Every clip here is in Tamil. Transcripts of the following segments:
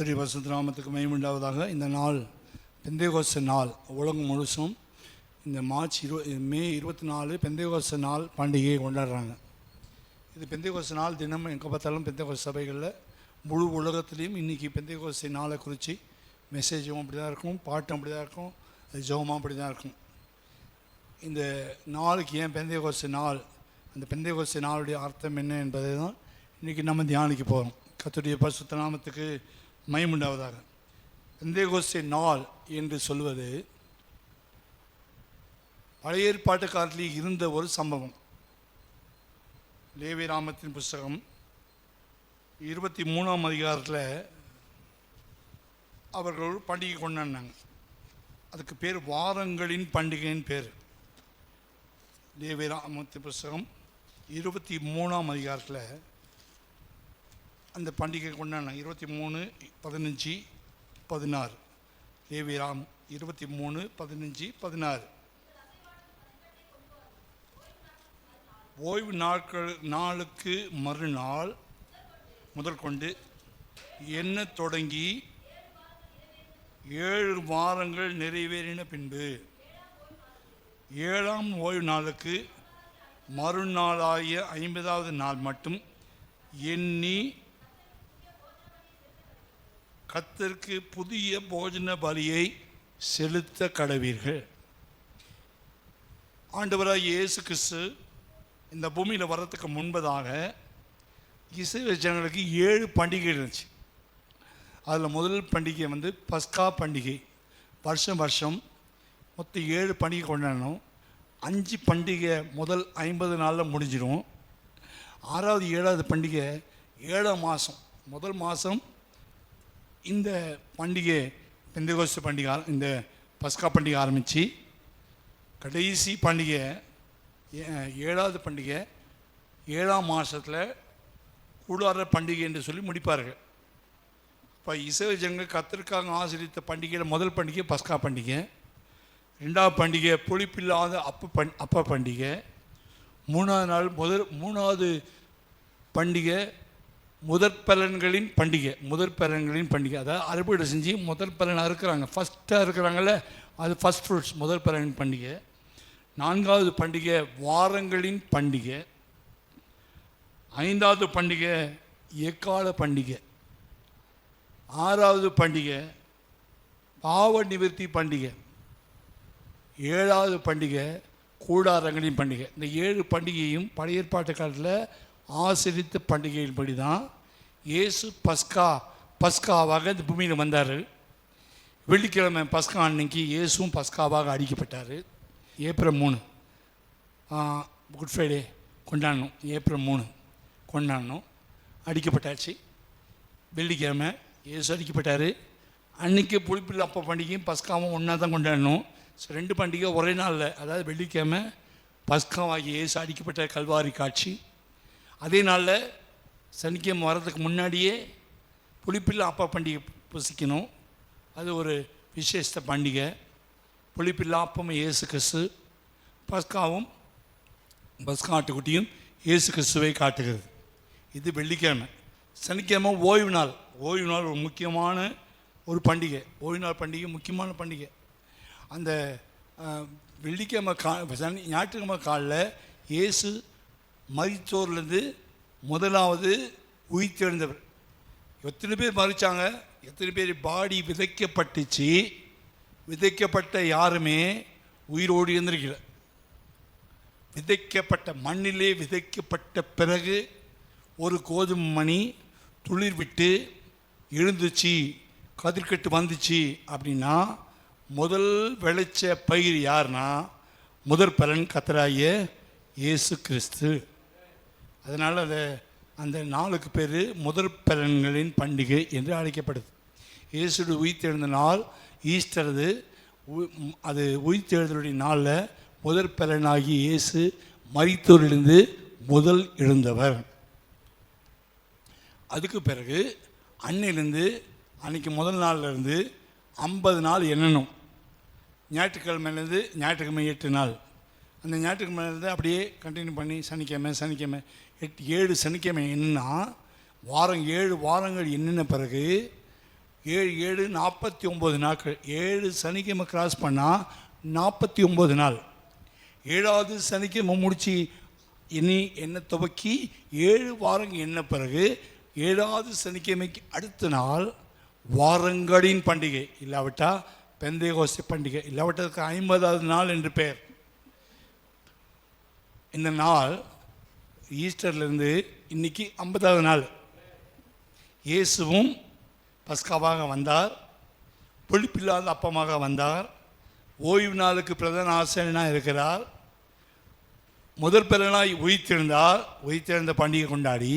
கர்த்தருடைய பரிசுத்த நாமத்துக்கு மகிமை உண்டாவதாக. இந்த நாள் பெந்தேகோஸ்து நாள். உலகம் முழுசும் இந்த மே 24 பெந்தேகோஸ்து நாள் பண்டிகையை கொண்டாடுறாங்க. இது பெந்தேகோஸ்து நாள் தினம் எங்கே பார்த்தாலும் பெந்தேகோஸ்து சபைகளில் முழு உலகத்துலேயும் இன்றைக்கி பெந்தேகோஸ்து நாளை குறித்து மெசேஜும் அப்படி தான் இருக்கும், பாட்டும் அப்படி தான் இருக்கும், அது ஜெபமும் அப்படி தான் இருக்கும். இந்த நாளுக்கு ஏன் பெந்தேகோஸ்து நாள், அந்த பெந்தேகோஸ்து நாளுடைய அர்த்தம் என்ன என்பதை தான் இன்றைக்கி நம்ம தியானிக்க போகிறோம். கர்த்தருடைய பரிசுத்த நாமத்துக்கு மகிமை உண்டாவதாக. பெந்தேகோஸ்து நாள் என்று சொல்வது பழைய ஏற்பாட்டு காலத்தில் இருந்த ஒரு சம்பவம். லேவியராமத்தின் புஸ்தகம் 23ஆம் அதிகாரத்தில் அவர்கள் ஒரு பண்டிகை கொண்டாடினாங்க. அதுக்கு பேர் வாரங்களின் பண்டிகைன்னு பேர். லேவியராமத்தின் புஸ்தகம் 23ஆம் அதிகாரத்தில் அந்த பண்டிகை கொண்டாடினாங்க. 23, 15, 16. லேவியராம் 23, 15, 16. ஓய்வு நாளுக்கு மறுநாள் முதல் கொண்டு என்ன தொடங்கி 7 வாரங்கள் நிறைவேறின பின்பு 7ஆம் ஓய்வு நாளுக்கு மறுநாளாகிய 50வது நாள் மட்டும் எண்ணி கர்த்தருக்கு புதிய போஜன பலியை செலுத்த கடவீர்கள். ஆண்டவராகிய இயேசு கிறிஸ்து இந்த பூமியில் வர்றதுக்கு முன்பதாக இஸ்ரவேல் ஜனங்களுக்கு 7 பண்டிகை இருந்துச்சு. அதில் முதல் பண்டிகை பஸ்கா பண்டிகை. வருஷம் வருஷம் மொத்தம் 7 பண்டிகை கொண்டாடணும். 5 பண்டிகை முதல் 50 நாளில் முடிஞ்சிடும். 6வது 7வது பண்டிகை 7ஆம் மாதம் முதல் மாதம் இந்த பண்டிகை பெந்தேகோஸ்து பண்டிகை, இந்த பஸ்கா பண்டிகை ஆரம்பித்து கடைசி பண்டிகை 7வது பண்டிகை 7ஆம் மாதத்தில் கூடார பண்டிகை என்று சொல்லி முடிப்பார்கள். இப்போ இஸ்ரவேல் ஜனங்கள் கர்த்தருக்காக ஆசரித்த பண்டிகையில் முதல் பண்டிகை பஸ்கா பண்டிகை, 2வது பண்டிகை புளிப்பில்லாத அப்ப பண்டிகை, 3வது நாள் மூணாவது பண்டிகை முதற்பலன்களின் பண்டிகை. முதற்பலன்களின் பண்டிகை அதாவது அறுவடை செஞ்சு முதல் பலனாக இருக்கிறாங்க, ஃபஸ்ட்டாக இருக்கிறாங்கல்ல, அது ஃபஸ்ட் ஃப்ரூட்ஸ் முதல் பலனின் பண்டிகை. 4வது பண்டிகை வாரங்களின் பண்டிகை. 5வது பண்டிகை எக்கால பண்டிகை. 6வது பண்டிகை பாவ நிவர்த்தி பண்டிகை. 7வது பண்டிகை கூடாரங்களின் பண்டிகை. இந்த 7 பண்டிகையும் பழைய ஏற்பாட்டு காலத்தில் ஆசரித்த பண்டிகையின்படி தான் இயேசு பஸ்காவாக இந்த பூமியில் வந்தார். வெள்ளிக்கிழமை பஸ்கா அன்னைக்கு இயேசுவும் பஸ்காவாக அடிக்கப்பட்டார். ஏப்ரல் 3 குட் ஃப்ரைடே கொண்டாடணும். ஏப்ரல் 3 கொண்டாடணும். அடிக்கப்பட்டாச்சு. வெள்ளிக்கிழமை இயேசு அடிக்கப்பட்டார். அன்றைக்கி புளிப்பில் அப்போ பண்டிகையும் பஸ்காவும் ஒன்றா தான் கொண்டாடணும். 2 பண்டிகை ஒரே நாளில், அதாவது வெள்ளிக்கிழமை பஸ்காவாகி இயேசு அடிக்கப்பட்ட கல்வாரி காட்சி. அதே நாளில் சனிக்கிழமை வர்றதுக்கு முன்னாடியே புளிப்பில் அப்பா பண்டிகை புசிக்கணும். அது ஒரு விசேஷ பண்டிகை. புளிப்பில்லா அப்பமும் இயேசு கிறிஸ்து, பஸ்காவும் பஸ்கா ஆட்டுக்குட்டியும் இயேசு கிறிஸ்துவை காட்டுகிறது. இது வெள்ளிக்கிழமை. சனிக்கிழமை ஓய்வு நாள். ஓய்வு நாள் ஒரு முக்கியமான ஒரு பண்டிகை. ஓய்வு நாள் பண்டிகை முக்கியமான பண்டிகை. அந்த வெள்ளிக்கிழமை ஞாயிற்றுக்கிழமை காலையில் இயேசு மரித்தோர்லேருந்து முதலாவது உயிர்த்தெழுந்தவர். எத்தனை பேர் மறித்தாங்க, எத்தனை பேர் பாடி விதைக்கப்பட்டுச்சு. விதைக்கப்பட்ட யாருமே உயிரோடு இருந்திருக்கல. விதைக்கப்பட்ட மண்ணிலே விதைக்கப்பட்ட பிறகு ஒரு கோதுமை மணி துளிர் விட்டு எழுந்துச்சு, கதிர்கட்டு வந்துச்சு அப்படின்னா முதல் விளைச்ச பயிர் யாருன்னா முதற் பலன் கர்த்தராகிய இயேசு கிறிஸ்து. அதனால் அந்த நாளுக்கு பேர் முதற் பலன்களின் பண்டிகை என்று அழைக்கப்படுது. இயேசுடைய உயிர்த்தெழுந்த நாள் ஈஸ்டர். அது உயிர்த்தெழுதலுடைய நாளில் முதற் பலனாகி இயேசு மரித்தோரிலிருந்து முதல் எழுந்தவர். அதுக்கு பிறகு அன்னையிலேருந்து அன்றைக்கி முதல் நாள்லேருந்து 50 நாள் எண்ணணும். ஞாயிற்றுக்கிழமை 8 நாள். அந்த ஞாயிற்றுக்கிழமையிலேருந்து அப்படியே கண்டினியூ பண்ணி சனிக்கிழமை 7 சனிக்கிழமை என்னன்னா வாரம் 7 வாரங்கள் எண்ணின பிறகு 7 7 49 நாட்கள். 7 சனிக்கிழமை கிராஸ் பண்ணால் 49 நாள். 7வது சனிக்கிழமை முடித்து இனி என்ன துவக்கி 7 வாரங்கள் என்ன பிறகு 7வது சனிக்கிழமைக்கு அடுத்த நாள் வாரங்களின் பண்டிகை, இல்லாவிட்டால் பெந்தேகோஸ்தே பண்டிகை, இல்லாவிட்டதுக்கு 50வது நாள் என்று பெயர். இந்த நாள் ஈஸ்டர்லேருந்து இன்னைக்கு 50வது நாள். இயேசுவும் பஸ்காவாக வந்தார், புளிப்பில்லாத அப்பமாக வந்தார், ஓய்வு நாளுக்கு பிரதான ஆசிரியனாக இருக்கிறார், முதல் பிறனாய் உயிர்த்தெழுந்தார். உயிர்த்தெழுந்த பண்டிகை கொண்டாடி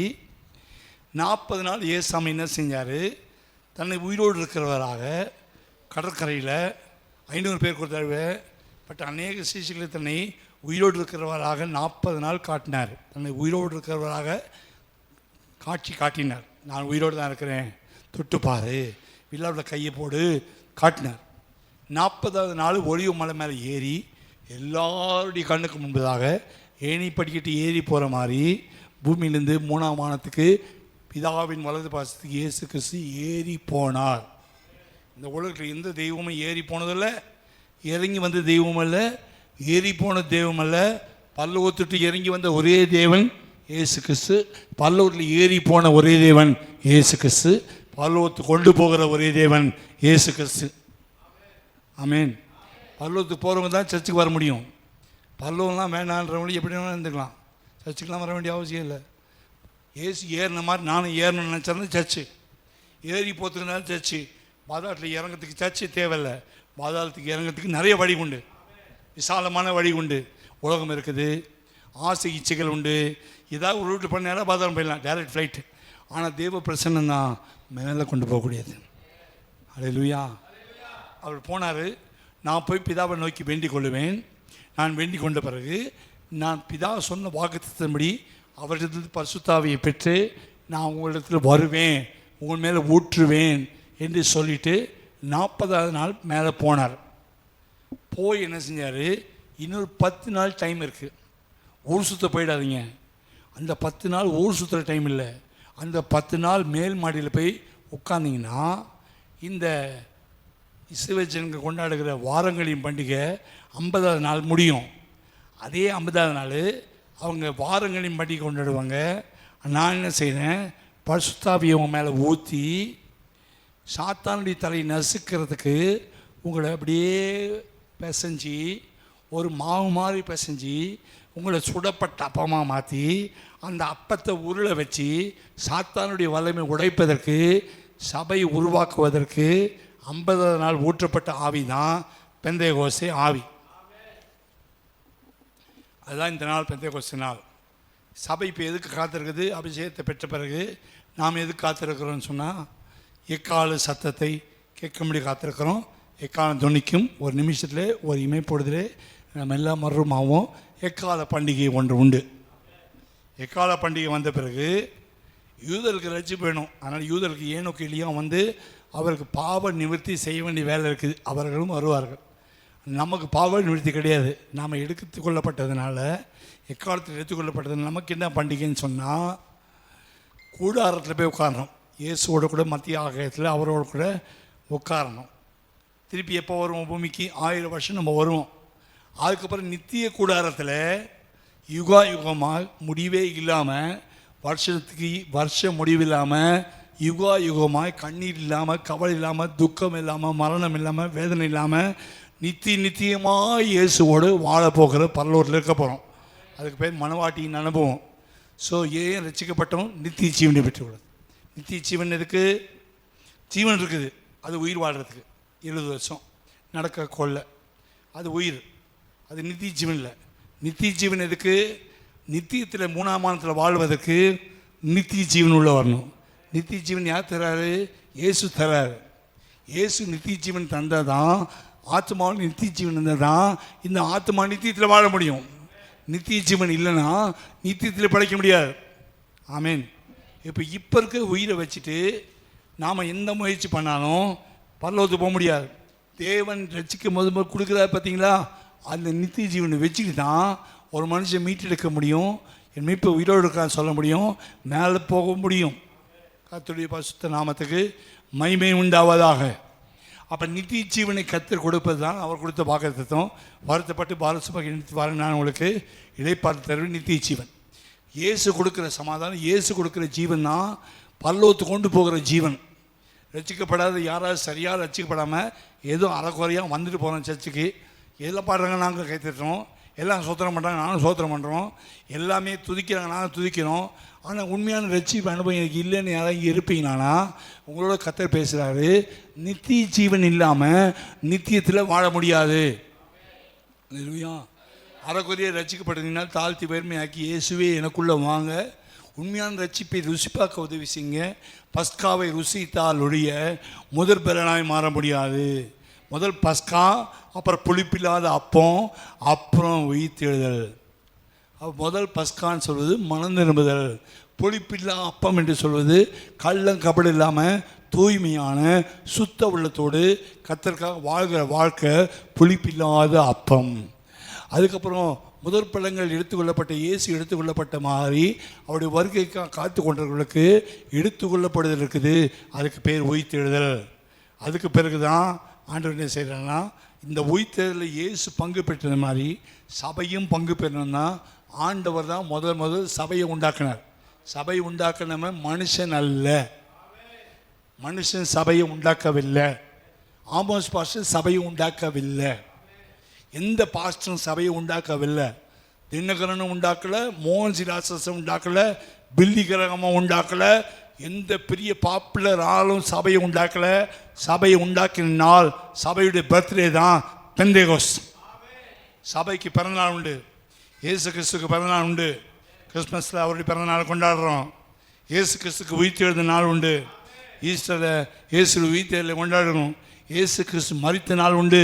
40 நாள் இயேசாமி என்ன செஞ்சார், தன்னை உயிரோடு இருக்கிறவராக கடற்கரையில் 500 பேர் கொடுத்தாரு. பட் அநேக சீசர்களை தன்னை உயிரோடு இருக்கிறவராக 40 நாள் காட்டினார். தன்னை உயிரோடு இருக்கிறவராக காட்சி காட்டினார். நான் உயிரோடு தான் இருக்கிறேன், தொட்டுப்பாரு, விழாவில் கையை போடு காட்டினார். 40வது நாள் ஒளிவு மலை மேலே ஏறி எல்லாருடைய கண்ணுக்கு முன்பதாக ஏணி படிக்கட்டு ஏறி போகிற மாதிரி பூமியிலேருந்து 3ஆம் வானத்துக்கு பிதாவின் வலது பாசத்துக்கு இயேசு கிறிஸ்து ஏறி போனார். இந்த உலகத்தில் எந்த தெய்வமும் ஏறி போனதில்லை, இறங்கி வந்த தெய்வம் அல்ல, ஏறி போன தெய்வம் அல்ல. பல்லவத்துட்டு இறங்கி வந்த ஒரே தேவன் இயேசு கிறிஸ்து. பல்லவத்தில் ஏறி போன ஒரே தேவன் இயேசு கிறிஸ்து. பல்லவத்து கொண்டு போகிற ஒரே தேவன் இயேசு கிறிஸ்து. ஆமேன். பல்லவத்துக்கு போகிறவங்க தான் சர்ச்சுக்கு வர முடியும். பல்லவம்லாம் வேண்டான்றவங்களும் எப்படி வேணாலும் இருந்துக்கலாம், சர்ச்சுக்கெலாம் வர வேண்டிய அவசியம் இல்லை. ஏசு ஏறின மாதிரி நானும் ஏறணும்னு நினச்சாலும் சர்ச்சு, ஏறி போத்துக்குனாலும் சர்ச்சு. பாதாளத்தில் இறங்கிறதுக்கு சர்ச்சு தேவையில்லை. பாதாளத்துக்கு இறங்கிறதுக்கு நிறைய வழி உண்டு, விசாலமான வழி உண்டு. உலகம் இருக்குது, ஆசை இச்சைகள் உண்டு. ஏதாவது ஒரு வீட்டில் பண்ண நேரம் பாதாளம் போயிடலாம், டைரக்ட் ஃப்ளைட்டு. ஆனால் தேவ பிரசன்னம் தான் மேலே கொண்டு போகக்கூடியது. அல்லேலூயா. அவர் போனார், நான் போய் பிதாவை நோக்கி வேண்டிக் கொள்ளுவேன். நான் வேண்டிக் கொண்ட பிறகு நான் பிதா சொன்ன வாக்குத்தத்தன்படி அவரிடத்தில் பரிசுத்தாவியை பெற்று நான் உங்களிடத்தில் வருவேன், உங்கள் மேலே ஊற்றுவேன் என்று சொல்லிட்டு 40வது நாள் மேலே போனார். போய் என்ன செஞ்சார், இன்னொரு 10 நாள் டைம் இருக்குது, ஊர் சுற்ற போயிடாதீங்க. அந்த 10 நாள் ஊர் சுற்றுற டைம் இல்லை. அந்த 10 நாள் மேல் மாடியில் போய் உட்காந்திங்கன்னா இந்த இஸ்ரவேல் ஜனங்க கொண்டாடுகிற வாரங்களின் பண்டிகை 50வது நாள் முடியும். அதே 50வது நாள் அவங்க வாரங்களின் பண்டிகை கொண்டாடுவாங்க. நான் என்ன செய்கிறேன், பரிசுத்தாவியை உங்கள் மேலே ஊற்றி சாத்தானுடைய தலையை நசுக்கிறதுக்கு உங்களை அப்படியே பிசைஞ்சி ஒரு மாவு மாதிரி பிசைஞ்சி உங்களை சுடப்பட்ட அப்பமாக மாற்றி அந்த அப்பத்தை உருளை வச்சு சாத்தானுடைய வல்லமை உடைப்பதற்கு, சபை உருவாக்குவதற்கு 50வது நாள் ஊற்றப்பட்ட ஆவி தான் பெந்தேகோஸ்தே ஆவி. அதுதான் இந்த நாள் பெந்தேகோஸ்தே நாள். சபை இப்போ எதுக்கு காத்திருக்குது, அபிஷேகத்தை பெற்ற பிறகு நாம் எதுக்கு காத்திருக்கிறோம்னு சொன்னால் எக்கால சத்தத்தை கேட்கும்படி காத்திருக்கிறோம். எக்காலம் துணிக்கும் ஒரு நிமிஷத்தில் ஒரு இமைப்பொழுதிலே நம்ம எல்லாம் மறுமாவும். எக்கால பண்டிகை ஒன்று உண்டு. எக்கால பண்டிகை வந்த பிறகு யூதர்களுக்கு ரட்சிப்பு வேணும். அதனால் யூதர்களுக்கு ஏனோக்கு எலியாம் வந்து அவருக்கு பாவ நிவர்த்தி செய்ய வேண்டிய வேலை இருக்குது, அவர்களும் வருவார்கள். நமக்கு பாவ நிவர்த்தி கிடையாது, நாம் எடுத்துக்கொள்ளப்பட்டதுனால, எக்காலத்தில் எடுத்துக்கொள்ளப்பட்டது. நமக்கு என்ன பண்டிகைன்னு சொன்னால் கூடாரத்தில் போய் உட்காரணும், இயேசுவோட கூட மத்திய ஆகாயத்தில் அவரோட கூட உட்காரணும். திருப்பி எப்போ வருவோம் பூமிக்கு, 1000 வருஷம் நம்ம வருவோம். அதுக்கப்புறம் நித்திய கூடாரத்தில் யுகா யுகமாக முடிவே இல்லாமல், வருஷத்துக்கு வருஷம் முடிவில்லாமல், யுகா யுகமாய் கண்ணீர் இல்லாமல், கவலை இல்லாமல், துக்கம் இல்லாமல், மரணம் இல்லாமல், வேதனை இல்லாமல் நித்தியமாக இயேசுவோடு வாழப்போகிற பரலோகத்தில் இருக்க போகிறோம். அதுக்கு பேர் மனவாட்டியின் அனுபவம். ஸோ ஏன் ரசிக்கப்பட்டோம், நித்திய ஜீவனை பெற்றுக்கூடாது. நித்திய ஜீவன் எதுக்கு, ஜீவன் இருக்குது, அது உயிர் வாழ்கிறதுக்கு 70 வருஷம் நடக்க கொள்ள, அது உயிர், அது நித்திய ஜீவன் இல்லை. நித்திய ஜீவன் எதுக்கு, நித்தியத்தில் 3ஆம் வானத்தில் வாழ்வதற்கு நித்திய ஜீவன் உள்ள வரணும். நித்திய ஜீவன் யார் தர்றாரு, இயேசு தர்றாரு. இயேசு நித்திய ஜீவன் தந்தால் தான், ஆத்மாவில் நித்திய ஜீவன் இருந்தால் தான் இந்த ஆத்மா நித்தியத்தில் வாழ முடியும். நித்திய ஜீவன் இல்லைன்னா நித்தியத்தில் படைக்க முடியாது. ஆமேன். இப்போ இருக்க உயிரை வச்சுட்டு நாம் எந்த முயற்சி பண்ணாலும் பரலோகத்துக்கு போக முடியாது. தேவன் ரட்சிக்கும் போது கொடுக்குறாரு பார்த்தீங்களா, அந்த நித்திய ஜீவனை வச்சுக்கிட்டு தான் ஒரு மனுஷன் மீட்டெடுக்க முடியும். என் மீட்பு உயிரோடு இருக்கான்னு சொல்ல முடியும், மேலே போக முடியும். கர்த்தருடைய பரிசுத்த நாமத்துக்கு மகிமை உண்டாவதாக. அப்போ நித்திய ஜீவனை கர்த்தர் கொடுப்பது தான் அவர் கொடுத்த வாக்குத்தத்தம். வருத்தப்பட்டு பாரசுமாக நினைத்து வார நான் உங்களுக்கு இளைப்பாறுதல் தருவேன். நித்திய ஜீவன் இயேசு கொடுக்குற சமாதானம், இயேசு கொடுக்குற ஜீவன் தான் பரலோகத்துக்கு கொண்டு போகிற ஜீவன். ரட்சிக்கப்படாத யாராவது சரியாக ரட்சிக்கப்படாமல் ஏதோ அறக்குறையாக வந்துட்டு போகிறோம் சர்ச்சுக்கு. எல்லாம் பாடுறாங்க, நாங்கள் கைத்தட்டுறோம். எல்லாம் சோத்திரம் பண்ணுறாங்க, நானும் சோத்திரம் பண்ணுறோம். எல்லாமே துதிக்கிறாங்க, நாங்கள் துதிக்கிறோம். ஆனால் உண்மையான ரட்சிப்பு அனுபவம் எனக்கு இல்லைன்னு யாராவது இருப்பீங்களானா உங்களோட கர்த்தர் பேசுகிறாரு. நித்திய ஜீவன் இல்லாமல் நித்தியத்தில் வாழ முடியாது. இல்லையா? அறக்குறைய ரட்சிக்கப்பட்டீங்கன்னா தாழ்த்தி பெருமையாக்கி இயேசுவே எனக்குள்ளே வாங்க, உண்மையான ரட்சிப்பை ருசிப்பாக்க உதவி செய்யுங்க. பஸ்காவை ருசித்தால் ஒழிய முதற் பலனாய் மாற முடியாது. முதல் பஸ்கா, அப்புறம் புளிப்பில்லாத அப்பம், அப்புறம் உயிர்த்தெழுதல். முதல் பஸ்கான்னு சொல்வது மனம் திரும்புதல். புளிப்பில்லா அப்பம் என்று சொல்வது கள்ளம் கபடு இல்லாமல் தூய்மையான சுத்த உள்ளத்தோடு கர்த்தருக்காக வாழ்கிற வாழ்க்கை புளிப்பில்லாத அப்பம். அதுக்கப்புறம் முதற் பழங்கள் எடுத்துக்கொள்ளப்பட்ட இயேசு எடுத்துக்கொள்ளப்பட்ட மாதிரி அவருடைய வருகைக்காக காத்து கொண்டவர்களுக்கு எடுத்துக்கொள்ளப்படுதல் இருக்குது. அதுக்கு பேர் உயிர்த்தெழுதல். அதுக்கு பிறகு தான் ஆண்டவர் என்ன செய்கிறாங்கன்னா, இந்த உயிர்த்தெழுதலில் இயேசு பங்கு பெற்றது மாதிரி சபையும் பங்கு பெறணும்னா ஆண்டவர் தான் முதல் சபையை உண்டாக்கினார். சபை உண்டாக்கினவன் மனுஷன் அல்ல. மனுஷன் சபையை உண்டாக்கவில்லை. ஆமோஸ் பாஸ்டர் சபையை உண்டாக்கவில்லை. எந்த பாஸ்டரும் சபையை உண்டாக்கவில்லை. தினகரனும் உண்டாக்கலை, மோகன் சிராசம் உண்டாக்கலை, பில்லி கிரகமும் உண்டாக்கலை, எந்த பெரிய பாப்புலர் ஆளும் சபையை உண்டாக்கலை. சபையை உண்டாக்கின நாள் சபையுடைய பர்த்டே தான் பெந்தேகோஸ்த். சபைக்கு பிறந்தநாள் உண்டு, இயேசு கிறிஸ்துக்கு பிறந்தநாள் உண்டு. கிறிஸ்மஸில் அவருடைய பிறந்தநாள் கொண்டாடுறோம். இயேசு கிறிஸ்துக்கு உயிர்த்தெழுந்த நாள் உண்டு. ஈஸ்டரில் இயேசு உயிர்த்தெழுதலை கொண்டாடணும். இயேசு கிறிஸ்து மரித்த நாள் உண்டு,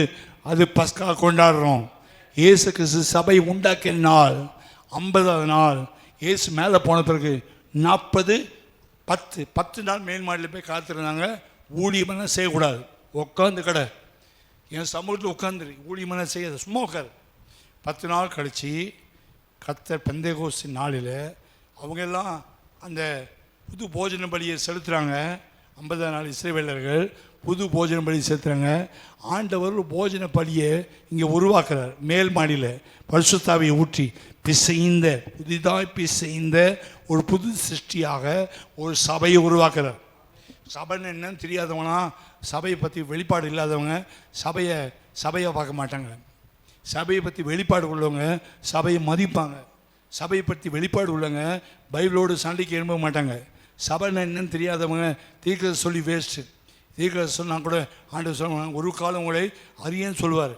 அது பஸ்கா கொண்டாடுறோம். இயேசு கிறிஸ்து சபை உண்டாக்கிய நாள் 50வது நாள். இயேசு மேலே போன பிறகு 10 நாள் மேல் மாடியில் போய் காத்திருந்தாங்க. ஊழியமெல்லாம் செய்யக்கூடாது, உட்காந்து கடை என் சமூகத்தில் உட்காந்துரு, ஊழியமெல்லாம் செய்யாது, சும்மா உட்காரு. 10 நாள் கழித்து கர்த்தர் பெந்தேகோஸ்து நாளில் அவங்க எல்லாம் அந்த புது போஜன பலியை செலுத்துகிறாங்க. 50 நாள் இஸ்ரவேலர்கள் புது போஜன பலி செலுத்துகிறாங்க. ஆண்டவர் போஜன பலியை இங்கே உருவாக்குறார். மேல் மாடியில் பரிசுத்தாவியை ஊற்றி புதிதாய் பிசைந்த ஒரு புது சிருஷ்டியாக ஒரு சபையை உருவாக்குறார். சபைன்னு என்னன்னு தெரியாதவனா, சபையை பற்றி வெளிப்பாடு இல்லாதவங்க சபையை பார்க்க மாட்டாங்க. சபையை பற்றி வெளிப்பாடு உள்ளவங்க சபையை மதிப்பாங்க. சபையை பற்றி வெளிப்பாடு உள்ளவங்க பைபிளோடு சண்டைக்கு எழும்ப மாட்டாங்க. சபைன்னு என்னன்னு தெரியாதவங்க தீர்க்கதை சொல்லி வேஸ்ட்டு. தீர்க்கதை சொன்னால் கூட ஆண்டு சொல்லுவாங்க, ஒரு காலம் உங்களை அறியன்னு சொல்லுவார்.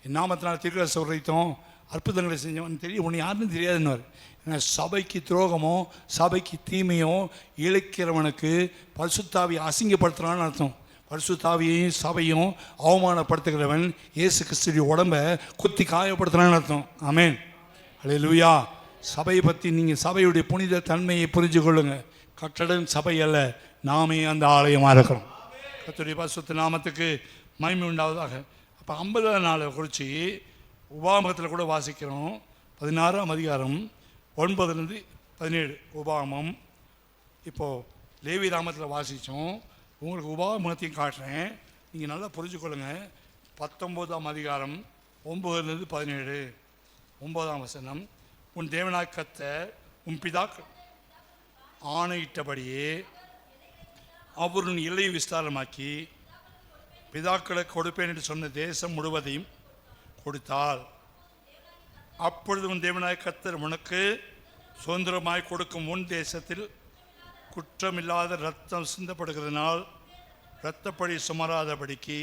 என் நாமத்தினால் தீர்க்கதை சொல்லித்தோம், அற்புதங்களை செஞ்சவன் தெரியும், உன்னை யாருன்னு தெரியாதுன்னு. ஏன்னா சபைக்கு துரோகமோ சபைக்கு தீமையோ இழைக்கிறவனுக்கு பரிசுத்தாவியை அசிங்கப்படுத்துகிறான்னு அர்த்தம். பரிசுத்தாவியையும் சபையும் அவமானப்படுத்துகிறவன் இயேசு கிறிஸ்துவின் உடம்பை குத்தி காயப்படுத்துகிறான்னு அர்த்தம். ஆமென், அல்லேலூயா. சபையை பற்றி நீங்கள் சபையுடைய புனித தன்மையை புரிஞ்சு கொள்ளுங்கள். கட்டடம் சபை அல்ல, நாமே அந்த ஆலயமாக இருக்கிறோம். கர்த்தருடைய பரிசுத்த நாமத்துக்கு மகிமை உண்டாவதாக. அப்போ 50வது நாளை குறித்து உபாகமத்தில் கூட வாசிக்கிறோம். 16ஆம் அதிகாரம் 9-17 உபாகமம். இப்போது லேவி ராமத்தில் வாசித்தோம். உங்களுக்கு உபாகமத்தையும் காட்டுறேன், நீங்கள் நல்லா புரிஞ்சுக்கொள்ளுங்கள். 19ஆம் அதிகாரம் 9-17 9ஆம் வசனம். உன் தேவனாய் கர்த்தர் உன் பிதாக்கள் ஆணையிட்டபடியே அவரின் எல்லையை விஸ்தாரமாக்கி பிதாக்களுக்கு கொடுப்பேன் என்று சொன்ன தேசம் முழுவதையும் கொடுத்தால், அப்பொழுது உன் தேவனாய் கர்த்தர் உனக்கு சுதந்திரமாய் கொடுக்கும் உன் தேசத்தில் குற்றமில்லாத இரத்தம் சிந்தப்படுகிறதுனால் இரத்தப்படி சுமராதபடிக்கு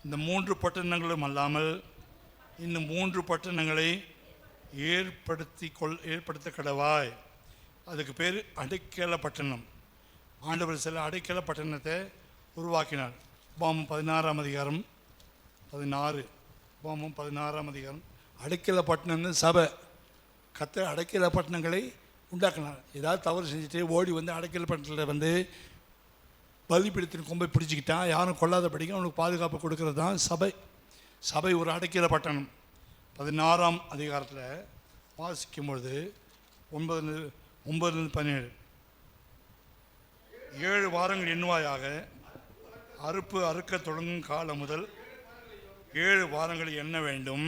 இந்த 3 பட்டணங்களும் அல்லாமல் இன்னும் 3 பட்டணங்களை ஏற்படுத்த கடவாய். அதுக்கு பேர் அடைக்கல பட்டணம். ஆண்டவர் சில அடைக்கல பட்டணத்தை உருவாக்கினார். உபாகமம் 16ஆம் அதிகாரம் 16. உபாகமம் 16ஆம் அதிகாரம். அடைக்கல பட்டணம்னு சபை. கர்த்தர் அடைக்கல பட்டணங்களை உண்டாக்கினார். ஏதாவது தவறு செஞ்சுட்டு ஓடி வந்து அடைக்கல பட்டணத்தில் வந்து பலிபீடத்தின் கொம்பை பிடிச்சிக்கிட்டான், யாரும் கொள்ளாதபடிக்கு அவனுக்கு பாதுகாப்பு கொடுக்கறது தான் சபை. சபை ஒரு அடைக்கல பட்டணம். 16ஆம் அதிகாரத்தில் வாசிக்கும்பொழுது 9-17 7 வாரங்கள் எண்ணுவாயாக அறுக்க தொடங்கும் காலம் முதல் 7 வாரங்களை எண்ண வேண்டும்.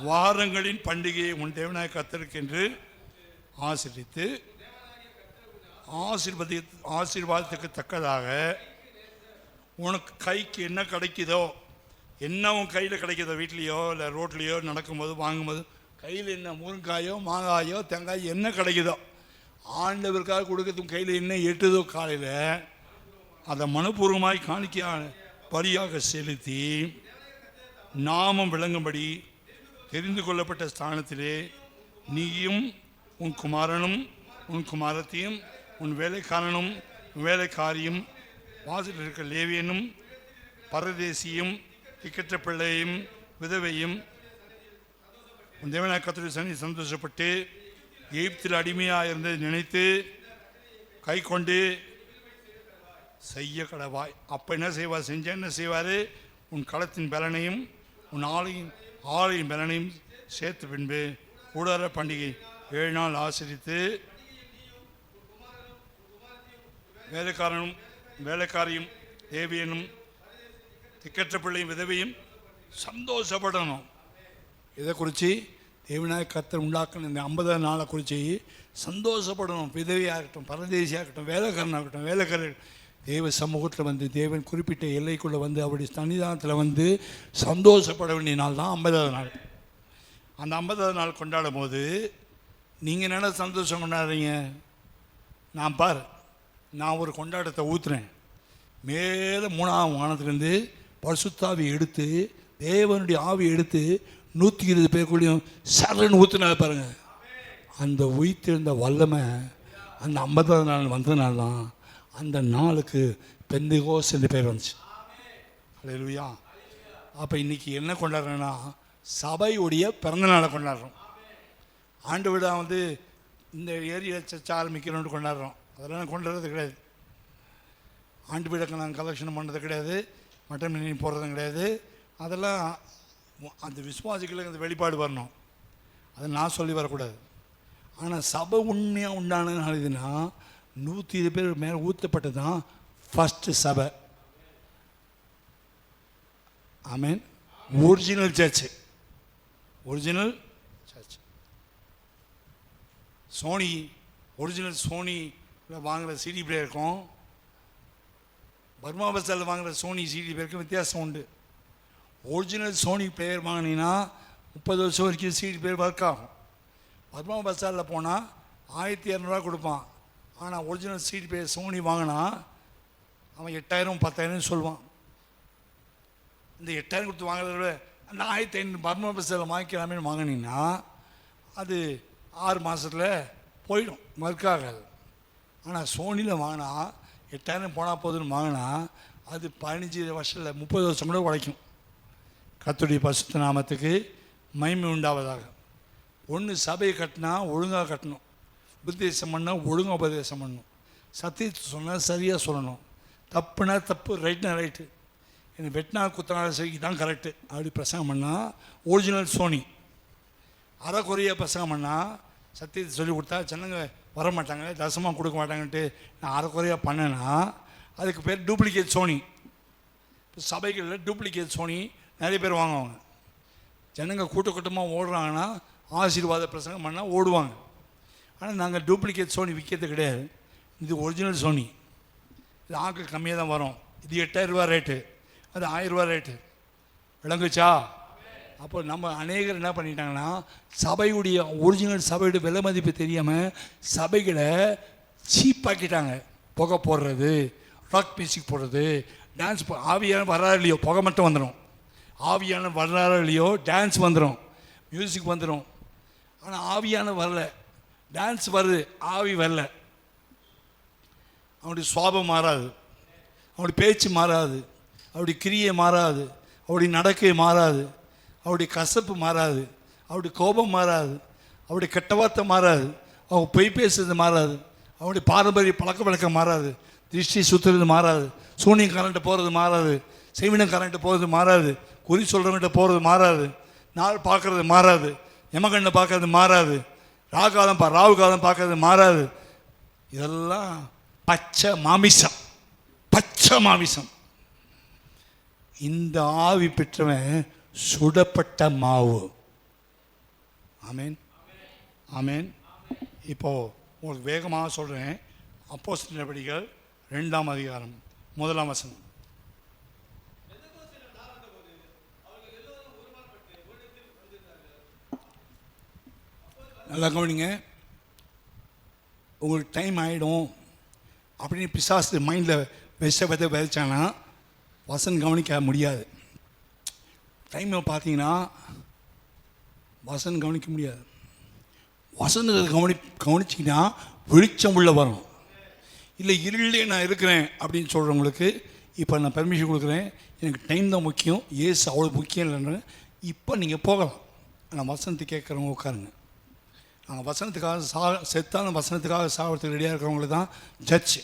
வாரங்களின் பண்டிகையை உன் தேவனாய கர்த்தருக்கென்று ஆசரித்து ஆசீர்வாதத்துக்கு தக்கதாக உனக்கு கைக்கு என்ன கிடைக்குதோ, என்ன உன் கையில் கிடைக்குதோ, வீட்லேயோ இல்லை ரோட்லேயோ நடக்கும்போது வாங்கும்போது கையில் என்ன முருங்காயோ மாங்காயோ தேங்காயோ என்ன கிடைக்குதோ, ஆண்டவருக்காக கொடுக்கறதும் கையில் என்ன எட்டுதோ காலையில் அதை மனப்பூர்வமாய் காணிக்கையான பலியாக செலுத்தி நாமம் விளங்கும்படி தெரிந்து கொள்ளப்பட்ட ஸ்தானத்திலே நீயும் உன் குமாரனும் உன் குமாரத்தையும் உன் வேலைக்காரனும் வேலைக்காரியும் வாசலில் இருக்க லேவியனும் பரதேசியும் திக்கற்ற பிள்ளையும் விதவையும் உன் தேவனாய கர்த்தருடைய சந்நிதியில் சந்தோஷப்பட்டு எகிப்தில் அடிமையாக இருந்ததை நினைத்து கை கொண்டு செய்ய கடவாய். அப்போ என்ன செய்வார்? செஞ்ச என்ன செய்வார்? உன் களத்தின் பலனையும் உன் ஆலையின் பலனையும் சேர்த்து பின்பு கூடார பண்டிகை 7 நாள் ஆசரித்து வேலைக்காரியும் தேவியனும் திக்கற்ற பிள்ளையும் விதவையும் சந்தோஷப்படணும். இதை குறித்து தேவனாய கர்த்தர் உண்டாக்கின இந்த 50 நாளை குறித்து சந்தோஷப்படணும். விதவையாகட்டும், பரதேசியாகட்டும், வேலைக்காரனாகட்டும், வேலைக்காரர் தேவ சமூகத்தில் வந்து தேவன் குறிப்பிட்ட எல்லைக்குள்ளே வந்து அவருடைய சன்னிதானத்தில் வந்து சந்தோஷப்பட வேண்டிய நாள் தான் 50வது நாள். அந்த 50வது நாள் கொண்டாடும் போது நீங்கள் என்ன சந்தோஷம் கொண்டாடுறீங்க? நான் ஒரு கொண்டாட்டத்தை ஊற்றுறேன். மேலே 3ஆம் வானத்திலேருந்து பரிசுத்தாவி எடுத்து தேவனுடைய ஆவி எடுத்து 120 பேருக்குள்ளேயும் சரன்னு ஊற்றுனா பாருங்கள். அந்த உயிர்த்தெழுந்த வல்லமை அந்த 50வது நாள் வந்ததுனால தான் அந்த நாளுக்கு பெந்தெகோஸ்து என்று பேர் வந்துச்சு. அல்லேலூயா. அப்போ இன்றைக்கி என்ன கொண்டாடுறோன்னா சபையுடைய பிறந்தநாளை கொண்டாடுறோம். ஆண்டு விழா வந்து இந்த ஏரியா சர்ச்சை ஆரம்பிக்கிறோன்னு கொண்டாடுறோம். அதெல்லாம் கொண்டாடுறது கிடையாது. ஆண்டு விழாக்கு நாங்கள் கலெக்ஷன் பண்ணுறது கிடையாது, மட்டன் பிரியாணி போடுறதும் கிடையாது. அதெல்லாம் அந்த விசுவாசிகளுக்கு அந்த வெளிப்பாடு வரணும், அதை நான் சொல்லி வரக்கூடாது. ஆனால் சபை உண்மையாக உண்டானது நாளுதுன்னா 120 பேர் மேலே ஊற்றப்பட்டது தான் ஃபஸ்ட்டு சபை. ஆமேன். Original church. சோனி ஒரிஜினல் சோனியில் வாங்குகிற சிடி பிளேயருக்கும் பர்மா பஸ்ஸில் வாங்குகிற சோனி சிடி பிளேயருக்கும் வித்தியாசம் உண்டு. ஒரிஜினல் சோனி பிளேயர் வாங்கினீங்கன்னா 30 வருஷம் வரைக்கும் சிடி பிளேயர் ஒர்க் ஆகும். பர்மா பஸ்ஸாரில் போனால் 1200 கொடுப்பான். ஆனால் ஒரிஜினல் சிடி பிளேயர் சோனி வாங்கினா அவன் 8000 10,000 சொல்லுவான். இந்த 8000 கொடுத்து வாங்குறத அந்த 1500 பர்மா பஸ்ஸில் வாங்கிக்கலாமே வாங்கினீங்கன்னா அது 6 மாதத்தில் போயிடும், மறுக்காகாது. ஆனால் சோனியில் வாங்கினா 8000 போனால் போதுன்னு வாங்கினா அது 15 வருஷத்தில் 30 வருஷம் கூட உழைக்கும். கர்த்தருடைய பரிசுத்த நாமத்துக்கு மகிமை உண்டாவதாக. ஒன்று சபையை கட்டினா ஒழுங்காக கட்டணும், உபதேசம் பண்ணால் ஒழுங்காக உபதேசம் பண்ணணும், சத்தியத்தை சொன்னால் சரியாக சொல்லணும், தப்புனா தப்பு, ரைட்னா ரைட்டு, எனக்கு வெட்டினா குத்தனால செய்தி தான் கரெக்டு அப்படி பிரசங்கம் பண்ணால் ஒரிஜினல் சோனி. அரைக்குறையாக பிரசங்கம் பண்ணால் சத்தியத்தை சொல்லி கொடுத்தா ஜனங்க வரமாட்டாங்க, தசமாக கொடுக்க மாட்டாங்கன்ட்டு நான் அரைக்குறையாக பண்ணேன்னா அதுக்கு பேர் டூப்ளிகேட் சோனி. இப்போ சபைகளில் டூப்ளிகேட் சோனி நிறைய பேர் வாங்குவாங்க. ஜனங்க கூட்டமாக ஓடுறாங்கன்னா ஆசீர்வாத பிரசங்கம் பண்ணால் ஓடுவாங்க. ஆனால் நாங்கள் டூப்ளிகேட் சோனி விற்கிறது கிடையாது. இது ஒரிஜினல் சோனி. இது ஆட்கள் கம்மியாக தான் வரும். இது 8000 ரூபா ரேட்டு, அது 1000 ரூபா ரேட்டு. விளங்குச்சா? அப்போ நம்ம அநேகர் என்ன பண்ணிட்டாங்கன்னா சபையுடைய ஒரிஜினல் சபையுடைய விலை மதிப்பு தெரியாமல் சபைகளை சீப்பாக்கிட்டாங்க. புகை போடுறது, ராக் மியூசிக் போடுறது, டான்ஸ். ஆவியான வர்றாரு இல்லையோ புகை மட்டும் வந்துடும், ஆவியான வர்றாரோ இல்லையோ டான்ஸ் வந்துடும், மியூசிக் வந்துடும். ஆனால் ஆவியான வரல, டான்ஸ் வருது, ஆவி வரல. அவனுடைய சுவாபம் மாறாது, அவனுடைய பேச்சு மாறாது, அவருடைய கிரியை மாறாது, அவருடைய நடக்கை மாறாது, அவருடைய கசப்பு மாறாது, அவருடைய கோபம் மாறாது, அவருடைய கெட்ட வார்த்தை மாறாது, அவங்க பொய் பேசுறது மாறாது, அவருடைய பாரம்பரிய பழக்க வழக்கம் மாறாது, திருஷ்டி சுற்றுறது மாறாது, சூனியம் கரண்ட்டு போகிறது மாறாது, செய்வினம் கரண்ட்டு போகிறது மாறாது, குறி சொல்கிறவங்கிட்ட போகிறது மாறாது, நாள் பார்க்குறது மாறாது, யமகண்ணை பார்க்கறது மாறாது, ராவு காலம் பார்க்கறது மாறாது. இதெல்லாம் பச்சை மாமிசம். பச்சை மாமிசம். இந்த ஆவி பெற்றவன் சுடப்பட்ட மாவு. ஆமேன், ஆமேன். இப்போ உங்களுக்கு வேகமாக சொல்கிறேன். அப்போஸ்தலர் நடவடிக்கைகள் 2ஆம் அதிகாரம் 1ஆம் வசனம். நல்லா கவனிங்க. உங்களுக்கு டைம் ஆகிடும் அப்படின்னு பிசாசு மைண்டில் விதைச்சானா வசனம் கவனிக்க முடியாது. டைமை பார்த்தீங்கன்னா வசனம் கவனிக்க முடியாது. வசனத்தை கவனிச்சிங்கன்னா வெளிச்சம் உள்ள வரும். இல்லை இருளே நான் இருக்கிறேன் அப்படின்னு சொல்கிறவங்களுக்கு இப்போ நான் பெர்மிஷன் கொடுக்குறேன். எனக்கு டைம் தான் முக்கியம், ஏசு அவ்வளோ முக்கியம் இல்லைன்னு இப்போ நீங்கள் போகலாம். நான் வசனத்தை கேட்குறவங்க உட்காருங்க. நாங்கள் வசனத்துக்காக செத்தான வசனத்துக்காக சாகிறதுக்கு ரெடியாக இருக்கிறவங்களுக்கு தான் ஜட்ஜ்.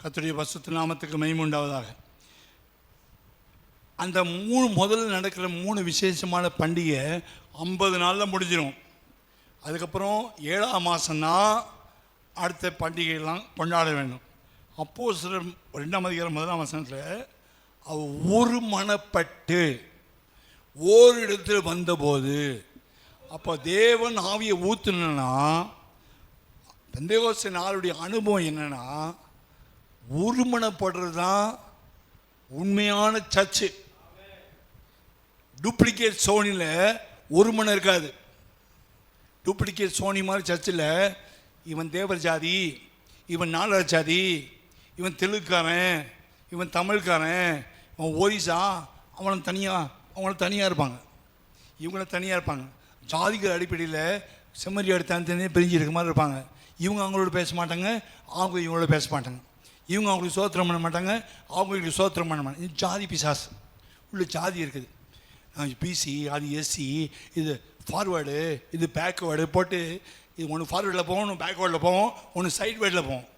கர்த்தருடைய பரிசுத்த நாமத்துக்கு மகிமை உண்டாவதாக. அந்த முதல்ல நடக்கிற 3 விசேஷமான பண்டிகை 50 நாளில் முடிஞ்சிடும். அதுக்கப்புறம் 7ஆம் மாதம்தான் அடுத்த பண்டிகையெல்லாம் கொண்டாட வேண்டும். அப்போஸ்தலர் 2ஆம் அதிகாரம் 1ஆம் வசனத்தில் அவர் ஒருமனப்பட்டு ஓரிடத்தில் வந்தபோது, அப்போ தேவன் ஆவியை ஊற்றுனா பெந்தேகோஸ்தே நாளுடைய அனுபவம் என்னன்னா, ஒருமனப்படுறது தான் உண்மையான சர்ச்சு. டூப்ளிகேட் சோனியில் ஒருமனம் இருக்காது. டூப்ளிகேட் சோனி மாதிரி சர்ச்சில் இவன் தேவர் ஜாதி, இவன் நாடர் ஜாதி, இவன் தெலுங்குக்காரன், இவன் தமிழ்காரன், இவன் ஒரிசா, அவங்கள தனியாக இருப்பாங்க, இவங்கள தனியாக இருப்பாங்க. ஜாதிகள் அடிப்படையில் செம்மறியாடு தனித்தனியாக பிரிஞ்சு இருக்க மாதிரி இருப்பாங்க. இவங்க அவங்களோட பேச மாட்டாங்க, அவங்க இவங்களோட பேச மாட்டாங்க. இவங்க அவங்களுக்கு சோத்திரம் பண்ண மாட்டாங்க, அவங்களுக்கு சோத்திரம் பண்ண மாட்டாங்க. இது ஜாதி பிசாசு உள்ள ஜாதி இருக்குது. பிசி, அது எஸ்சி, இது ஃபார்வேர்டு, இது பேக்வேர்டு போட்டு, இது ஒன்று ஃபார்வேர்டில் போவோம், ஒன்று பேக்வேர்டில் போவோம், ஒன்று சைட் வேர்டில் போவோம்.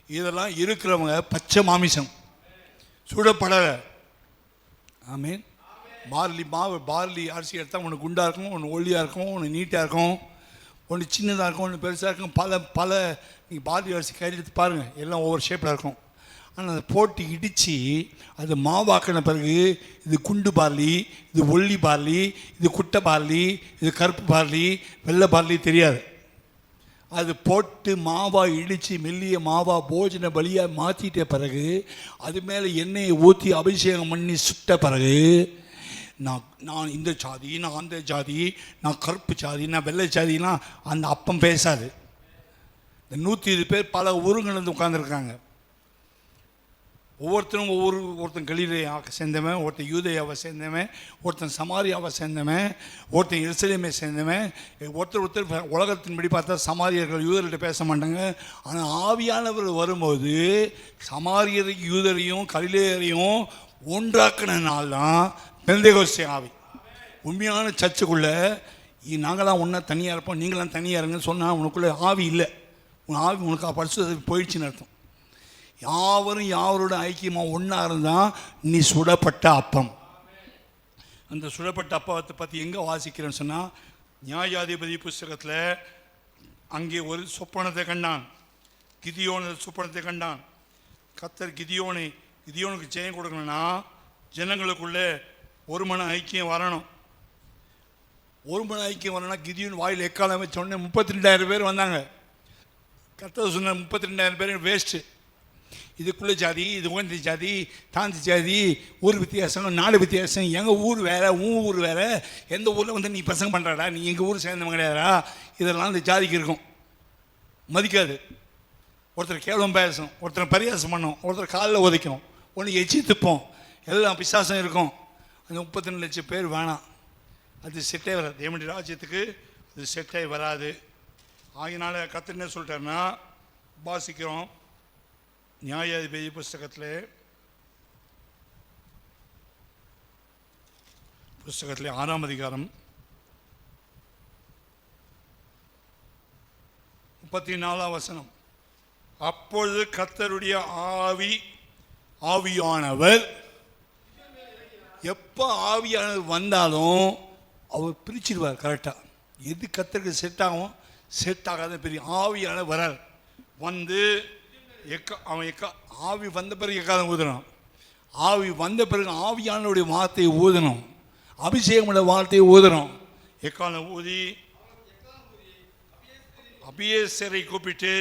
இதெல்லாம் இருக்கிறவங்க பச்சை மாமிசம், சுடப்படலை. ஆமீன். பார்லி அரிசி எடுத்தால் ஒன்று குண்டாக இருக்கும், ஒன்று ஒல்லியாக இருக்கும், ஒன்று நீட்டாக இருக்கும், ஒன்று சின்னதாக இருக்கும், ஒன்று பெருசாக இருக்கும். பல நீங்கள் பார்லி அரிசி கையில் எடுத்து பாருங்கள், எல்லாம் ஒவ்வொரு ஷேப்பில் இருக்கும். ஆனால் அதை போட்டு இடித்து அது மாவாக்கின பிறகு இது குண்டு பார்லி, இது ஒல்லி பார்லி, இது குட்டை பார்லி, இது கருப்பு பார்லி, வெள்ளை பார்லி தெரியாது. அது போட்டு மாவாக இடித்து மெல்லிய மாவாக போஜன பலியாக மாற்றிட்ட பிறகு அது மேலே எண்ணெயை ஊற்றி அபிஷேகம் பண்ணி சுட்ட பிறகு நான் இந்த ஜாதி, நான் அந்த ஜாதி, நான் கருப்பு ஜாதி, நான் வெள்ளை ஜாதிலாம் அந்த அப்பம் பேசாது. இந்த 120 பேர் பல ஊருங்கள் வந்து உட்காந்துருக்காங்க. ஒவ்வொருத்தரும் ஒருத்தன் கலிலேயாவை சேர்ந்தவன், ஒருத்தன் யூதேயாவை சேர்ந்தவன், ஒருத்தன் சமாரியாவை சேர்ந்தவன், ஒருத்தன் எருசலேமை சேர்ந்தவன். ஒருத்தர் உலகத்தின்படி பார்த்தா சமாரியர்கள் யூதர்கிட்ட பேச மாட்டாங்க. ஆனால் ஆவியானவர் வரும்போது சமாரியரையும் யூதரையும் கலிலேயரையும் ஒன்றாக்கினால்தான் பெந்தேகோஸ்தே ஆவி. உண்மையான சர்ச்சுக்குள்ளே நாங்களாம் ஒன்றா தனியாக இருப்போம், நீங்களாம் தனியாக இருங்கன்னு சொன்னால் உனக்குள்ளே ஆவி இல்லை. உன் ஆவி உனக்கு படிச்சு போயிடுச்சுன்னு அர்த்தம். யாவரும் யாவரோட ஐக்கியமாக ஒன்றா இருந்தால் நீ சுடப்பட்ட அப்பம். அந்த சுடப்பட்ட அப்பத்தை பற்றி எங்கே வாசிக்கிறேன்னு சொன்னால், நியாயாதிபதி புஸ்தகத்தில் அங்கே ஒரு சொப்பனத்தை கண்டான். கிதியோன சொப்பனத்தை கண்டான். கர்த்தர் கிதியோனுக்கு ஜெயம் கொடுக்கணும்னா ஜனங்களுக்குள்ளே ஒரு மன ஐக்கியம் வரணும். ஒரு மன ஐக்கியம் வரணும்னா கிதியோன் வாயில் எக்காலம் வச்ச உடனே 32,000 பேர் வந்தாங்க. கர்த்தர் சொன்ன 32,000 பேர் வேஸ்ட்டு. இதுக்குள்ளே ஜாதி, இது ஓந்தி ஜாதி, தாந்தி ஜாதி, ஊர் வித்தியாசம், நாடு வித்தியாசம், எங்கள் ஊர் வேறு, உன் ஊர் வேறு, எந்த ஊரில் வந்து நீ பசங்க பண்ணுறாடா, நீ எங்கள் ஊர் சேர்ந்தவங்க கிடையாதா, இதெல்லாம் இந்த ஜாதிக்கு இருக்கும். மதிக்காது. ஒருத்தர் கேவலம் பேசும், ஒருத்தர் பரியாசம் பண்ணும், ஒருத்தர் காலில் உதைக்கும், ஒன்று எச்சி துப்போம், எல்லாம் பிசாசம் இருக்கும். அந்த 32 லட்சம் பேர் வேணாம். அது செட்டே வராது. தேவனுடைய ராஜ்யத்துக்கு அது செட்டே வராது. ஆகினால கர்த்தர் என்ன சொல்லிட்டாருன்னா, வாசிக்கிறோம் நியாயாதிபதி புஸ்தகத்தில் 6ஆம் அதிகாரம் 34ஆம் வசனம். அப்பொழுது கர்த்தருடைய ஆவியானவர், எப்போ ஆவியானவர் வந்தாலும் அவர் பிரிச்சிடுவார் கரெக்டாக. எது கர்த்தருக்கு செட் ஆகும், செட் ஆகாத பெரிய ஆவியானவர் வரார். வந்து அவன் ஆவி வந்த பிறகு எக்காலம் ஊதணும். ஆவி வந்த பிறகு ஆவியானுடைய வார்த்தையை ஊதணும், அபிஷேகமுள்ள வார்த்தையை ஊதணும். எக்காலம் ஊதி அபியேசரை கூப்பிட்டு,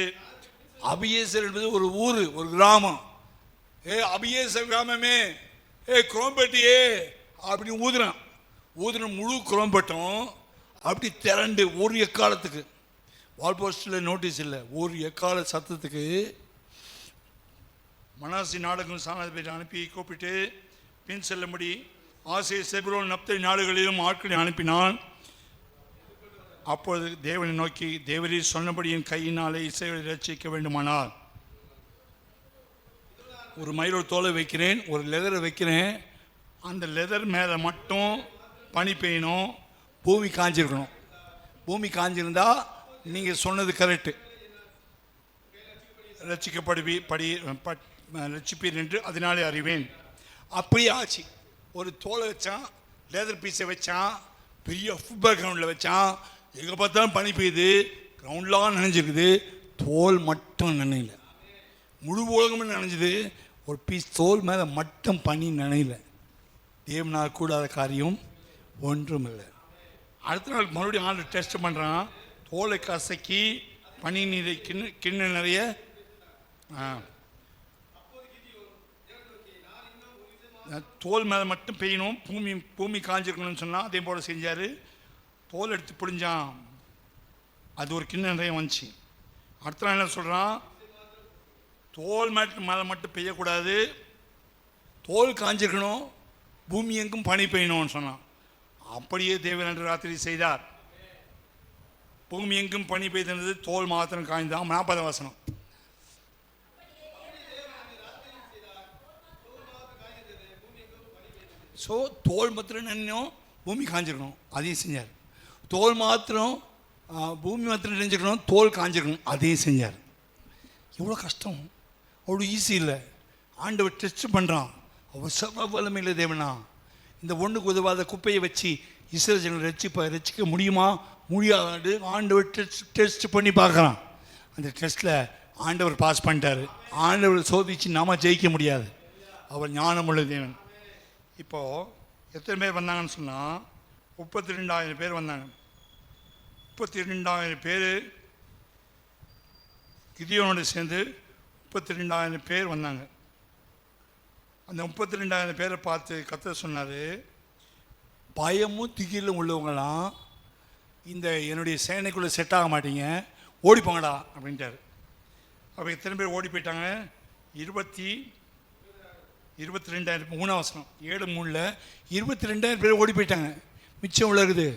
அபியேசர் என்பது ஒரு ஊர், ஒரு கிராமம். அபியேசர் கிராமமே, குரோம்பேட்டியே அப்படின்னு ஊதுன முழு குரோம்பேட்டும் அப்படி திரண்டு ஒரு எக்காலத்துக்கு, வால் போஸ்டில் நோட்டீஸ் இல்லை, ஒரு எக்கால சத்தத்துக்கு மனாசி நாடுகளும் சாணாதிபதி அனுப்பி கூப்பிட்டு பின் செல்லும்படி ஆசேர் செபுலோன் நப்தலி நாடுகளிலும் ஆட்களை அனுப்பினான். அப்பொழுது தேவனை நோக்கி, தேவரீர் சொன்னபடி என் கையினாலே இஸ்ரவேலை ரட்சிக்க வேண்டுமானால் ஒரு மயிலோட தோலை வைக்கிறேன், ஒரு லெதரை வைக்கிறேன், அந்த லெதர் மேலே மட்டும் பனி பெய்யணும், பூமி காஞ்சிருக்கணும். பூமி காஞ்சிருந்தா நீங்கள் சொன்னது கரெக்டு, ரட்சிப்பீர் என்று அதனாலே அறிவேன். அப்படியே ஆச்சு. ஒரு தோலை வச்சான், லேதர் பீஸை வச்சான், பெரிய ஃபுட்பால் கிரவுண்டில் வச்சான், எங்கே பார்த்தாலும் பனி பெய்யுது, கிரவுண்ட்லாம் நனைஞ்சிருக்குது, தோல் மட்டும் நனையல. முழு உலகமும் நனைஞ்சுது, ஒரு பீஸ் தோல் மேலே மட்டும் பனி நனையல. தேவனால் கூடாத காரியம் ஒன்றும் இல்லை. அடுத்த நாள் மறுபடியும் ஆள் டெஸ்ட் பண்ணுறான், தோலை கசக்கி பனி நீரை கிண்ண நிறைய தோல் மேலே மட்டும் பெய்யணும், பூமி காஞ்சிருக்கணும்னு சொன்னால் அதே போல் செஞ்சார். தோல் எடுத்து பிடிஞ்சான், அது ஒரு கிண்ண நிறைய வந்துச்சு. அடுத்த நாள் என்ன சொல்கிறான், தோல் மேலே மட்டும் பெய்யக்கூடாது, தோல் காஞ்சிருக்கணும், பூமி எங்கும் பனி பெய்யணும்னு சொன்னான். அப்படியே தேவன் அன்று ராத்திரி செய்தார். பூமி எங்கும் பனி பெய்தது, தோல் மாத்திரம் காய்ந்தான். 40 வசனம். ஸோ தோல் மாத்திரம் நினைஞ்சோம், பூமி காஞ்சிருக்கணும், அதையும் செஞ்சார். தோல் மாத்திரம் பூமி மாத்திரம் நினைஞ்சிருக்கணும், தோல் காஞ்சிருக்கணும், அதையும் செஞ்சார். எவ்வளோ கஷ்டம், அவ்வளோ ஈஸி இல்லை. ஆண்டவர் டெஸ்ட் பண்ணுறான். அவர் சர்வ வல்லமையில தேவனா, இந்த ஒன்றுக்கு உதவாத குப்பையை வச்சு இஸ்ரவேல் ஜனங்களை ரட்சிக்க முடியுமா முடியாது? ஆண்டவர் டெஸ்ட் பண்ணி பார்க்குறான். அந்த டெஸ்ட்டில் ஆண்டவர் பாஸ் பண்ணிட்டார். ஆண்டவர் சோதிச்சு நாம ஜெயிக்க முடியாது, அவர் ஞானமுள்ள தேவன். இப்போது எத்தனை பேர் வந்தாங்கன்னு சொன்னால் 32,000 பேர் வந்தாங்க. 32,000 பேர் கிதியோனோடு சேர்ந்து 32,000 பேர் வந்தாங்க. அந்த 32,000 பேரை பார்த்து கர்த்தர் சொன்னார், பயமும் திகிலும் உள்ளவங்களாம் இந்த என்னுடைய சேனைக்குள்ளே செட் ஆக மாட்டீங்க, ஓடிப்போங்கடா அப்படின்ட்டார். அப்போ எத்தனை பேர் ஓடி போயிட்டாங்க? 22,000. 3 வசனம் 7:3 22,000 பேர் ஓடி போயிட்டாங்க. மிச்சம் உள்ள இருக்குது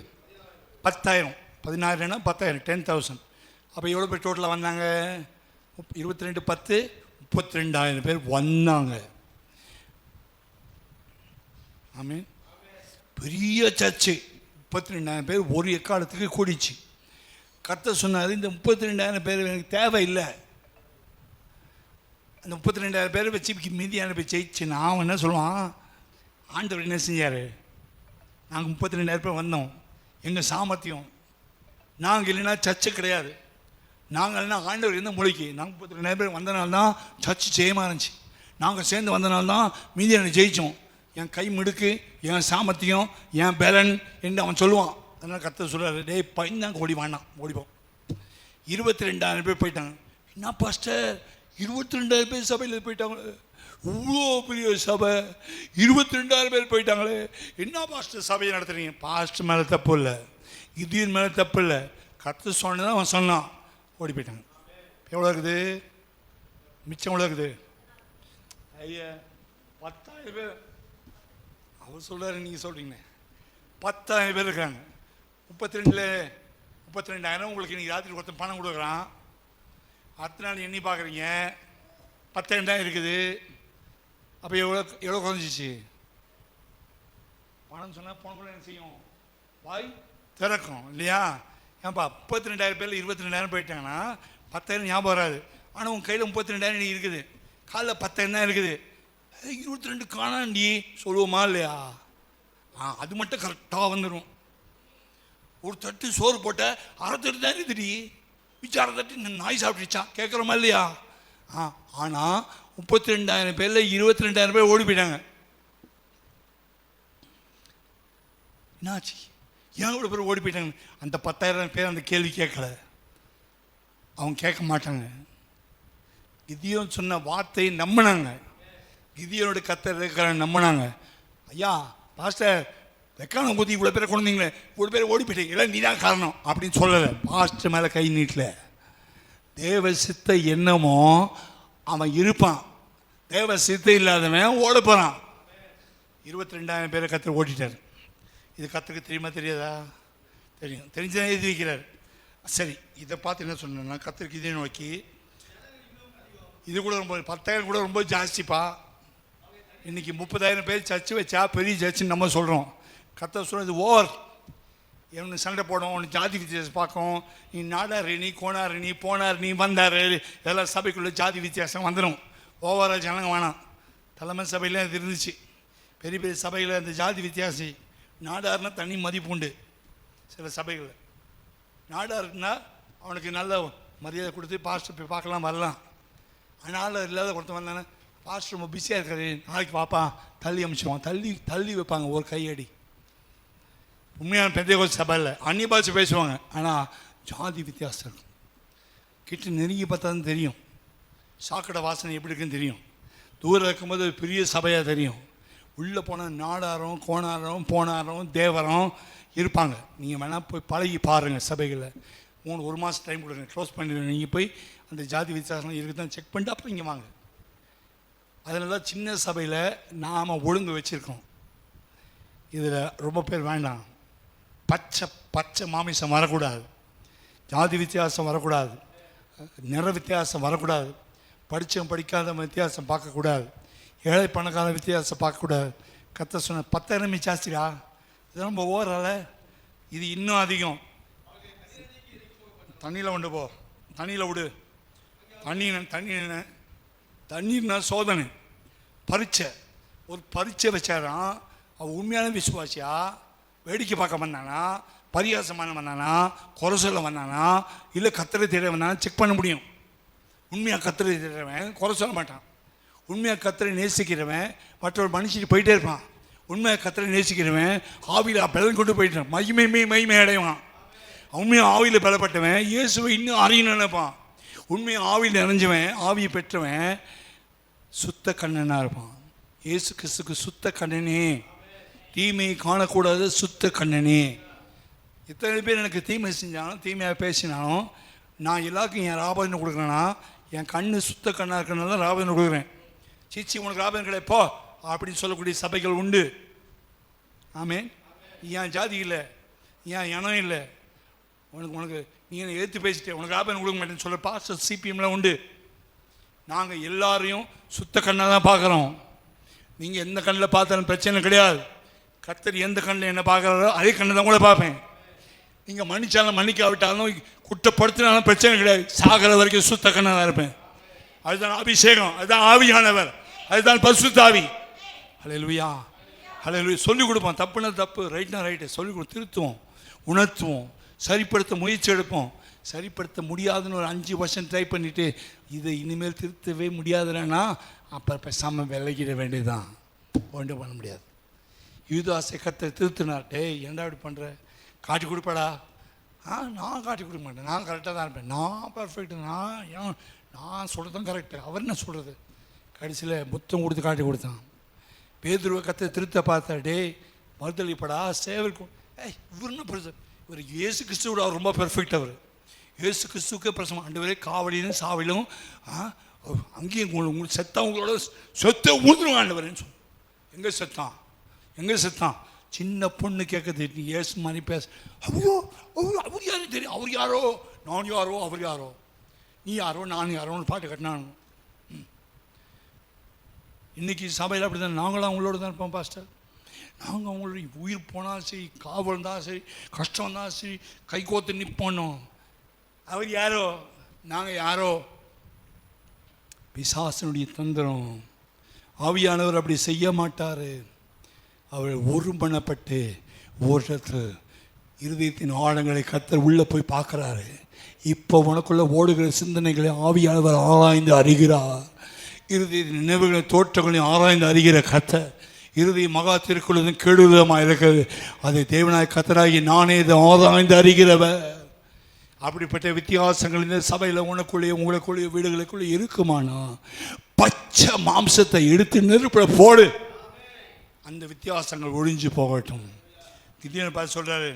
10,000. 16,000னா 10,000, 10,000. அப்போ எவ்வளோ பேர் டோட்டலாக வந்தாங்க? 22 10 32,000 பேர் வந்தாங்க. ஆமீன். பெரிய சர்ச்சு, 32,000 பேர் ஒரு எக்காலத்துக்கு கூடிச்சு. கர்த்தர் சொன்னார், இந்த 32,000 பேர் எனக்கு தேவையில்லை. அந்த 32,000 பேரை வச்சு மீதியான போய் ஜெயிச்சு நான் என்ன சொல்லுவான், ஆண்டவர் என்ன செஞ்சார், நாங்கள் 32,000 பேர் வந்தோம், எங்கள் சாமர்த்தியம், நாங்கள் இல்லைன்னா சர்ச்சு கிடையாது, நாங்கள் இல்லைன்னா ஆண்டவர் இருந்த மொழிக்கு, நாங்கள் 32,000 பேர் வந்தனால்தான் சர்ச்சு ஜெயமாக இருந்துச்சு, நாங்கள் சேர்ந்து வந்தனால்தான் மீதியான ஜெயித்தோம், என் கை மிடுக்கு, என் சாமர்த்தியம், என் பேலன் என்று அவன் சொல்லுவான். அதனால் கர்த்தர் சொல்கிறார், டே பயந்தாங்க ஓடி வேண்டாம், ஓடிப்போம். 22,000 பேர் போயிட்டாங்க. என்ன பாஸ்டர் 22,000 பேர் சபையில் போயிட்டாங்களே, இவ்வளோ பெரிய சபை 22,000 பேர் போயிட்டாங்களே, என்ன பாஸ்டர் சபையை நடத்துறீங்க? பாஸ்டர் மேலே தப்பு இல்லை, கிதியோன் மேலே தப்பு இல்லை, கர்த்தர் சொன்னதான் அவன் சொன்னான், ஓடி போயிட்டாங்க. எவ்வளோ இருக்குது மிச்சம்? எவ்வளோ இருக்குது? ஐயா 10,000 பேர். அவர் சொல்கிறாரு, நீங்கள் சொல்கிறீங்கண்ணே 10,000 பேர் இருக்கிறாங்க. 32,000 உங்களுக்கு இன்றைக்கி ராத்திரி ஒருத்தன் பணம் கொடுக்குறான், அடுத்த நாள் எண்ணி பார்க்குறீங்க 10,000 தான் இருக்குது. அப்போ எவ்வளோ குறைஞ்சிச்சு? பணம் சொன்னால் போன என்ன செய்யும்? வாய் திறக்கும் இல்லையா? ஏன்பா 32,000 பேரில் 22,000 போயிட்டாங்கன்னா 10,000 ஞாபகம் வராது. ஆனால் உன் கையில் 32,000 இருக்குது, காலைல 10,000 தான் இருக்குது, 22 காணாண்டி சொல்லுவோமா இல்லையா? அது மட்டும் கரெக்டாக வந்துடும். ஒரு தட்டு சோறு போட்ட 1/2 தட்டு தான் இருக்குதுடி, மிச்சம் 1/2 தட்டு நாய் சாப்பிட்டுச்சான் கேட்குறோமா இல்லையா? ஆனால் 32,000 பேரில் 22,000 பேர் ஓடி போயிட்டாங்க. என்னாச்சு? ஏன் இவ்வளோ பேர் ஓடி போயிட்டாங்க? அந்த 10,000 பேர் அந்த கேள்வி கேட்கல, அவங்க கேட்க மாட்டாங்க. கிதியோன் சொன்ன வார்த்தையை நம்பினாங்க. கிதியோனோட கர்த்தர் இருக்கிற நம்பினாங்க. ஐயா பாஸ்டர் வெக்கான ஊற்றி இவ்வளோ பேரை கொண்டீங்களே, இவ்வளோ பேர் ஓடி போயிட்டீங்க, இல்லை நீ தான் காரணம் அப்படின்னு சொல்லலை. பாஸ்டர் மேலே கை நீட்டல. தேவ சித்த என்னமோ அவன் இருப்பான், தேவ சித்த இல்லாதவன் ஓட போகிறான். 22,000 பேரை கர்த்தர் ஓட்டிட்டார். இது கர்த்தருக்கு தெரியுமா தெரியாதா? தெரியும். தெரிஞ்சுதான் எழுதி வைக்கிறார். சரி, இதை பார்த்து என்ன சொன்னா, கர்த்தருக்கு இதே நோக்கி இது கூட ரொம்ப 10,000 கூட ரொம்ப ஜாஸ்திப்பா. இன்னைக்கு 30,000 பேர் சர்ச்சு வச்சா பெரிய சர்ச்சுன்னு நம்ம சொல்கிறோம். கர்த்தர் சொல்கிறது ஓவர். இவனுக்கு சண்டை போடும், அவனுக்கு ஜாதி வித்தியாசம் பார்க்கும். நீ நாடாரு, நீ கோணாரு, நீ போனார், நீ வந்தாரு, இதெல்லாம் சபைக்குள்ளே ஜாதி வித்தியாசம் வந்துடும். ஓவராக ஜனங்க வேணாம். தலைமை சபையில் இது இருந்துச்சு. பெரிய பெரிய சபையில் அந்த ஜாதி வித்தியாசம். நாடாருன்னா தனி மதிப்பு உண்டு. சில சபைகளில் நாடாருன்னா அவனுக்கு நல்ல மரியாதை கொடுத்து பாஸ்டர் போய் பார்க்கலாம் வரலாம். அதனால் இல்லாத கொடுத்து வந்தானே, பாஸ்டர் ரொம்ப பிஸியாக இருக்காரு, நாளைக்கு பாப்பா தள்ளி அமிச்சிடுவான். தள்ளி வைப்பாங்க ஒரு கையடி. உண்மையான பெந்தேகோஸ்து சபையில் அந்நிய பாஷை பேசுவாங்க, ஆனால் ஜாதி வித்தியாசம் இருக்கும். கிட்ட நெருங்கி பார்த்தா தான் தெரியும் சாக்கடை வாசனை எப்படி இருக்குன்னு தெரியும். தூரம் இருக்கும்போது பெரிய சபையாக தெரியும். உள்ளே போனால் நாடாரம், கோணாரம், போனாரம், தேவரம் இருப்பாங்க. நீங்கள் வேணால் போய் பழகி பாருங்கள். சபைகளில் 1 மாதம் டைம் கொடுங்க, க்ளோஸ் பண்ணிடுங்க. நீங்கள் போய் அந்த ஜாதி வித்தியாசம் இருக்குதான் செக் பண்ணிட்டு அப்புறம் இங்கே வாங்க. அதனால தான் சின்ன சபையில் நாம் ஒழுங்கு வச்சுருக்கோம். இதில் ரொம்ப பேர் வேண்டாம். பச்சை மாமிசம் வரக்கூடாது, ஜாதி வித்தியாசம் வரக்கூடாது, நிற வித்தியாசம் வரக்கூடாது, படித்தவன் படிக்காத வித்தியாசம் பார்க்கக்கூடாது, ஏழை பணக்கார வித்தியாசம் பார்க்கக்கூடாது. கர்த்தர் சொன்ன 10,000 ஜாஸ்திடா, இது ரொம்ப ஓவரால, இது இன்னும் அதிகம். தண்ணியில் கொண்டு போ, தண்ணியில் விடு. தண்ணீர்னா சோதனை, பரீட்சை. ஒரு பரீட்சை வச்சாரான். அவன் உண்மையான விசுவாசியா, வேடிக்கை பார்க்க வந்தானா, பரியாசமான வந்தானா, குறை சொல்ல வந்தானா, இல்லை கர்த்தரை தேட வந்தானா செக் பண்ண முடியும். உண்மையாக கர்த்தரை தேடுறவன் குறை சொல்ல மாட்டான். உண்மையாக கர்த்தரை நேசிக்கிறவன் மற்றொரு மனுஷன் போயிட்டே இருப்பான். உண்மையாக கர்த்தரை நேசிக்கிறவன் ஆவியில் பலன் கொண்டு போயிட்டான், மகிமை அடைவான். உண்மையாக ஆவியில் பலப்பட்டவன் இயேசுவை இன்னும் அறியணும்னு நினைப்பான். உண்மையாக ஆவியில் நிறைஞ்சவன், ஆவியை பெற்றவன் சுத்த கண்ணனாக இருப்பான். இயேசு கிறிஸ்துக்கு சுத்த கண்ணனே, தீமையை காணக்கூடாது சுத்த கண்ணனே. எத்தனை பேர் எனக்கு தீமை செஞ்சாலும் தீமையாக பேசினாலும் நான் எல்லாருக்கும் என் ராபதனை கொடுக்குறேன்னா, என் கண்ணு சுத்த கண்ணாக இருக்கிறனால தான் ராபதனை கொடுக்குறேன். சீச்சி உனக்கு ராபதன் கிடைப்போ அப்படின்னு சொல்லக்கூடிய சபைகள் உண்டு. ஆமேன். என் ஜாதி இல்லை, என் இனம் இல்லை, உனக்கு நீ என்னை எடுத்து பேசிட்டே உனக்கு ராபதனை கொடுக்க மாட்டேன்னு சொல்ல பாஸ்டர் சிபிஎம்லாம் உண்டு. நாங்கள் எல்லாரையும் சுத்த கண்ணாக தான் பார்க்குறோம். நீங்கள் எந்த கண்ணில் பார்த்தாலும் பிரச்சனை கிடையாது. கர்த்தர் எந்த கண்ணில் என்ன பார்க்குறாரோ அதே கண்ணை தான் கூட பார்ப்பேன். நீங்கள் மன்னிச்சாலும் மன்னிக்காவிட்டாலும் குற்றப்படுத்தினாலும் பிரச்சனை கிடையாது. சாகிற வரைக்கும் சுத்த கண்ணாக தான் இருப்பேன். அதுதான் அபிஷேகம், அதுதான் ஆவியானவர், அதுதான் பரிசுத்த ஆவி. ஹல்லேலூயா, ஹல்லேலூயா. சொல்லிக் கொடுப்போம். தப்புனா தப்பு, ரைட்னா ரைட்டு சொல்லிக் கொடுத்து திருத்துவோம், உணர்த்துவோம், சரிப்படுத்த முயற்சி எடுப்போம். சரிப்படுத்த முடியாதுன்னு ஒரு 5 வருஷம் ட்ரை பண்ணிவிட்டு இதை இனிமேல் திருத்தவே முடியாதுன்னா அப்புறம் பேசாமல் விலகிட வேண்டியதுதான். ஒன்றும் பண்ண முடியாது. யூதாசை கர்த்தர் திருத்தினார். டேய் ஏன்டா இப்படி பண்ணுற, காட்டி கொடுப்பாடா. நான் காட்டி கொடுக்க மாட்டேன், நான் கரெக்டாக தான் இருப்பேன், நான் பர்ஃபெக்ட், நான் சொல்கிறதும் கரெக்டு, அவர் என்ன சொல்கிறது. கடைசியில் புத்தம் கொடுத்து காட்டி கொடுத்தான். பேதுருவை கர்த்தர் திருத்த பார்த்தார். டேய் மறுதளிப்படா, சேவல் இவர் என்ன பெருசு, இவர் இயேசு கிறிஸ்துவோட அவர் ரொம்ப பெர்ஃபெக்ட். அவர் இயேசு கிறிஸ்துவுக்கே பிரசவம் ஆண்டவரே காவலிலும் சாவிலும் அங்கேயும் உங்களுக்கு செத்தான், உங்களோட சொத்தை ஊதுருவாங்க ஆண்டவரேன்னு சொன்ன. எங்கே செத்தான் சின்ன பொண்ணு கேட்குது. நீ ஏசு மாதிரி பேச, ஐயோ அவர் யாரும் தெரியும், அவர் யாரோ நான் யாரோ அவர் யாரோ, நீ யாரோ நான் யாரோன்னு பாட்டு கட்டினான். இன்றைக்கி சபையில் அப்படி தான். நாங்களும் அவங்களோட தான் இருப்போம் பாஸ்டர். நாங்கள் அவங்களோட உயிர் போனால் சரி, காவல் இருந்தால் சரி, கஷ்டம் இருந்தால் சரி, கை கோத்து நிற்போனோம். அவர் யாரோ நாங்கள் யாரோ. பிசாசனுடைய தந்திரம். ஆவியானவர் அப்படி செய்ய மாட்டார். அவர் ஒருமனப்பட்டு ஓட்டத்தில் இருதயத்தின் ஆழங்களை கர்த்தர் உள்ளே போய் பார்க்குறாரு. இப்போ உனக்குள்ள ஓடுகிற சிந்தனைகளை ஆவியானவர் ஆராய்ந்து அறிகிறார். இருதயத்தின் நினைவுகளை தோற்றங்களையும் ஆராய்ந்து அறிகிற கர்த்தர். இருதய மகா திருக்குள்ளதும் கெடுதமாக இருக்கிறது. அதை தேவனாய் கர்த்தராகி நானே இதை ஆராய்ந்து அறிகிறவர். அப்படிப்பட்ட வித்தியாசங்கள் இந்த சபையில் உனக்குள்ளேயே உங்களுக்குள்ளேயே வீடுகளுக்குள்ளே இருக்குமானா பச்சை மாம்சத்தை எடுத்து நெருப்பில் போடு. அந்த வித்தியாசங்கள் ஒழிஞ்சு போகட்டும். கிதியோனை பார்த்து சொல்கிறாரு,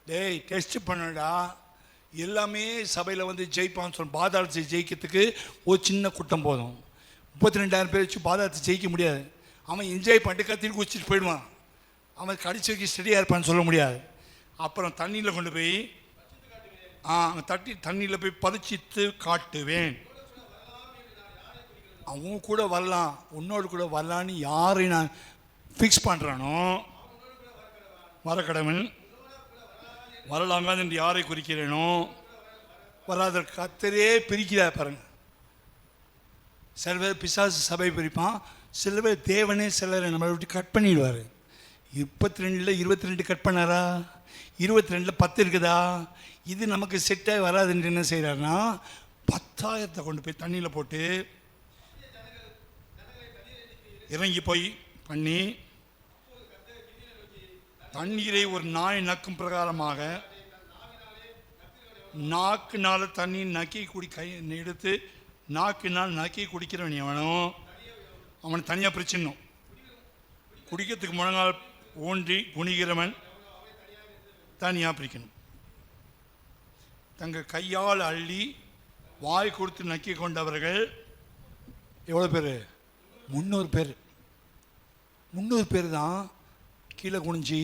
டேய் டெஸ்ட் பண்ணடா, எல்லாமே சபையில் வந்து ஜெயிப்பான்னு சொல்லி பாதாளத்தை ஜெயிக்கிறதுக்கு ஒரு சின்ன கூட்டம் போதும். 32,000 பேர் வச்சு பாதாளத்தை ஜெயிக்க முடியாது. அவன் என்ஜாய் பண்ணிட்டு கத்திரி குச்சிட்டு போயிடுவான். அவன் கடிச்சு வைக்க ஸ்டடியாக இருப்பான்னு சொல்ல முடியாது. அப்புறம் தண்ணியில் கொண்டு போய் தண்ணியில் போய் பறிச்சித்து காட்டுவேன். அவன் கூட வரலாம், உன்னோடு கூட வரலான்னு யாரை நான் ஃபிக்ஸ் பண்ணுறானோ வரக்கடவன் வரலாங்க என்று யாரை குறிக்கிறேனோ வராத கர்த்தரே பிரிக்கிறார் பாருங்க. சில பேர் பிசாசு சபை பிரிப்பான், சில பேர் தேவனே சிலரை நம்மளை விட்டு கட் பண்ணிடுவார். 32 22 கட் பண்ணாரா, 22 10 இருக்குதா, இது நமக்கு செட்டாக வராதுன்னு என்ன செய்கிறாருன்னா 10,000 கொண்டு போய் தண்ணியில் போட்டு இறங்கி போய் பண்ணி தண்ணீரை ஒரு நாய் நக்கும் பிரகாரமாக நாக்குனால தண்ணி நக்கி கை எடுத்து நாக்குனால் நக்கி குடிக்கிறவன் எவனும் அவனை தனியாக பிரிச்சிடணும். குடிக்கிறதுக்கு முழங்கால் ஊன்றி குனிகிறவன் தனியாக பிரிக்கணும். தங்கள் கையால் அள்ளி வாய் கொடுத்து நக்கி கொண்டவர்கள் எவ்வளோ பேர்? 300 பேர். 300 பேர் தான் கீழே குனிஞ்சி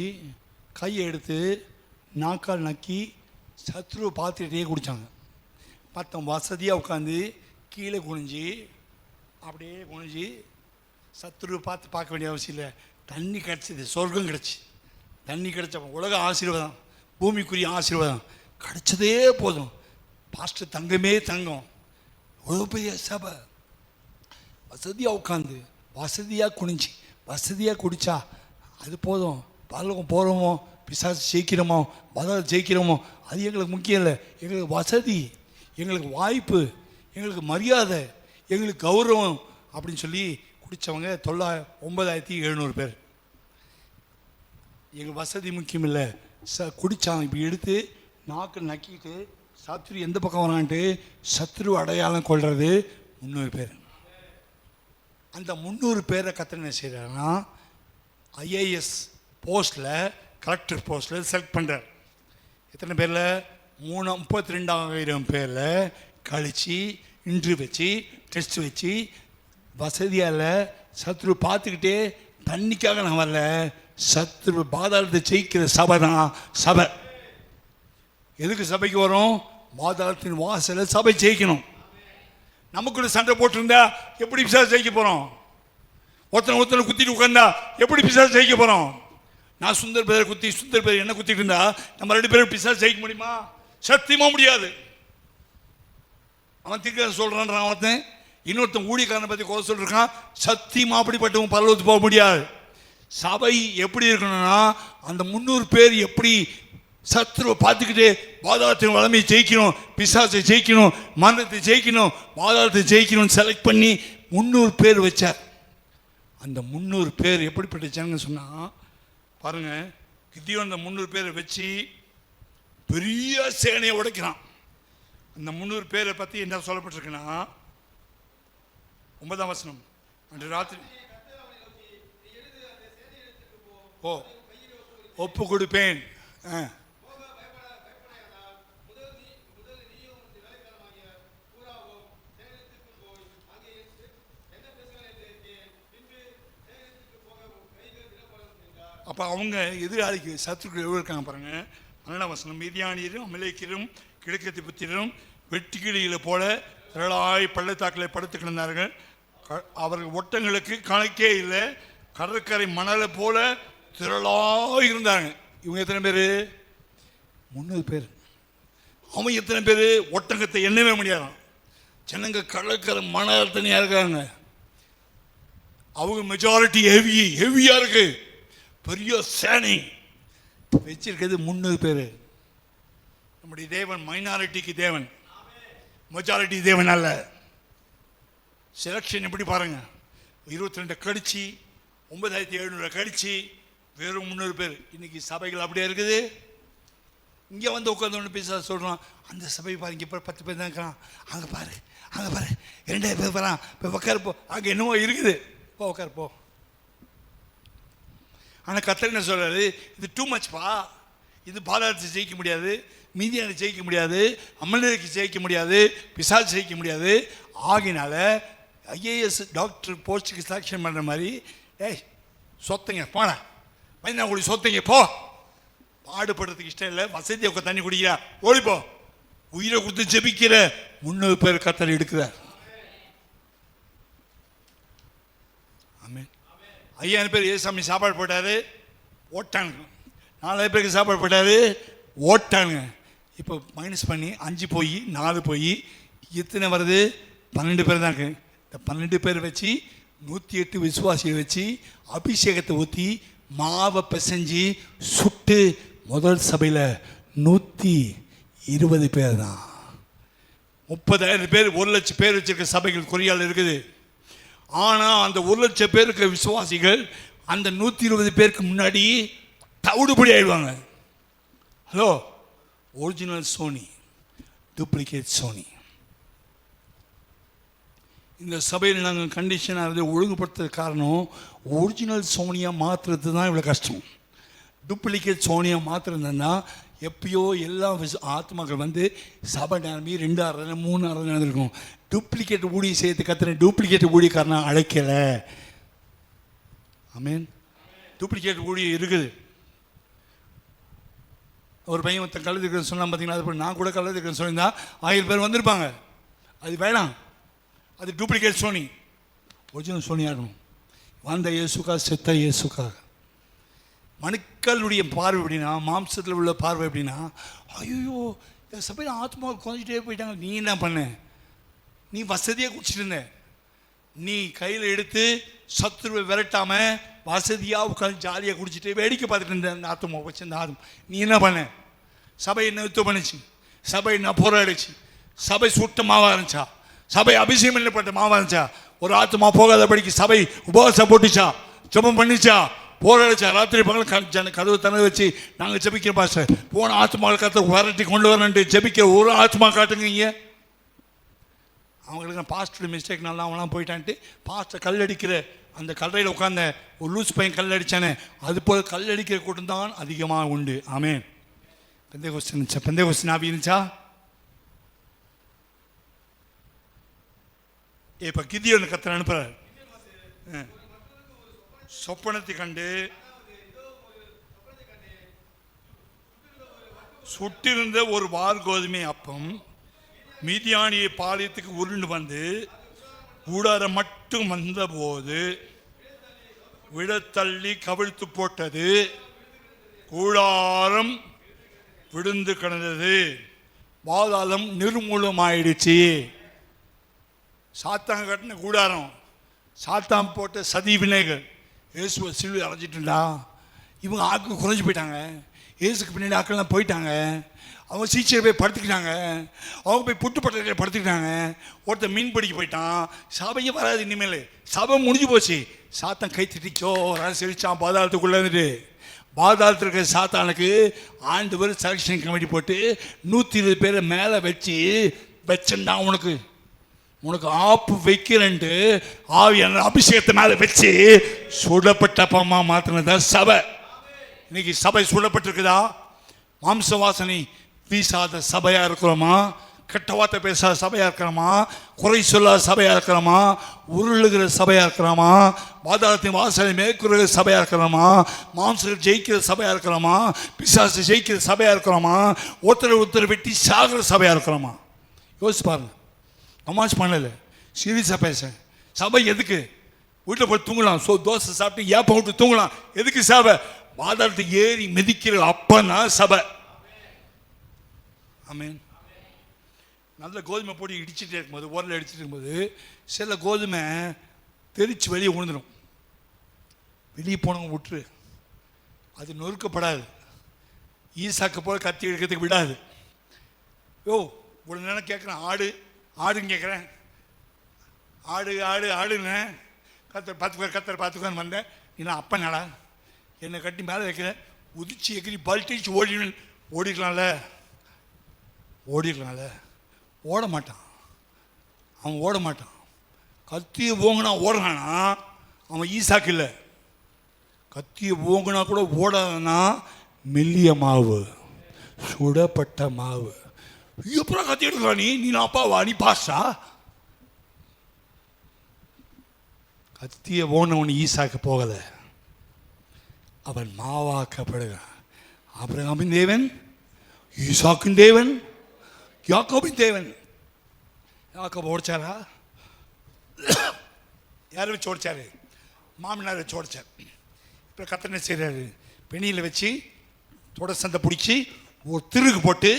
கையை எடுத்து நாக்கால் நக்கி சத்ருவை பார்த்துக்கிட்டே குடித்தாங்க. மற்றவன் வசதியாக உட்காந்து கீழே குனிஞ்சி அப்படியே குனிஞ்சி சத்ருவை பார்க்க வேண்டிய அவசியம் இல்லை. தண்ணி கிடச்சிது, சொர்க்கம் கிடச்சி. தண்ணி கிடச்ச உலக ஆசீர்வாதம், பூமிக்குரிய ஆசீர்வாதம் கிடச்சதே போதும். பாஸ்டர் தங்கமே தங்கம். எவ்வளோ பெரிய சபை, வசதியாக உட்காந்து வசதியாக குனிஞ்சி வசதியாக குடித்தா அது போதும். பரலோகம் போகிறோமோ, பிசாசு ஜெயிக்கிறோமோ, பதால் ஜெயிக்கிறோமோ, அது எங்களுக்கு முக்கியம் இல்லை. எங்களுக்கு வசதி, எங்களுக்கு வாய்ப்பு, எங்களுக்கு மரியாதை, எங்களுக்கு கௌரவம் அப்படின்னு சொல்லி குடித்தவங்க 9,700 பேர். எங்கள் வசதி முக்கியம் இல்லை, குடித்தாங்க. இப்போ எடுத்து நாக்கு நக்கிட்டு சத்ரு எந்த பக்கம் வரான்ட்டு சத்ரு அடையாளம் கொள்வது 300 பேர். அந்த 300 பேரை கர்த்தர் என்ன செய்கிறாருன்னா ஐஏஎஸ் போஸ்ட்டில், கலெக்டர் போஸ்ட்டில் செலக்ட் பண்ணுறார். எத்தனை பேரில்? 32,000 பேரில் கழித்து இன்ட்ரிவ் வச்சு டெஸ்ட் வச்சு வசதியாக இல்லை. சத்ரு பார்த்துக்கிட்டே தண்ணிக்காக நான் வரல, சத்ரு பாதாளத்தை ஜெயிக்கிற சபை தான் சபை. எதுக்கு சபைக்கு வரும்? பாதாளத்தின் வாசலில் சபை ஜெயிக்கணும். நமக்குள்ள சண்டை போட்டிருந்தா எப்படி பிசாசு ஜெயிக்க போகிறோம்? ஒருத்தனை குத்திட்டு உட்காந்தா எப்படி பிசாசு ஜெயிக்க போகிறோம்? நான் சுந்தர் பேரை குத்தி சுந்தர் பேர் என்ன குத்திட்டு இருந்தா நம்ம 2 பேரும் பிசாசு ஜெயிக்க முடியுமா? சத்தியமாக முடியாது. அவன் திக்க சொல்கிறான், ஒருத்தன் இன்னொருத்தன் ஊழியக்காரனை பற்றி குறை சொல்லிருக்கான். சத்தியமாக அப்படிப்பட்டவன் பரலோகத்துக்கு போக முடியாது. சபை எப்படி இருக்கணும்னா அந்த 300 பேர் எப்படி சத்ருவை பார்த்துக்கிட்டு பாதாளத்தின் வளமையை ஜெயிக்கணும், பிசாசை ஜெயிக்கணும், மரணத்தை ஜெயிக்கணும், பாதாளத்தை ஜெயிக்கணும் செலக்ட் பண்ணி 300 பேர் வச்சார். அந்த 300 பேர் எப்படிப்பட்ட ஜனங்க சொன்னால் பாருங்கள். கிதியோன் அந்த 300 பேரை வச்சு பெரிய சேனையை உடைக்கிறான். அந்த 300 பேரை பற்றி என்ன சொல்லப்பட்டிருக்குன்னா 9ஆம் வசனம், அன்று ராத்திரி ஒப்பு கொடுப்பேன். அப்போ அவங்க எதிராளிக்கு சத்துருக்கள் எவ்வளோ இருக்காங்க பாருங்கள். 12ஆம் வசனம், மீதியானியரும் அமலேக்கியரும் கிழக்கத்தி புத்திரரும் வெட்டுக்கிளிகளை போல திரளாய் பள்ளத்தாக்களை படுத்து கிடந்தார்கள். அவர்கள் ஒட்டங்களுக்கு கணக்கே இல்லை, கடற்கரை மணலை போல திரளாய் இருந்தாங்க. இவங்க எத்தனை பேர்? 300 பேர். அவன் எத்தனை பேர்? ஒட்டகத்தை எண்ணவே முடியாதான். ஜனங்க கடற்கரை மணல் தனியாக இருக்காங்க. அவங்க மெஜாரிட்டி ஹெவியாக இருக்கு. பெரிய சேனை வச்சிருக்கிறது 300 பேர். நம்முடைய தேவன் மைனாரிட்டிக்கு தேவன், மெஜாரிட்டி தேவன் அல்ல. செலக்ஷன் எப்படி பாருங்க, 22 கடிச்சு 9700 கடிச்சு வெறும் 300 பேர். இன்னைக்கு சபைகள் அப்படியே இருக்குது. இங்கே வந்து உட்காந்து ஒன்று பேச சொல்கிறான், அந்த சபை பாரு, இங்கே பாரு 10 பேர் தான் இருக்கிறான், அங்கே பாரு 2000 பேர் வரான், இப்போ உட்காருப்போ, அங்கே என்னவோ இருக்குது, போ உட்காருப்போ. ஆனால் கர்த்தர் என்ன சொல்கிறாரு, இது டூ மச்ப்பா, இது பாதாளத்தை ஜெயிக்க முடியாது, மீதியான ஜெயிக்க முடியாது, அமலருக்கு ஜெயிக்க முடியாது, பிசாசு ஜெயிக்க முடியாது. ஆகினால ஐஏஎஸ் டாக்டர் போஸ்ட்டுக்கு செலெக்ஷன் பண்ணுற மாதிரி, ஏய் சொத்தைங்க போன பையனா கூடி சொத்தைங்க போ, பாடுபடுறதுக்கு இஷ்டம் இல்லை, வசதியை உட்காந்து தண்ணி குடிக்கிறா ஓடிப்போ, உயிரை கொடுத்து ஜெபிக்கிற 300 பேர் கர்த்தர் எடுக்கிறார். ஆமென். 5000 பேர் ஏசாமி சாப்பாடு போட்டாரு, ஓட்டானுங்க. 4000 பேருக்கு சாப்பாடு போட்டாரு, ஓட்டானுங்க. இப்போ மைனஸ் பண்ணி 5 போய் 4 போய் எத்தனை வருது, 12 பேர் தான் இருக்கு. இந்த 12 பேர் வச்சு 108 விசுவாசியை வச்சு அபிஷேகத்தை ஊற்றி மாவை பிசைஞ்சு சுட்டு முதல் சபையில் 120 பேர் தான். 30,000 பேர் 1,00,000 பேர் வச்சிருக்க சபைகள் கொரியாவில் இருக்குது. ஆனால் அந்த 1,00,000 பேருக்கு விசுவாசிகள் அந்த 120 பேருக்கு முன்னாடி தவிடுபடி ஆயிடுவாங்க. Hello, original Sony, duplicate Sony. இந்த சபையில் நாங்கள் கண்டிஷனாக இருந்து ஒழுங்குபடுத்துறது காரணம், ஒரிஜினல் சோனியாக மாற்றுறது தான் இவ்வளோ கஷ்டம். டூப்ளிகேட் சோனியாக மாற்றுறதுன்னா எப்பயோ எல்லா ஆத்மாக்கள் வந்து சபை நிரம்பி 2 ஆராதனை 3 ஆராதனை இருக்கும். டூப்ளிகேட் ஊழியை சேர்த்து கத்துறேன், டூப்ளிகேட் ஊழியக்காரனா அழைக்கலை. ஆமீன். டூப்ளிகேட் ஊழியம் இருக்குது. ஒரு பையன் ஒருத்தன் கலந்து இருக்கிறது சொன்னால் பார்த்தீங்கன்னா, அது நான் கூட கலந்து இருக்கிறேன்னு சொல்லியிருந்தா 1000 பேர் வந்திருப்பாங்க. அது வேணாம், அது டூப்ளிகேட் சோனி. ஒரிஜினல் சோனி ஆகணும். வந்த இயேசுக்கா, செத்த இயேசுக்காக. மனுக்களுடைய பார்வை எப்படின்னா, மாம்சத்தில் உள்ள பார்வை எப்படின்னா, ஐயோ இந்த சபையில் ஆத்மா குறைஞ்சிட்டே போயிட்டாங்க. நீ என்ன பண்ண, நீ வசதியாக குடிச்சிட்டு இருந்த, நீ கையில் எடுத்து சத்துருவை விரட்டாமல் வசதியாக உட்காந்து ஜாலியாக குடிச்சிட்டு வேடிக்கை பார்த்துட்டு இருந்த அந்த ஆத்மா வச்சு அந்த ஆத்மா நீ என்ன பண்ண? சபை என்ன யுத்தம் பண்ணிச்சு, சபை என்ன போராடிச்சு, சபை சுத்தமாக இருந்துச்சா, சபை அபிஷேகம் பண்ணப்பட்ட மாவா இருந்துச்சா, ஒரு ஆத்மா போகாதபடிக்கு சபை உபவாசம் போட்டுச்சா, ஜெபம் பண்ணிச்சா, போராடிச்சா, ராத்திரி பகல் கதவு தனது வச்சு நாங்கள் ஜெபிக்கிறோம் பாஸ்டர், போன ஆத்மாவில் கத்த வரட்டி கொண்டு வரணுன்ட்டு ஜெபிக்க ஒரு ஆத்மா காட்டுங்க. இங்கே அவங்களுக்கு பாஸ்டர் மிஸ்டேக் நல்லா அவங்களாம் போயிட்டான்ட்டு பாஸ்டர் கல்லடிக்கிற அந்த கல்லறையில் உட்காந்த ஒரு லூஸ் பையன் கல் அடித்தானே, அது போல் கல் அடிக்கிற கூட்டம் தான் அதிகமாக உண்டு. ஆமேன். பெந்தை கொஸ்டின் ஆவி இருந்துச்சா? இப்போ கிதியோன் கர்த்தர் அனுப்புகிறார். சொப்பனத்தை கண்டு சுட்டிருந்த ஒரு வார் கோதுமை அப்பம் மீதியானிய பாளையத்துக்கு உருண்டு வந்து கூடாரம் மட்டும் வந்த போது விடத்தள்ளி கவிழ்த்து போட்டது, கூடாரம் விழுந்து கிடந்தது, பாதாளம் நிர்மூலமாயிடுச்சு. சாத்தான் கட்டின கூடாரம், சாத்தான் போட்ட சதி வினைகள் இயேசுவை சிலுவை அரைஞ்சிட்டுண்டா. இவங்க ஆட்கள் குறைஞ்சி போயிட்டாங்க, இயேசுக்கு பின்னாடி ஆட்கள்லாம் போயிட்டாங்க, அவங்க சீச்சரை போய் படுத்துக்கிட்டாங்க, அவங்க போய் புட்டுப்பட்டில் படுத்துக்கிட்டாங்க, ஒருத்தர் மீன் பிடிக்க போயிட்டான், சபையே வராது இனிமேல், சபை முடிஞ்சு போச்சு. சாத்தான் கை திட்டிச்சோ சிரிச்சான் பாதாளத்துக்குள்ளே இருந்துட்டு. பாதாளத்தில் இருக்கிற சாத்தானுக்கு ஆண்டவர் செலெக்ஷன் கமிட்டி போட்டு 120 பேரை மேலே வச்சு வச்சுண்டா, உனக்கு ஆப்பு வைக்கிறேன்ட்டு ஆவியான அபிஷேகத்தை மேலே வச்சு சுடப்பட்டப்பமா மாத்தினதான் சபை. இன்னைக்கு சபை சுடப்பட்டிருக்குதா? மாம்ச வாசனை வீசாத சபையா இருக்கிறோமா? கெட்ட வார்த்தை பேசாத சபையா இருக்கிறோமா? குறை சொல்லாத சபையா இருக்கிறோமா? உருளுகிற சபையா இருக்கிறோமா? பாதாளத்தின் வாசலை மேற்கொள்கிற சபையா இருக்கிறோமா? மாம்சம் ஜெயிக்கிற சபையா இருக்கிறோமா? பிசாசு ஜெயிக்கிற சபையா இருக்கிறோமா? ஒருத்தர் வெட்டி சாகிற சபையா இருக்கிறோமா? யோசிச்சு பாருங்க. நமாஸ் பண்ணல, சீரியஸாக பேச. சபை எதுக்கு? வீட்டில் போய் தூங்கலாம், தோசை சாப்பிட்டு ஏப்பம் விட்டு தூங்கலாம். எதுக்கு சபை? பாதாளத்தை ஏறி மிதிக்கிற அப்பன்னா சபை. ஆமீன். நல்ல கோதுமை போட்டு இடிச்சுட்டே இருக்கும்போது, உரல் அடிச்சுட்டு இருக்கும்போது சில கோதுமை தெரிச்சு வெளியே விழுந்துடும். வெளியே போனவங்க விட்டுரு, அது நொறுக்கப்படாது. ஈசாக்கு போல கத்தி எடுக்கிறதுக்கு விடாது. யோ ஒரு நேரம் கேட்குறேன், ஆடுன்னு கேட்குறேன், ஆடுன்னு கத்தர் வந்தேன். ஏன்னா அப்போ நடா என்னை கட்டி மேலே வைக்கிறேன், உதிச்சு எகிரி பல்ட்டிச்சு ஓடிக்கலாம்ல. ஓட மாட்டான், அவன் ஓட மாட்டான். கத்தியை ஓங்கினா ஓடுறானா அவன் ஈசாக்கு இல்லை. கத்தியை ஓங்கினா கூட ஓடாதனா மெல்லிய மாவு, சுடப்பட்ட மாவு. எப்பறம் கத்தி எடுக்கலாம் நீ அப்பாவா, நீ பாஸ்டா? கத்திய ஓனவன் ஈசாக்கு போகலை, அவன் மாவாக்கப்படுகிறான். ஆபிரகாமின் தேவன், ஈசாக்கின் தேவன், யாக்கோபின் தேவன். யாக்கோபு ஓடிச்சாரா? யாரை வச்சு ஓடிச்சாரு? மாமனார் வச்சு ஓடிச்சார். இப்போ கர்த்தர் என்ன செய்கிறாரு? பெணியில் வச்சு சந்தை பிடிச்சி ஒரு திருகு போட்டு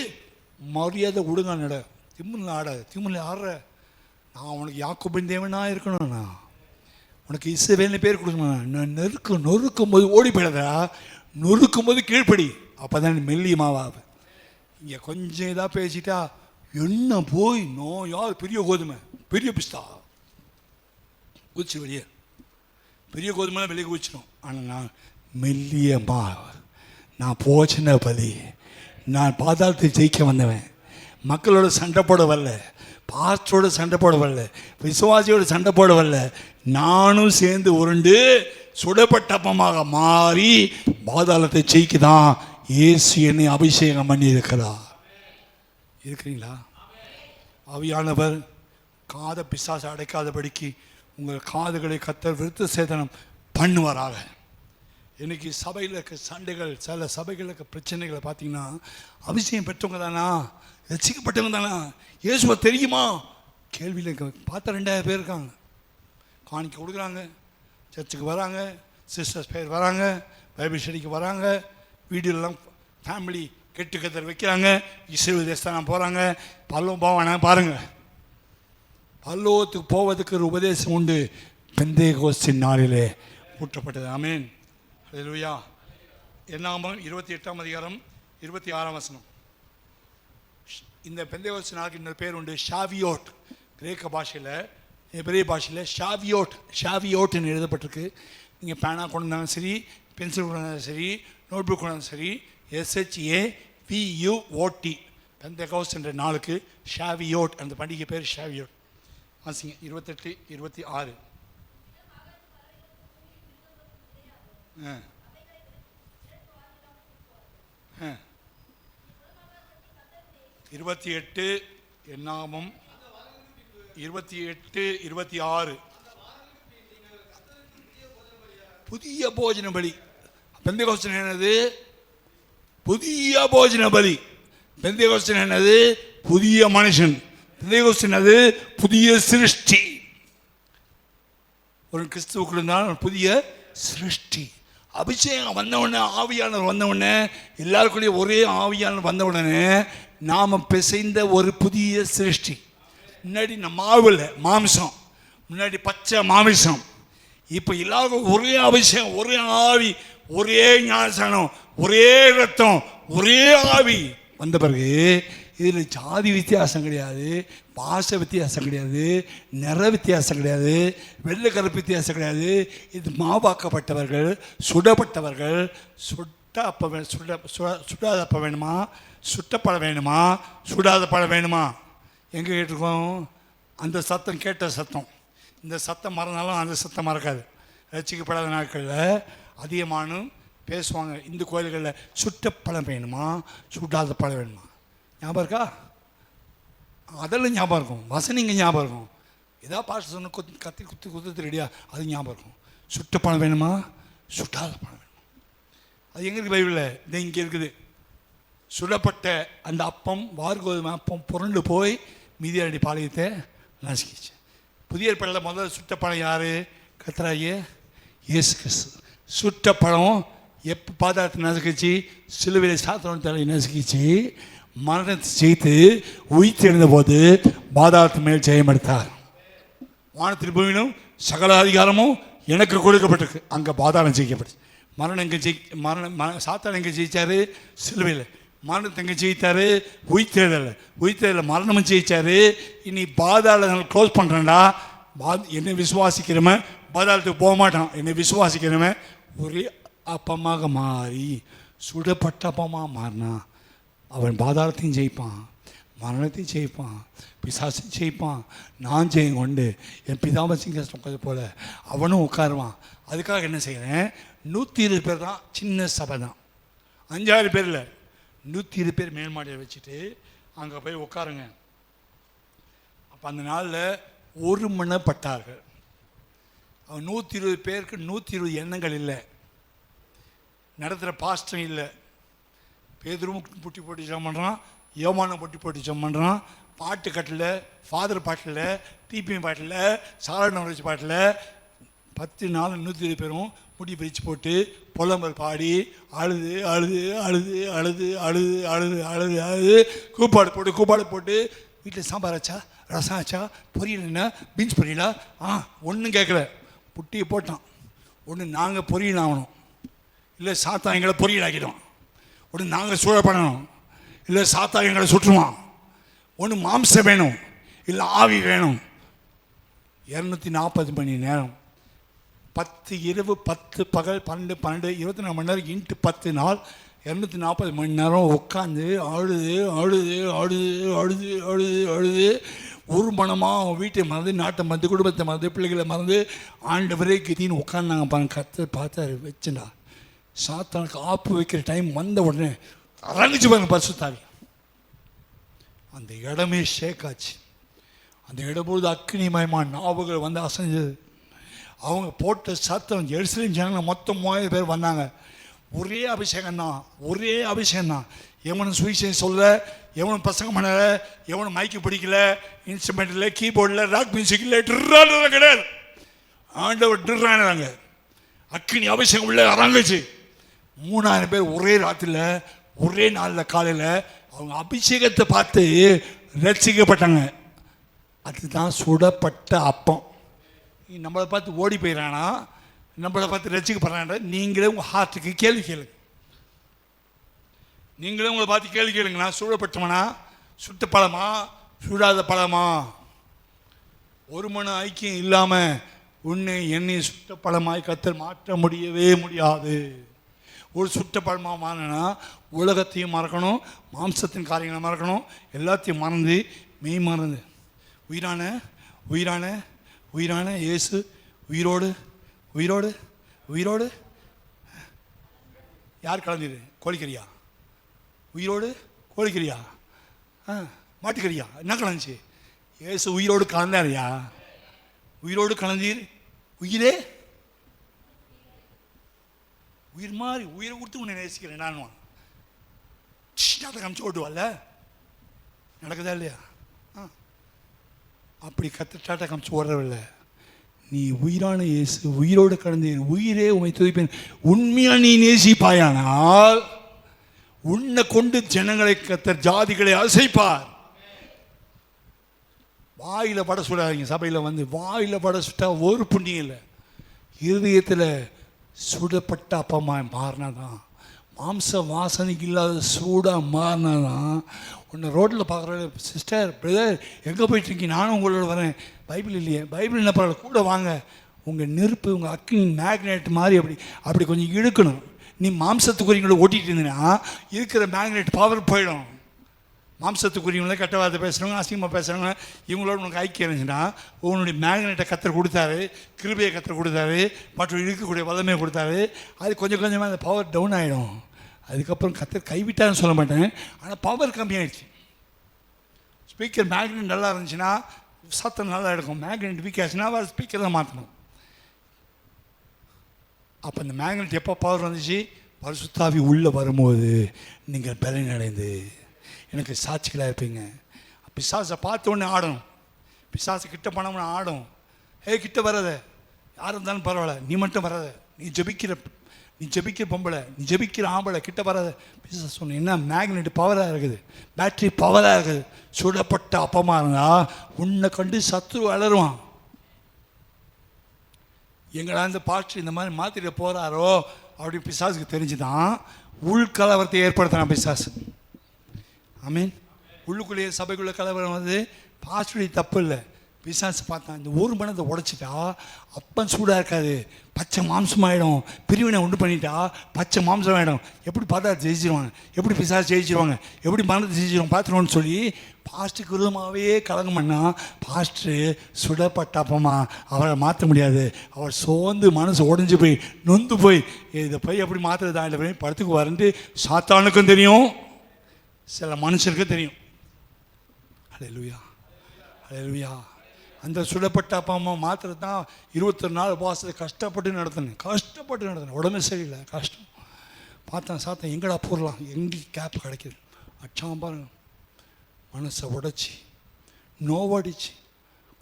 மரியாதை விடுங்க நட, திமுல்ல ஆடாது, திமுல்ல ஆடுற. நான் உனக்கு யாக்கோபின் தேவனாக இருக்கணும், நான் உனக்கு இஸ்ரவேல்னு பேர் கொடுக்கணும். நான் நொறுக்கும் போது ஓடி போயிடாதா, நொறுக்கும் போது கீழ்ப்படி, அப்போ தான் மெல்லிய மாவாகு. இங்கே கொஞ்சம் இதாக பேசிட்டா என்ன போய் யார் பெரிய கோதுமை, பெரிய பிஸ்தா குதிச்சு வெளியே, பெரிய கோதுமைலாம் வெளியே குதிச்சிடும். ஆனால் நான் மெல்லிய மாவு, நான் போச்சின பலி, நான் பாதாளத்தை ஜெயிக்க வந்தவன். மக்களோட சண்டை போட வரல, பாஸ்டரோட சண்டை போட வரல, விசுவாசியோட சண்டை போட வரல. நானும் சேர்ந்து உருண்டு சுடப்பட்டப்பமாக மாறி பாதாளத்தை ஜெயிக்குதான் இயேசு என்னை அபிஷேகம் பண்ணி இருக்கிறீங்களா? ஆவியானவர் காதை பிசாசு அடைக்காதபடிக்கு உங்கள் காதுகளை கர்த்தர் விருத்த சேதனம் பண்ணுவாராக. இன்னைக்கு சபையில் இருக்க சண்டைகள், சில சபைகளுக்கு பிரச்சனைகளை பார்த்தீங்கன்னா அபிஷேகம் பெற்றவங்க தானா, ரசிக்கப்பட்டவங்க தானா, இயேசுவை தெரியுமா கேள்வியில் பார்த்த 2000 பேர் இருக்காங்க. காணிக்க கொடுக்குறாங்க, சர்ச்சுக்கு வராங்க, சிஸ்டர்ஸ் பேர் வராங்க, பைபிள் ஸ்டடிக்கு வராங்க, வீடியோலாம் ஃபேமிலி கெட்டு கத்தர் வைக்கிறாங்க, இஸ்ரேல் தேசம் போகிறாங்க. பல்லவம் போவானா பாருங்கள், பல்லவத்துக்கு போவதுக்கு ஒரு உபதேசம் உண்டு, பெந்தேகோஸ்தின் நாளிலே ஊற்றப்பட்டது. ஆமேன், அல்லேலூயா. என்னாகமம் 28ஆம் அதிகாரம் 26ஆம் வசனம். இந்த பெந்தேகோஸ்து நாளுக்கு இன்னொரு பேர் உண்டு, ஷாவியோட். கிரேக்க பாஷையில், பெரிய பாஷையில் ஷாவியோட்னு எழுதப்பட்டிருக்கு. நீங்கள் பேனா கொண்டு வந்தாலும் சரி, பென்சில் கொண்டு வந்தாலும் சரி, நோட் புக் கொண்டு வந்தாலும் சரி, SHAVUOT பெந்தேகோஸ்து என்ற நாளுக்கு ஷாவியோட், அந்த பண்டிகை பேர் ஷாவியோட். வாசிங்க 28, 26. 28 என்னாகமம் 28, 26. புதிய போஜன பலி. பெந்தேகோஸ்து என்னது? புதிய போஜன பலி. பெந்தேகோஸ்து என்னது? புதிய மனுஷன். பெந்தேகோஸ்து என்னது? புதிய சிருஷ்டி. ஒரு கிறிஸ்துவுக்குள்ள இருந்தால் புதிய சிருஷ்டி. அபிஷேகம் வந்தவுடனே, ஆவியானவர் வந்தவுடனே, எல்லாருக்குள்ளேயே ஒரே ஆவியானவர் வந்தவுடனே நாம் பிசைந்த ஒரு புதிய சிருஷ்டி. முன்னாடி மாவுல மாமிசம், முன்னாடி பச்சை மாமிசம், இப்போ எல்லாருக்கும் ஒரே அபிஷேகம், ஒரே ஆவி, ஒரே ஞானஸ்நானம், ஒரே ரத்தம், ஒரே ஆவி வந்த பிறகு இதில் ஜாதி வித்தியாசம் கிடையாது, பாஷை வித்தியாசம் கிடையாது, நிற வித்தியாசம் கிடையாது, வெள்ளை கருப்பு வித்தியாசம் கிடையாது. இது மாவாக்கப்பட்டவர்கள், சுடப்பட்டவர்கள். சுடாத அப்ப வேணுமா, சுட்டப்பழம் வேணுமா, சுடாத பழம் வேணுமா? எங்கே கேட்டிருக்கோம்? அந்த சத்தம் கேட்ட சத்தம். இந்த சத்தம் மறந்தாலும் அந்த சத்தம் மறக்காது. ரசிக்கப்படாத நாட்களில் அதிகமானும் பேசுவாங்க இந்த கோயில்களில், சுட்ட பழம் வேணுமா, சுடாத பழம் வேணுமா? ஞாபகம் இருக்கா? அதெல்லாம் ஞாபகம் இருக்கும், வசனிங்க ஞாபகம் இருக்கும். ஏதாவது பாட்டு சொன்ன கத்தி குத்து ரெடியா, அது ஞாபகம் இருக்கும். சுட்ட பழம் வேணுமா, சுட்டாத பழம் வேணுமா? அது எங்கே இருக்குது பைபிளில்? இது இங்கே இருக்குது. சுடப்பட்ட அந்த அப்பம், வார்கோதுமை அப்பம் புரண்டு போய் மீதியாடி பாளையத்தை நசுக்கிச்சு. புதிய ஏற்பாட்டில் முதல்ல சுட்ட பழம் யார்? கர்த்தராகிய இயேசு கிறிஸ்து. சுட்ட பழம் எப்போ பாதாளத்தை நசுக்கிச்சு? சிலுவையில் சாத்தனோட தலை நசுக்கிச்சு. மரணத்தை ஜெயித்து உயிர்த்தெழுந்த போது பாதாளத்து மேல் ஜெயம் எடுத்தார். வானத்தின் பூமியிலும் சகல அதிகாரமும் எனக்கு கொடுக்கப்பட்டிருக்கு. அங்கே பாதாளம் ஜெயிக்கப்பட்டுச்சு. மரணம் எங்கே சாத்தான் எங்கே ஜெயிச்சாரு? சிலுவையில். மரணத்தை ஜெயித்தாரு, உயிர்த்தெழுதல் மரணமும் ஜெயிச்சாரு. இனி பாதாளங்கள் க்ளோஸ் பண்ணுறேன்டா. என்னை விசுவாசிக்கிறவன் பாதாளத்துக்கு போக மாட்டான். என்னை விசுவாசிக்கிறவன் ஒரே அப்பமாக மாறி சுடப்பட்ட அப்பமாக மாறினா அவன் பாதாளத்தையும் ஜெயிப்பான், மரணத்தையும் ஜெயிப்பான், பிசாசையும் ஜெயிப்பான். நான் ஜெயம் கொண்டு என் பிதாவை சிங்காசனம் உட்காந்து போல அவனும் உட்காருவான். அதுக்காக என்ன செய்கிறேன், 120 பேர் தான் சின்ன சபை தான், 5-6 பேர் இல்லை, 120 பேர் மேல்மாடியை வச்சுட்டு அங்கே போய் உட்காருங்க. அப்போ அந்த நாளில் ஒருமனப்பட்டார்கள். அவன் 120 பேருக்கு 120 எண்ணங்கள் இல்லை, நடத்துகிற பாஸ்டம் இல்லை. பேதுரும் பொட்டி போட்டு ஜெபம் பண்ணுறான், யோவானும் பொட்டி போட்டு ஜெபம் பண்ணுறான். பாட்டு கட்டில், ஃபாதர் பாட்டில், டிபிஎம் பாட்டில், சாரண வச்சு பாட்டில் 10 நாள் 120 பேரும் முடி பிரித்து போட்டு புலம்பல் பாடி அழுது அழுது அழுது அழுது அழுது அழுது அழுது அழுது கூப்பாடு போட்டு வீட்டில் சாம்பார் ஆச்சா, ரசம் ஆச்சா, பொரியல் என்ன, பீன்ஸ் பொரியலா, ஒன்றும் கேட்கல, புட்டியை போட்டான். ஒன்று நாங்கள் பொரியல் ஆகணும், இல்லை சாத்தா எங்களை பொரியல் ஆக்கிடும். ஒன்று நாங்கள் சூழ பண்ணணும், இல்லை சாத்தா எங்களை சுற்றுவான். ஒன்று மாம்சம் வேணும், இல்லை ஆவி வேணும். 240 மணி நேரம், 10 இரவு 10 பகல் 12 24 மணி நேரம் இன்ட்டு 10 நாள் 240 மணி நேரம் உட்காந்து அழுது அழுது அழுது அழுது அழுது அழுது ஒரு மனமாக அவன் வீட்டை மறந்து, நாட்டை மறந்து, குடும்பத்தை மறந்து, பிள்ளைகளை மறந்து ஆண்டவரே கதின்னு உட்காந்தாங்க. பாருங்க, கத்த பார்த்தாரு, வச்சுடா. சாத்தானுக்கு ஆப்பு வைக்கிற டைம் வந்த உடனே அரங்கிச்சு பாருங்க பரிசுத்தாவி. அந்த இடமே ஷேக்காச்சு. அந்த இடம்பொழுது அக்னிமயமா நாவுகள் வந்து அசைஞ்சது. அவங்க போட்ட சத்தம், எருசலேம் ஜனங்க மொத்தம் 3000 பேர் வந்தாங்க. ஒரே அபிஷேகம் தான். எவனும் சுவிசேஷம் சொல்ல, எவனும் பசங்க பண்ணல, எவனும் மைக்கு பிடிக்கல, இன்ஸ்ட்ருமெண்ட் இல்லை, கீபோர்ட் இல்லை, ராக் மியூசிக் இல்லை, ட்ரான கிடையாது. ஆண்டவர் ட்ரானாங்க. அக்னி அபிஷேகம் உள்ள அரங்குச்சு. 3000 பேர் ஒரே ராத்திரியில், ஒரே நாளில் காலையில் அவங்க அபிஷேகத்தை பார்த்து ரட்சிக்கப்பட்டாங்க. அதுதான் சுடப்பட்ட அப்பம். நம்மளை பார்த்து ஓடி போயிடறானா, நம்மளை பார்த்து ரசிக்கப்படுறான்ற நீங்களே உங்கள் ஹார்ட்டுக்கு கேள்வி கேளுங்க. நீங்களே உங்களை பார்த்து கேள்வி கேளுங்க. நான் சூழப்பட்டவனா, சுட்ட பழமா, சுடாத பழமா? ஒரு மன ஐக்கியம் இல்லாமல் உன்னை என்னை சுட்ட பழமாய் கர்த்தர் மாற்ற முடியவே முடியாது. ஒரு சுட்ட பழமாக மாறினா உலகத்தையும் மறக்கணும், மாம்சத்தின் காரியங்களை மறக்கணும், எல்லாத்தையும் மறந்து மெய் மறந்து உயிரான உயிரான உயிரான இயேசு உயிரோடு உயிரோடு உயிரோடு யார் கலந்தது? கோழிக்கறியா? உயிரோடு கோழிக்கறியா? மாட்டுக்கறியா? என்ன கலந்துச்சு? இயேசு உயிரோடு கலந்தாரியா? உயிரோடு கலந்தீர். உயிரே உயிர் மாதிரி உயிரை கொடுத்து உன்னை நேசிக்கிறேன் நான். காமிச்சு ஓட்டுவாள்ல, நடக்குதா இல்லையா? அப்படி டாட்டா காமிச்சு ஓடுறவில்லை. நீ உயிரான இயேசு உயிரோடு கலந்தீர், உயிரே உண்மை துதிப்பேன். உண்மையா நீ நேசிப்பாயானால் உன்னை கொண்டு ஜனங்களை கர்த்தர் ஜாதிகளை அசைப்பார். வாயில் பட சுடாதீங்க. சபையில் வந்து வாயில் பட சுட்டா ஒரு புண்ணியம் இல்லை. இருதயத்தில் சுடப்பட்ட அப்பமாக மாறினாதான், மாம்ச வாசனைக்கு இல்லாத சூடாக மாறினாதான். ஒன்று ரோட்டில் பார்க்குற சிஸ்டர், பிரதர் எங்கே போயிட்டுருக்கீங்க? நானும் உங்களோட வரேன். பைபிள் இல்லையே. பைபிள் என்ன பரவாயில்ல, கூட வாங்க. உங்கள் நெருப்பு, உங்கள் அக்னி மேக்னெட் மாதிரி அப்படி கொஞ்சம் இழுக்கணும். நீ மாம்சத்துக்குரியவங்களை ஓட்டிகிட்டு இருந்தீங்கன்னா இருக்கிற மேக்னெட் பவர் போயிடும். மாம்சத்துக்குரியவங்கள கெட்ட வார்த்தை பேசுகிறவங்க, அசிங்கமாக பேசுகிறவங்க, இவங்களோட உனக்கு ஐக்கியம் இருந்துச்சுன்னா உன்னுடைய மேக்னெட்டை கத்தர் கொடுத்தாரு, கிருபையை கத்தர் கொடுத்தாரு, மற்றும் இழுக்கக்கூடிய வல்லமையை கொடுத்தாரு. அது கொஞ்சம் கொஞ்சமாக அந்த பவர் டவுன் ஆகிடும். அதுக்கப்புறம் கத்தர் கைவிட்டான்னு சொல்ல மாட்டேன், ஆனால் பவர் கம்மியாகிடுச்சு. ஸ்பீக்கர் மேக்னெட் நல்லா இருந்துச்சுன்னா சத்தம் நல்லா இருக்கும். மேக்னெட் வீக் ஆச்சுன்னா அவர் ஸ்பீக்கர் தான் மாற்றணும். அப்போ இந்த மேக்னெட் எப்போ பவர் வந்துச்சு? பரிசுத்தாவி உள்ளே வரும்போது நீங்கள் பலன் அடைந்து எனக்கு சாட்சிகளாக இருப்பீங்க. பிசாசை பார்த்த உடனே ஆடணும். பிசாசு கிட்ட போனோம்னா ஆடும். கிட்ட வராத, யார் இருந்தாலும் பரவாயில்ல, நீ மட்டும் வராத. நீ ஜெபிக்கிற பொம்பளை, நீ ஜெபிக்கிற ஆம்பளை கிட்ட வராத. பிசாசு சொன்ன என்ன? மேக்னெட் பவராக இருக்குது, பேட்ரி பவராக இருக்குது. சுடப்பட்ட அப்பமாக இருந்தால் உன்னை கண்டு சத்ரு அலருவான். எங்களா இந்த பாட்டு இந்த மாதிரி மாத்திரை போகிறாரோ அப்படி பிசாசுக்கு தெரிஞ்சுதான் உள்கலவரத்தை ஏற்படுத்தினான் பிசாசு. ஆமீன். உள்ளுக்குள்ளேயே சபைக்குள்ளே கலவரம் வந்து பாஸ்டருடைய தப்பு இல்லை. பிசாசு பார்த்தான், இந்த ஒரு மனதை உடைச்சிட்டா அப்பன் சூடாக இருக்காது, பச்சை மாம்சம் ஆகிடும். பிரிவினை உண்டு பண்ணிட்டா பச்சை மாம்சம் ஆகிடும். எப்படி பார்த்தா ஜெயிச்சிருவாங்க, எப்படி பிசாசு ஜெயிச்சிருவாங்க, எப்படி மனதை ஜெயிச்சிருவாங்க பார்த்துருவோன்னு சொல்லி பாஸ்டருக்கு விரோதமாகவே கலங்கம் பண்ணால் பாஸ்டரு சுடப்பட்டப்பமா அவரை மாற்ற முடியாது. அவர் சோர்ந்து மனசு உடஞ்சி போய் நொந்து போய் இதை போய் எப்படி மாற்றுறது தான் போய் படத்துக்கு வரண்டு சாத்தானுக்கும் தெரியும், சில மனுஷனுக்கும் தெரியும். அல்லேலூயா, அல்லேலூயா. அந்த சுடப்பட்ட அப்பா அம்மா மாத்திரம் தான் 21 நாள் உபவாசத்தை கஷ்டப்பட்டு நடத்தினேன். உடம்பு சரியில்லை, கஷ்டம். பார்த்தேன் சாத்தன் எங்கடா போடலாம், எங்கே கேப் கிடைக்கிது அச்சாம் பாருங்க. மனசை உடைச்சி நோவடிச்சு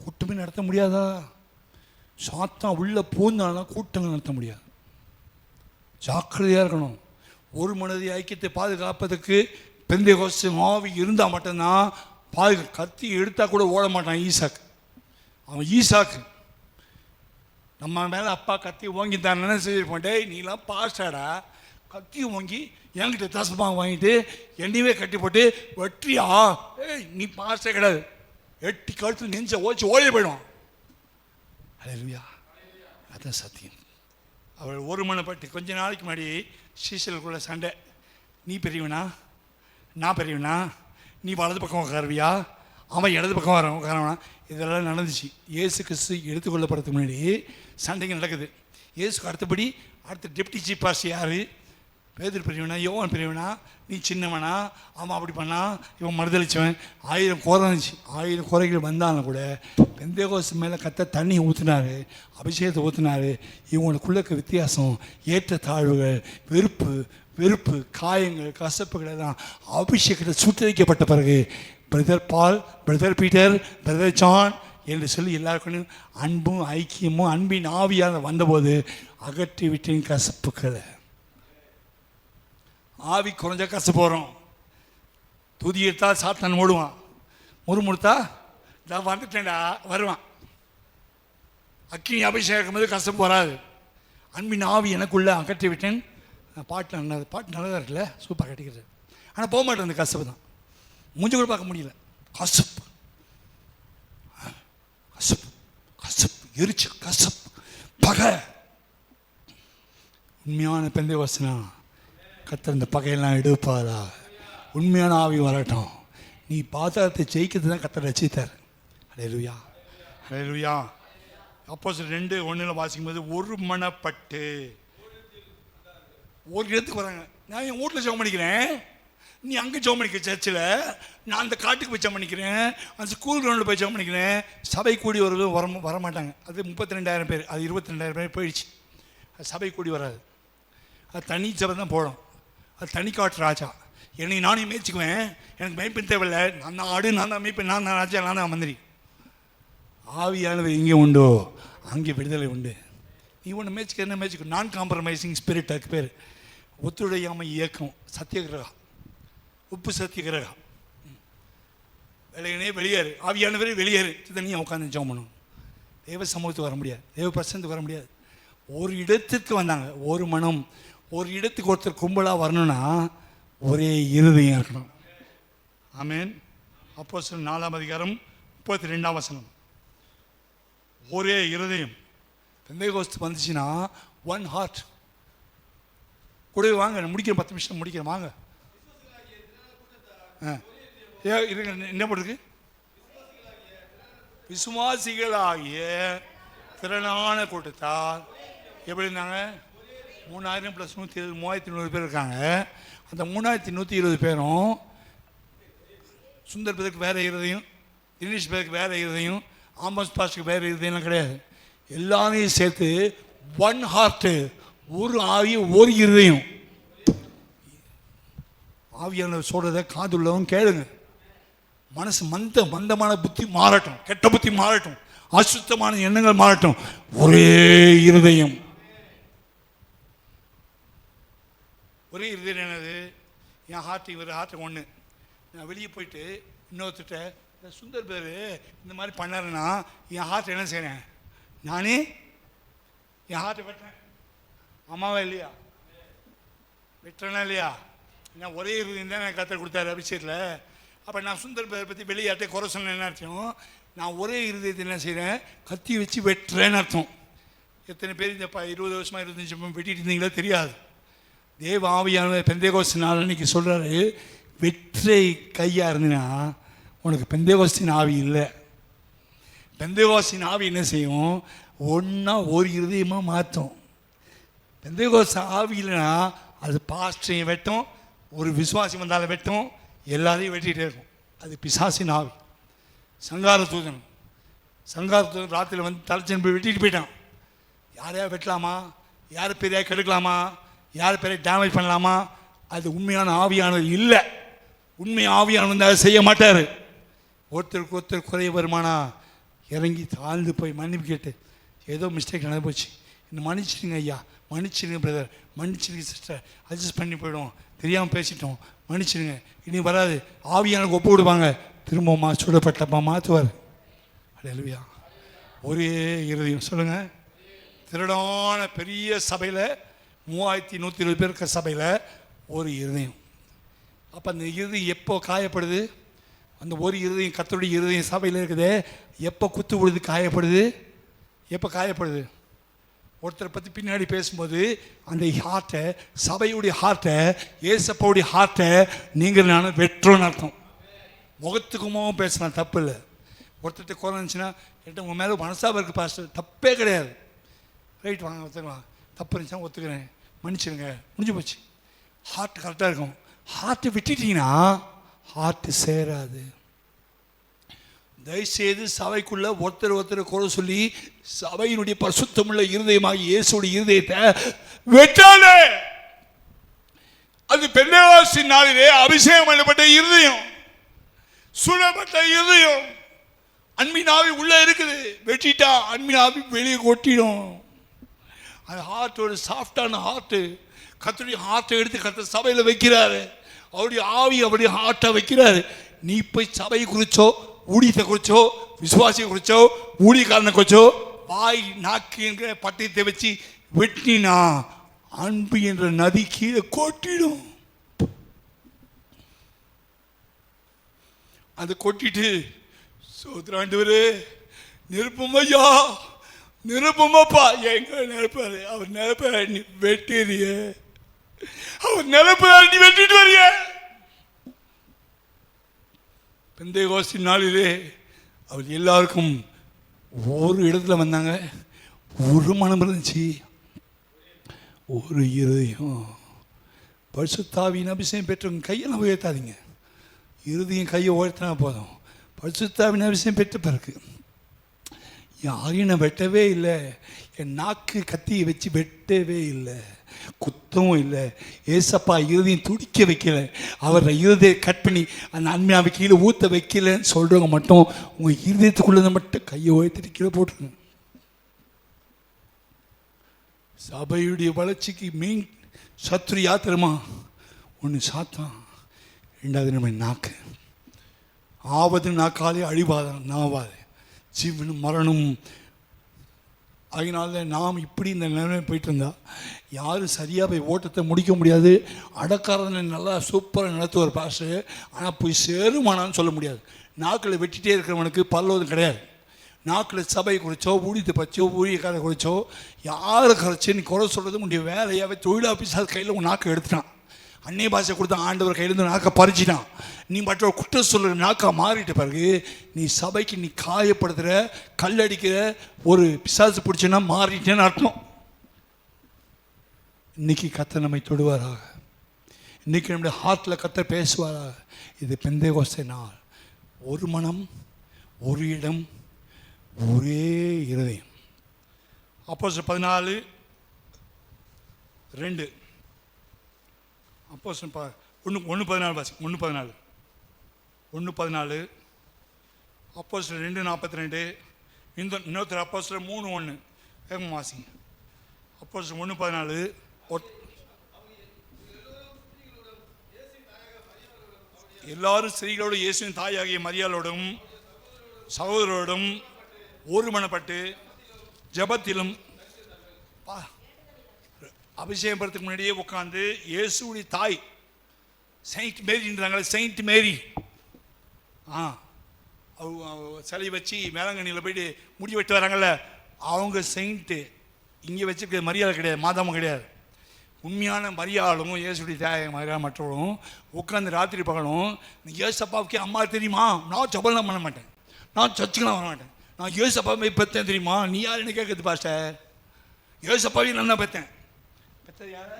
கூட்டமே நடத்த முடியாதா? சாத்தான் உள்ளே பூந்தானா கூட்டங்கள் நடத்த முடியாது. ஜாக்கிரதையாக இருக்கணும். ஒரு மனதை ஐக்கியத்தை பாதுகாப்பதற்கு பெந்தேகோஸ்து ஆவி இருந்தால் மட்டும்தான் கத்தி எடுத்தால் கூட ஓட மாட்டான் ஈசாக்கு. அவன் ஈசாக்கு நம்ம மேலே அப்பா கத்தி ஓங்கி தானே செஞ்சிருப்போம். டேய் நீலாம் பாஸ்டாடா, கத்தி ஓங்கி என்கிட்ட தசமாக வாங்கிட்டு என்னையவே கட்டி போட்டு வெற்றியா, ஏய் நீ பாஸ்டே கிடையாது, எட்டி கழுத்து நெஞ்ச ஓச்சி ஓடி போயிடுவான். அல்லேலூயா, அதான் சத்தியம். அவள் ஒரு மனப்பட்டு கொஞ்ச நாளைக்கு முன்னாடி சீசலுக்குள்ள சண்டை. நீ பெரியவனா, நான் பெரியவனா, நீ வலது பக்கம் உட்காருவியா, அவன் இடது பக்கம் உட்காரவனா, இதெல்லாம் நடந்துச்சு. இயேசு கிறிஸ்து எடுத்துக்கொள்ளப்படுறதுக்கு முன்னாடி சண்டைங்க நடக்குது. இயேசுக்கு அடுத்தபடி அடுத்த டெப்டி சீஃப் பாஸ்டர் யார்? பேதுரு பெரியவனா, யோவான் பெரியவனா, நீ சின்னவனா, அவன் அப்படி பண்ணா, இவன் மறுதளிச்சவன். 1000 குறை இருந்துச்சு. 1000 குறைகள் வந்தாலும் கூட பெந்தேகோஸ்து மேலே கத்த தண்ணி ஊற்றினாரு, அபிஷேகத்தை ஊற்றினாரு. இவங்களுக்குள்ள வித்தியாசம், ஏற்ற தாழ்வுகள், வெறுப்பு, காயங்கள், கசப்புகள் எல்லாம் அபிஷேகத்தை சுட்டரிக்கப்பட்ட பிறகு பிரதர் பால், பிரதர் பீட்டர், பிரதர் ஜான் என்று சொல்லி எல்லாருக்கும் அன்பும் ஐக்கியமும் அன்பின் ஆவியாக வந்தபோது அகற்றி விட்டேன் கசப்புக்களை. ஆவி குறைஞ்ச கசப்பு வரும். துதி எடுத்தா சாத்தான் ஓடுவான், முறுமுறுத்தா நான் வந்துட்டேன்டா வருவான். அக்கினி அபிஷேகம் போது கசப்பு வராது. அன்பின் ஆவி எனக்குள்ளே அகற்றி விட்டேன். பாட்டு நல்லதாக இருக்குல்ல, சூப்பராக கட்டிக்கிறது. ஆனால் போக மாட்டேன். அந்த கசப்பு தான் மூஞ்சி கூட பார்க்க முடியல. கசப்பு, எரிச்சல், கசப்பு, பகை. உண்மையான பெந்தேகோஸ்து கர்த்தர் இந்த பகையெல்லாம் எடுப்பாரா? உண்மையான ஆவி வரட்டும். நீ பாத்திரத்தை ஜெயிக்கிறது தான் கர்த்தர் ரசித்தார். அல்லேலூயா, அல்லேலூயா. அப்போஸ்தலர் 2:1 வாசிக்கும்போது ஒரு மனப்பட்டு ஒரு இடத்துக்கு வராங்க. நான் என் வீட்டில் ஜெபம் பண்ணிக்கிறேன், நீ அங்கே ஜெபம் பண்ணிக்க சர்ச்சில், நான் அந்த காட்டுக்கு போய் ஜெபம் பண்ணிக்கிறேன், அந்த ஸ்கூல் கிரவுண்டில் போய் ஜெபம் பண்ணிக்கிறேன். சபை கூடி வரமாட்டாங்க. அது 32,000 பேர், அது 22,000 பேர் போயிடுச்சு. அது சபை கூடி வராது. அது தனி சபை தான் போடும். அது தனி காட்டு ராஜா. என்னை நானே மேய்ச்சிக்குவேன், எனக்கு மேய்ப்பின் தேவையில்லை, நான் தான் ஆடு, நான் தான் மேய்ப்பேன், நான் தான் ராஜா, நான் தான் மந்திரி. ஆவியானவர் எங்கே உண்டோ அங்கே விடுதலை உண்டு. நீ ஒன்று மேய்ச்சிக்க, என்ன மேய்ச்சிக்கும்? நான் காம்ப்ரமைசிங் ஸ்பிரிட், அதுக்கு பேர் ஒத்துழையாமை இயக்கம். சத்தியகிரகா, உப்பு சத்தியகிரகா. வெளியேறு, ஆவியானவரே வெளியேறு. தனியாக உட்காந்து ஜெபம் பண்ணணும். தேவ சமூகத்துக்கு வர முடியாது, தேவ பிரசனத்துக்கு வர முடியாது. ஒரு இடத்துக்கு வந்தாங்க, ஒரு மனம். ஒரு இடத்துக்கு ஒருத்தர் கும்பலாக வரணும்னா ஒரே இருதயம் இருக்கணும். ஆமென். அப்போஸ்தலர் 4:32 ஒரே இருதயம். பெந்தேகோஸ்து வந்துச்சுன்னா ஒன் ஹார்ட். கூடவே வாங்க, முடிக்கிறேன், 10 நிமிஷம் முடிக்கிறேன், வாங்க. இருங்க, என்ன போட்டிருக்கு? விசுவாசிகளாகிய திரளான கூட்டத்தால் எப்படி இருந்தாங்க? 3000 + 120, 3120 பேர் இருக்காங்க. அந்த 3120 பேரும் சுந்தர் பேருக்கு வேறு இருதையும், தினேஷ் பேருக்கு வேறு இருதையும், ஆம்பஸ் பாஸ்டுக்கு வேறு இருதையெல்லாம் கிடையாது. எல்லாரையும் சேர்த்து ஒன் ஹார்ட்டு, ஒரு ஆவி, ஒரு இருதயம். ஆவியானவர் சொல்கிறத காதுள்ளவன் கேளுங்க. மனசு மந்தமான புத்தி மாறட்டும், கெட்ட புத்தி மாறட்டும், அசுத்தமான எண்ணங்கள் மாறட்டும். ஒரே இருதயம். ஒரே இருதயம் என்னது? என் ஹார்ட், இவர் ஹார்ட் ஒன்று. நான் வெளியே போயிட்டு இன்னொருத்திட்ட சுந்தர் பேர் இந்த மாதிரி பண்ணாருன்னா என் ஹார்ட் என்ன செய்கிறேன்? நானே என் ஹார்ட்டை வெட்டுறேன். ஆமாவா இல்லையா? வெட்டுறேனா இல்லையா? நான் ஒரே இருதயம் தான் எனக்கு கற்றுக் கொடுத்தாரு அபிஷேகத்தில். அப்போ நான் சுந்தர் பிரதரை பற்றி வெளியாட்டை குறை சொன்னேன் என்ன அர்த்தம்? நான் ஒரே இருதயத்தை என்ன செய்கிறேன்? கத்தி வச்சு வெட்டுறேன்னு அர்த்தம். எத்தனை பேர் இந்த 20 வருஷமாக 25 வருஷம் வெட்டிட்டு இருந்தீங்களோ தெரியாது. தேவ ஆவியான பெந்தேகோஸ்து நாள் அன்னைக்கு சொல்கிறாரு, வெற்றை கையாக இருந்தீங்கன்னா உனக்கு பெந்தேகோஸ்தின் ஆவி இல்லை. பெந்தேகோஸ்தின் ஆவி என்ன செய்யும்? ஒன்றா ஒரு இருதயமாக மாற்றும். பெந்தேகோஸ்து ஆவி இல்லைன்னா அது பாஸ்டரையும் வெட்டும், ஒரு விசுவாசி வந்தாலும் வெட்டும், எல்லாரையும் வெட்டிகிட்டே இருக்கும். அது பிசாசின் ஆவி. சங்கார தூதன் ராத்திரியில் வந்து தலைச்சன் போய் வெட்டிட்டு போயிட்டான். யாரையா வெட்டலாமா? யார் பெரியா கெடுக்கலாமா? யார் பெரிய டேமேஜ் பண்ணலாமா? அது உண்மையான ஆவியானது இல்லை. உண்மை ஆவியானது அதை செய்ய மாட்டார். ஒருத்தருக்கு ஒருத்தர் குறைய வருமானா இறங்கி தாழ்ந்து போய் மன்னிப்பு கேட்டு, ஏதோ மிஸ்டேக் நடந்து போச்சு, இன்னும் மன்னிச்சிடுங்க ஐயா, மன்னிச்சிடுங்க பிரதர், மன்னிச்சிடுங்க சிஸ்டர், அட்ஜஸ்ட் பண்ணி போயிடும், தெரியாமல் பேசிட்டோம், மன்னிச்சிடுங்க, இனி வராது, ஆவியானுக்கு ஒப்பு விடுவாங்க, திரும்பமா சுடப்பட்டப்பா மாற்றுவார். அல்லேலூயா. ஒரே இருதயம் சொல்லுங்கள். திருடான பெரிய சபையில் 3120 பேர் இருக்க சபையில் ஒரு இருதயம். அப்போ அந்த இருதயம் எப்போ காயப்படுது? அந்த ஒரு இருதயம், கர்த்தருடைய இருதயம் சபையில் இருக்குது. எப்போ குத்து விழுது காயப்படுது? எப்போ காயப்படுது? ஒருத்தரை பற்றி பின்னாடி பேசும்போது அந்த ஹார்ட்டை, சபையுடைய ஹார்ட்டை, ஏசப்பாவுடைய ஹார்ட்டை நீங்கள் நான் வெற்றோன்னு அர்த்தம். முகத்துக்கு முகம் பேசலாம், தப்பு இல்லை. ஒருத்தர்கிட்ட குறை இருந்துச்சுன்னா, என்கிட்ட உங்கள் மேலே மனசாக இருக்குது பாஸ்டர், தப்பே கிடையாது, ரைட் வாங்க ஒத்துக்கலாம், தப்பு இருந்துச்சுன்னா ஒத்துக்கிறேன், மன்னிச்சிடுங்க, முடிஞ்சு போச்சு. ஹார்ட் கரெக்டாக இருக்கும். ஹார்ட்டை விட்டுட்டிங்கன்னா ஹார்ட்டு சேராது. தயவுசெய்து சபைக்குள்ள ஒருத்தர் குறை சொல்லி சபையினுடைய பரிசுத்தமுள்ள இருதயமாக இயேசுடைய இருதயத்தை வெட்டாதே. அது பெந்தேகோஸ்து நாளிலே அபிஷேகம் பண்ணப்பட்ட இருதயம், சுடப்பட்ட இருதயம். அன்பின் ஆவி உள்ள இருக்குது, வெட்டிட்டா அன்பின் ஆவி வெளியே கொட்டிடும். அது ஹார்ட் ஒரு சாஃப்டான ஹார்ட்டு. கர்த்தருடைய ஹார்ட்டை எடுத்து கர்த்தர் சபையில் வைக்கிறாரு. அவருடைய ஆவி அவருடைய ஹார்ட்டை வைக்கிறாரு. நீ போய் சபை குறிச்சோ, ஊழியத்தை குறிச்சோ, விசுவாசியை குறிச்சோ, ஊழியக்காரனை குறிச்சோ வாய் நாக்கு என்கிற பட்டயத்தை வச்சு வெட்டினா அன்பு என்ற நதி கீழே கொட்டிடும். அதை கொட்டிட்டு சோதராண்டவரே நிருப்பம் ஐயா, நிருப்பமாப்பா, எங்க நிரப்பாரு, அவர் நிரப்பாரு, நீ வெட்டிறிய, அவர் நிரப்பாரு, நீ வெட்டிட்டு வரிய. பெந்தேகோஸ்து நாளிலே அவர் எல்லாருக்கும் ஒரு இடத்துல வந்தாங்க, ஒரு மனம் இருந்துச்சு, ஒரு இருதயம். பரிசுத்தாவியின் அபிஷேகம் பெற்றவங்க கையெல்லாம் உயர்த்தாதீங்க, இருதயம் கையை உயர்த்தினா போதும். பரிசுத்தாவின் அபிஷேகம் பெற்ற பிறகு யாரையும் நான் வெட்டவே இல்லை, என் நாக்கு கத்தியை வச்சு வெட்டவே இல்லை, குத்தவும் இல்லை. ஏசப்பா இருதயம் துடிக்க வைக்கல, அவர் இருதயம் கட் பண்ணி அந்த அன்மையாவை கீழே ஊற்ற வைக்கலன்னு சொல்கிறவங்க மட்டும் உங்கள் இருதயத்துக்குள்ளே மட்டும் கையை உயர்த்திட்டு கீழே போட்டுருங்க. சபையுடைய வளர்ச்சிக்கு மெயின் சத்ரு யாத்திரமா? ஒன்று சாத்தான், ரெண்டாவது நம்ம நாக்கு. ஆவது நாக்காலே அழிவாதான் நாவாது, ஜீவனும் மரணம். அதனால நாம் இப்படி இந்த நிலைமை போயிட்டு இருந்தா யாரும் சரியாக போய் ஓட்டத்தை முடிக்க முடியாது. அடக்காரனை நல்லா சூப்பராக நடத்துவார் பாஸ்டர், ஆனால் போய் சேருமானான்னு சொல்ல முடியாது. நாக்கில் வெட்டிகிட்டே இருக்கிறவனுக்கு பல்லோதும் கிடையாது. நாக்கில் சபை குறிச்சோ, ஊழியத்தை பச்சோ, ஊழியக்காரை குறிச்சோ, யாரை குறைச்சி நீ குறை சொல்கிறது உன்னுடைய வேலையாகவே தொழில் ஆஃபீஸாக கையில் உன் நாக்கை எடுத்துட்டான். அந்நிய பாஷை கொடுத்த ஆண்டவர் கையிலேருந்து நாக்கை பறிச்சிட்டான். நீ மற்ற குற்றம் சொல்கிற நாக்கா மாறிட்ட பிறகு நீ சபைக்கு நீ காயப்படுத்துகிற, கல்லடிக்கிற ஒரு பிசாசு பிடிச்சின்னா மாறிட்டேன்னு அர்த்தம். இன்னைக்கு கர்த்தர் நம்மை தொடுவாராக, இன்னைக்கு நம்முடைய ஹார்ட்டில் கர்த்தர் பேசுவாராக. இது பெந்தேகோஸ்து நாள். ஒரு மனம், ஒரு இடம், ஒரே இருதயம். அப்போஸ்தலர் 14:2. அப்போஸ்தலர் 1:14 வாசி. 1:14 அப்போஸ்தலர் 2:42. இன்னொருத்தர் அப்போஸ்தலர் 3:1 வேகம் வாசி. அப்போஸ்தலர் 1:14. எல்லாரும் ஸ்திரீகளோடு இயேசுவின் தாயாகிய மரியாளோடும் சகோதரோடும் ஒருமனப்பட்டு ஜெபத்திலும் அபிஷேகம் படுறதுக்கு முன்னாடியே உட்காந்து இயேசுடைய தாய் செயின்ட் மேரின்றாங்களே, செயின்ட் மேரி சிலை வச்சு வேளாங்கண்ணியில் போயிட்டு முடி வெட்டு வராங்கல்ல, அவங்க செயின்ட்டு. இங்கே வச்சுருக்க மரியாதை கிடையாது, மாதாமம் கிடையாது. உண்மையான மரியாளும் இயேசுடைய தேவை மரியாதை மற்றவர்களும் உட்காந்து ராத்திரி பகலும், ஏசப்பாவுக்கு அம்மா தெரியுமா, நான் ஜபலாம் பண்ண மாட்டேன், நான் சர்ச்சுக்கெலாம் வர மாட்டேன், நான் ஏசப்பாவை பெற்றேன் தெரியுமா, நீ யார் என்ன கேட்குறது பாஸ்டர், ஏசப்பாவையும் நான் தான் பெற்றேன். பெற்றது யார?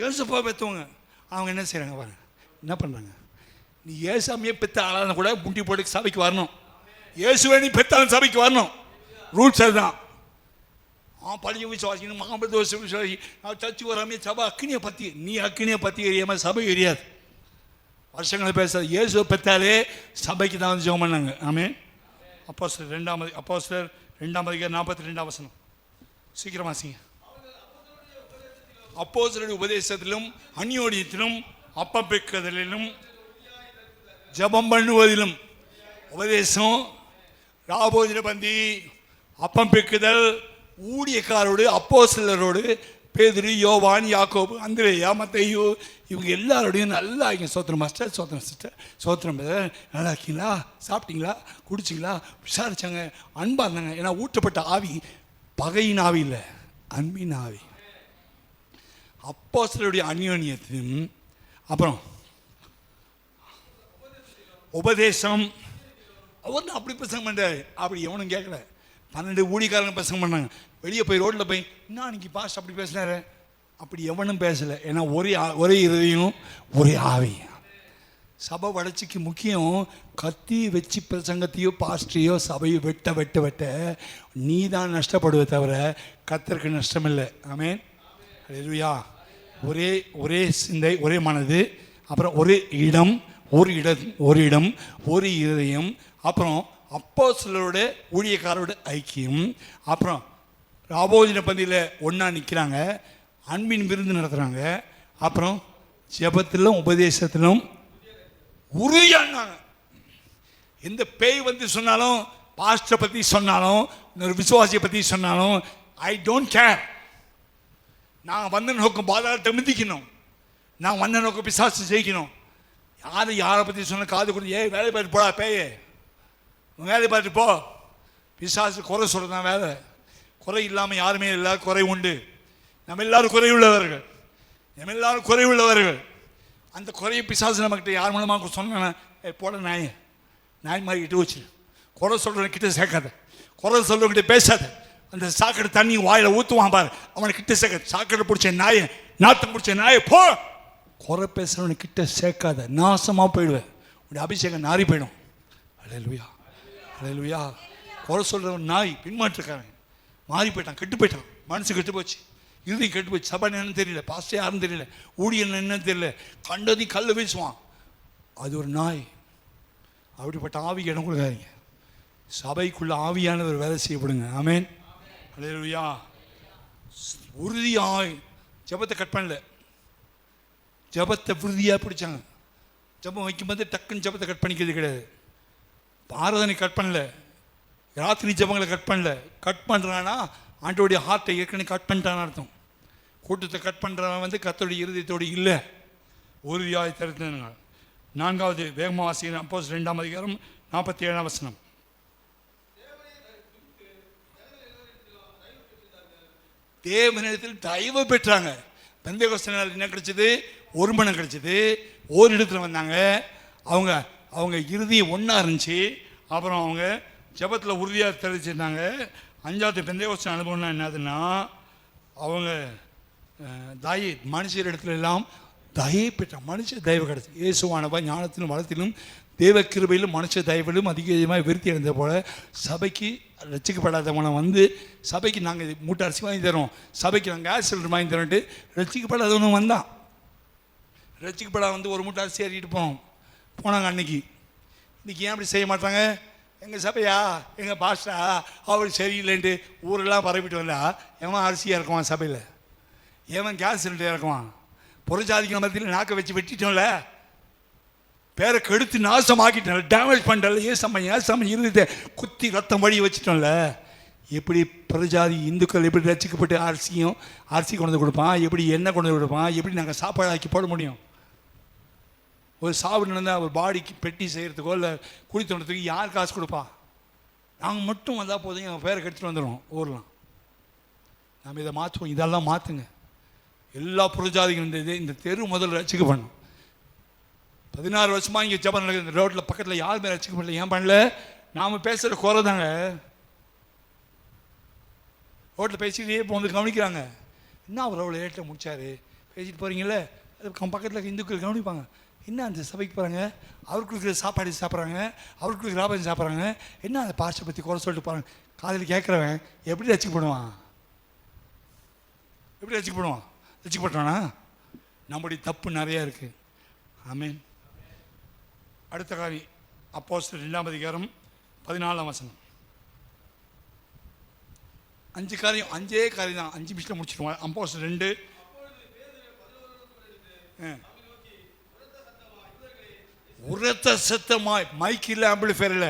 ஏசப்பாவை பெற்றவங்க. அவங்க என்ன செய்கிறாங்க பாருங்க, என்ன பண்ணுறாங்க, நீ ஏசாமியே பெற்ற ஆளான கூட முட்டி போட்டு சபைக்கு வரணும், இயேசுவே நீ பெற்றாலும் சபைக்கு வரணும். ரூல்ஸ் அதுதான். பழைய விசுவாசிக்கணும், மகாபலி விசுவாசி, சர்ச்சு வராமே சபை அக்கினியை பற்றி, நீ அக்கினியை பற்றி எரியாமல் சபை எரியாது. வருஷங்களை பேசாது, இயேசுவை பெற்றாலே சபைக்கு தான் வந்து ஜெபம் பண்ணாங்க. ஆமென். அப்போஸ்தலர் 2:42 சீக்கிரம் வாசிங்க. அப்போஸ்தலருடைய உபதேசத்திலும் அந்யோன்யத்திலும் அப்பம் பிற்குதலிலும் ஜெபம் பண்ணுவதிலும், உபதேசம், ராபோஜன பந்தி, அப்பம் பிற்குதல், ஊழியக்காரோடு அப்போஸ்தலரோடு பேதுரு, யோவான், யாக்கோபு, அந்திரேயா, மத்தேயு, இவங்க எல்லாரோடையும் நல்லா இருக்கீங்க. சோத்திரம் மாஸ்டர், சோத்திரம் சிஸ்டர், சோத்திரம் பிரதர், நல்லா இருக்கீங்களா, சாப்பிட்டீங்களா, குடிச்சிங்களா, விசாரிச்சாங்க, அன்பாக இருந்தாங்க. ஏன்னா ஊற்றப்பட்ட ஆவி பகையின் ஆவி இல்லை, அன்பின் ஆவி. அப்போஸ்தலருடைய அந்யோன்யத்தையும், அப்புறம் உபதேசம், அவர் அப்படி பிரசங்கம் பண்ணுறாரு, அப்படி எவனும் கேட்கல. 12 ஊழியக்காரங்க பிரசங்கம் பண்ணாங்க. வெளியே போய் ரோட்டில் போய், இன்னும் அன்றைக்கி பாஸ்ட் அப்படி பேசினாரு, அப்படி எவனும் பேசலை. ஏன்னா ஒரே இதயம், ஒரே ஆவி. சபை வளர்ச்சிக்கு முக்கியம் கத்தி வச்சு பிரசங்கத்தையோ பாஸ்ட்டையோ சபையோ வெட்ட நீ தான் நஷ்டப்படுவே தவிர கர்த்தருக்கு நஷ்டம் இல்லை. ஆமென். ஹல்லேலூயா. ஒரே சிந்தை, ஒரே மனது, அப்புறம் ஒரு இடம், ஒரு இதயம், அப்புறம் அப்போஸ்தலரோட ஊழியக்காரோட ஐக்கியம், அப்புறம் ராபோஜன பந்தியில் ஒன்றா நிற்கிறாங்க, அன்பின் விருந்து நடத்துகிறாங்க, அப்புறம் ஜெபத்திலும் உபதேசத்திலும் உறுதியானாங்க. எந்த பேய் வந்து சொன்னாலும், பாஸ்டரை பற்றி சொன்னாலும், இன்னொரு விசுவாசியை பற்றி சொன்னாலும், ஐ டோன்ட் கேர். நான் வந்த நோக்கம் பாதாளத்தை மிதிக்கணும், நான் வந்த நோக்கம் பிசாசு ஜெயிக்கணும். யாரை பற்றி சொன்ன காது கொடுத்து, வேலை பார்த்து போடா பேயே, வேலை பார்த்து போ. பிசாசு குறை சொல்கிறது தான் வேலை. குறை இல்லாமல் யாருமே இல்லை, குறை உண்டு. நம்ம எல்லாரும் குறைவுள்ளவர்கள். அந்த குறையை பிசாசு நம்மக்கிட்ட யார் மூலமாக சொன்ன, போட நாய் மாதிரி இட்டு வச்சு, குறை சொல்கிறவன் கிட்ட சேர்க்காத, குறை சொல்கிறவங்கிட்ட பேசாத. அந்த சாக்கடை தண்ணி வாயில் ஊற்றுவான் பாரு, அவனை கிட்ட சேர்க்காத. சாக்கடை பிடிச்ச நாயை, நாத்தம் பிடிச்ச நாயை, போ. குறை பேசுகிறவனை கிட்ட சேர்க்காத, நாசமாக போயிடுவேன், உடைய அபிஷேகம் நாரி போயிடும். ஹல்லேலூயா, ஹல்லேலூயா. குறை சொல்கிறவன் நாய், பின்மாற்றுக்காரன், மாறி போயிட்டான், கெட்டு போயிட்டான், மனசு கெட்டு போச்சு, இறுதி கெட்டு போச்சு. சபை என்னன்னு தெரியல, பாஸ்டர் யாருன்னு தெரியல, ஊழியன் என்னன்னு தெரியல, கண்டதி கல்ல வீசுவான். அது ஒரு நாய். அப்படிப்பட்ட ஆவிக்கு இடம் கொடுக்காதீங்க. சபைக்குள்ள ஆவியானவர் வேலை செய்யப்படுங்க. ஆமென். ஹல்லேலூயா. உறுதியாய் ஜெபத்தை கட் பண்ணல, ஜெபத்தை உறுதியாக பிடிச்சாங்க. ஜெபம் வைக்கும்போது டக்குன்னு ஜெபத்தை கட் பண்ணிக்கிறது கிடையாது. ஆராதனை கட் பண்ணல, ராத்திரி ஜெபங்களை கட் பண்ணல. கட் பண்ணுறான்னா ஆண்டோடைய ஹார்ட்டை ஏற்கனவே கட் பண்ணிட்டான்னு அர்த்தம். கூட்டத்தை கட் பண்ணுறவன் வந்து கர்த்தருடைய இருதயத்தோடு இல்லை. உறுதியாய் தருத்தினாங்க. 4வது வேகமாக வாசிக்கிறேன். அப்போஸ்தலர் 2:47. தேவனிடத்தில் தயவு பெற்றாங்க. பெந்தேகோஸ்தே நாள் என்ன கிடைச்சது? ஒரு மனம் கிடைச்சது. ஒரு இடத்துல வந்தாங்க. அவங்க இருதயம் ஒன்றா இருந்துச்சு. அப்புறம் அவங்க ஜெபத்தில் உறுதியாக தெரிவிச்சிருந்தாங்க. 5வது பெந்தேகோஸ்தே அனுபவம்னா என்னதுன்னா, அவங்க மனுஷர் இடத்துல எல்லாம் தயை பெற்றான். மனுஷ தயவு கிடைச்சி. இயேசுவானவா ஞானத்திலும் வளத்திலும் தேவ கிருபையிலும் மனுஷ தயவிலும் அதிகமாக விருத்தி அடைந்த போல சபைக்கு ரசிக்கப்படாதவனை வந்து சபைக்கு நாங்கள் மூட்டை அரிசி வாங்கி தரோம், சபைக்கு நாங்கள் கேஸ் சிலிண்டர் வாங்கி தரோன்ட்டு ரசிக்கப்படாதவனு வந்தான். ரசிக்கப்படாத வந்து ஒரு மூட்டை அரிசி ஏறிட்டு போனாங்க அன்னைக்கு. இன்றைக்கி ஏன் அப்படி செய்ய மாட்டாங்க? எங்கள் சபையா, எங்கள் பாஸ்டா அவர் சரியில்லைன்ட்டு ஊரெல்லாம் பரப்பிட்டு வந்தா எவன் அரிசியாக இருக்குவான் சபையில், எவன் கேஸ் சிலிண்டர் இறக்குவான்? புறஜாதிக்கிற மத்தியில் நாக்கை வச்சு வெட்டிட்டோம்ல, பேரை கெடுத்து நாசமாக்கிட்டோம்ல, டேமேஜ் பண்ணிட்டோம்ல, ஏசம்மா இருந்ததை குத்தி ரத்தம் வழி வச்சுட்டோம்ல. எப்படி புறஜாதி இந்துக்கள் எப்படி ரசிக்கப்பட்டு அரிசி கொண்டு வந்து கொடுப்பான், எப்படி எண்ணெய் கொண்டு வந்து கொடுப்பான், எப்படி நாங்கள் சாப்பாடு ஆக்கி போட முடியும்? ஒரு சாவு நடந்தால் ஒரு பாடிக்கு பெட்டி செய்கிறதுக்கோ இல்லை குழி தோண்டத்துக்கு யார் காசு கொடுப்பா? நாங்கள் மட்டும் வந்தால் போதும், எங்கள் பேரை கெடுத்துட்டு வந்துடுவோம் ஊர்லாம். நம்ம இதை மாற்றுவோம். இதெல்லாம் மாற்றுங்க. எல்லா புறஜாதிகளும் இந்த தெரு முதல்ல ரசிக்க பண்ணும். 16 வருஷமாக இங்கே ஜபம் நடக்குது. இந்த ரோட்டில் பக்கத்தில் யாருமே ரசிக்க பண்ணல. ஏன் பண்ணல? நாம் பேசுகிற குறை தாங்க. ரோட்டில் பேசிக்கிட்டே இப்போ வந்து கவனிக்கிறாங்க. என்ன அவர் அவ்வளோ லேட்டில் முடிச்சார் பேசிட்டு போகிறீங்களே, அது பக்கத்தில் இந்துக்கள் கவனிப்பாங்க. என்ன அந்த சபைக்கு போகிறாங்க, அவருக்கு இருக்கிற சாப்பாடு சாப்பிட்றாங்க, அவருக்கு இருக்கிற ராபாஜி சாப்பிட்றாங்க, என்ன அந்த பாஸ்டரை பற்றி குறை சொல்லிட்டு போகிறாங்க. காலையில் கேட்குறவன் எப்படி ரசிக்கப்படுவான்? எப்படி ரசிக்கப்படுவான்? ரசிக்கப்பட்டானா? நம்முடைய தப்பு நிறையா இருக்குது. ஆமென். அடுத்த காரியம் அப்போஸ்தலர் 2ஆம் அதிகாரம் 14ஆம் வசனம். 5 காரியம், 5 காரியம் தான், 5 நிமிஷத்தில் முடிச்சிடுவோம். அப்போஸ்தலர் 2 உரத்த சத்தமாய், மைக் இல்லை, ஆம்பிளிஃபையர் இல்லை,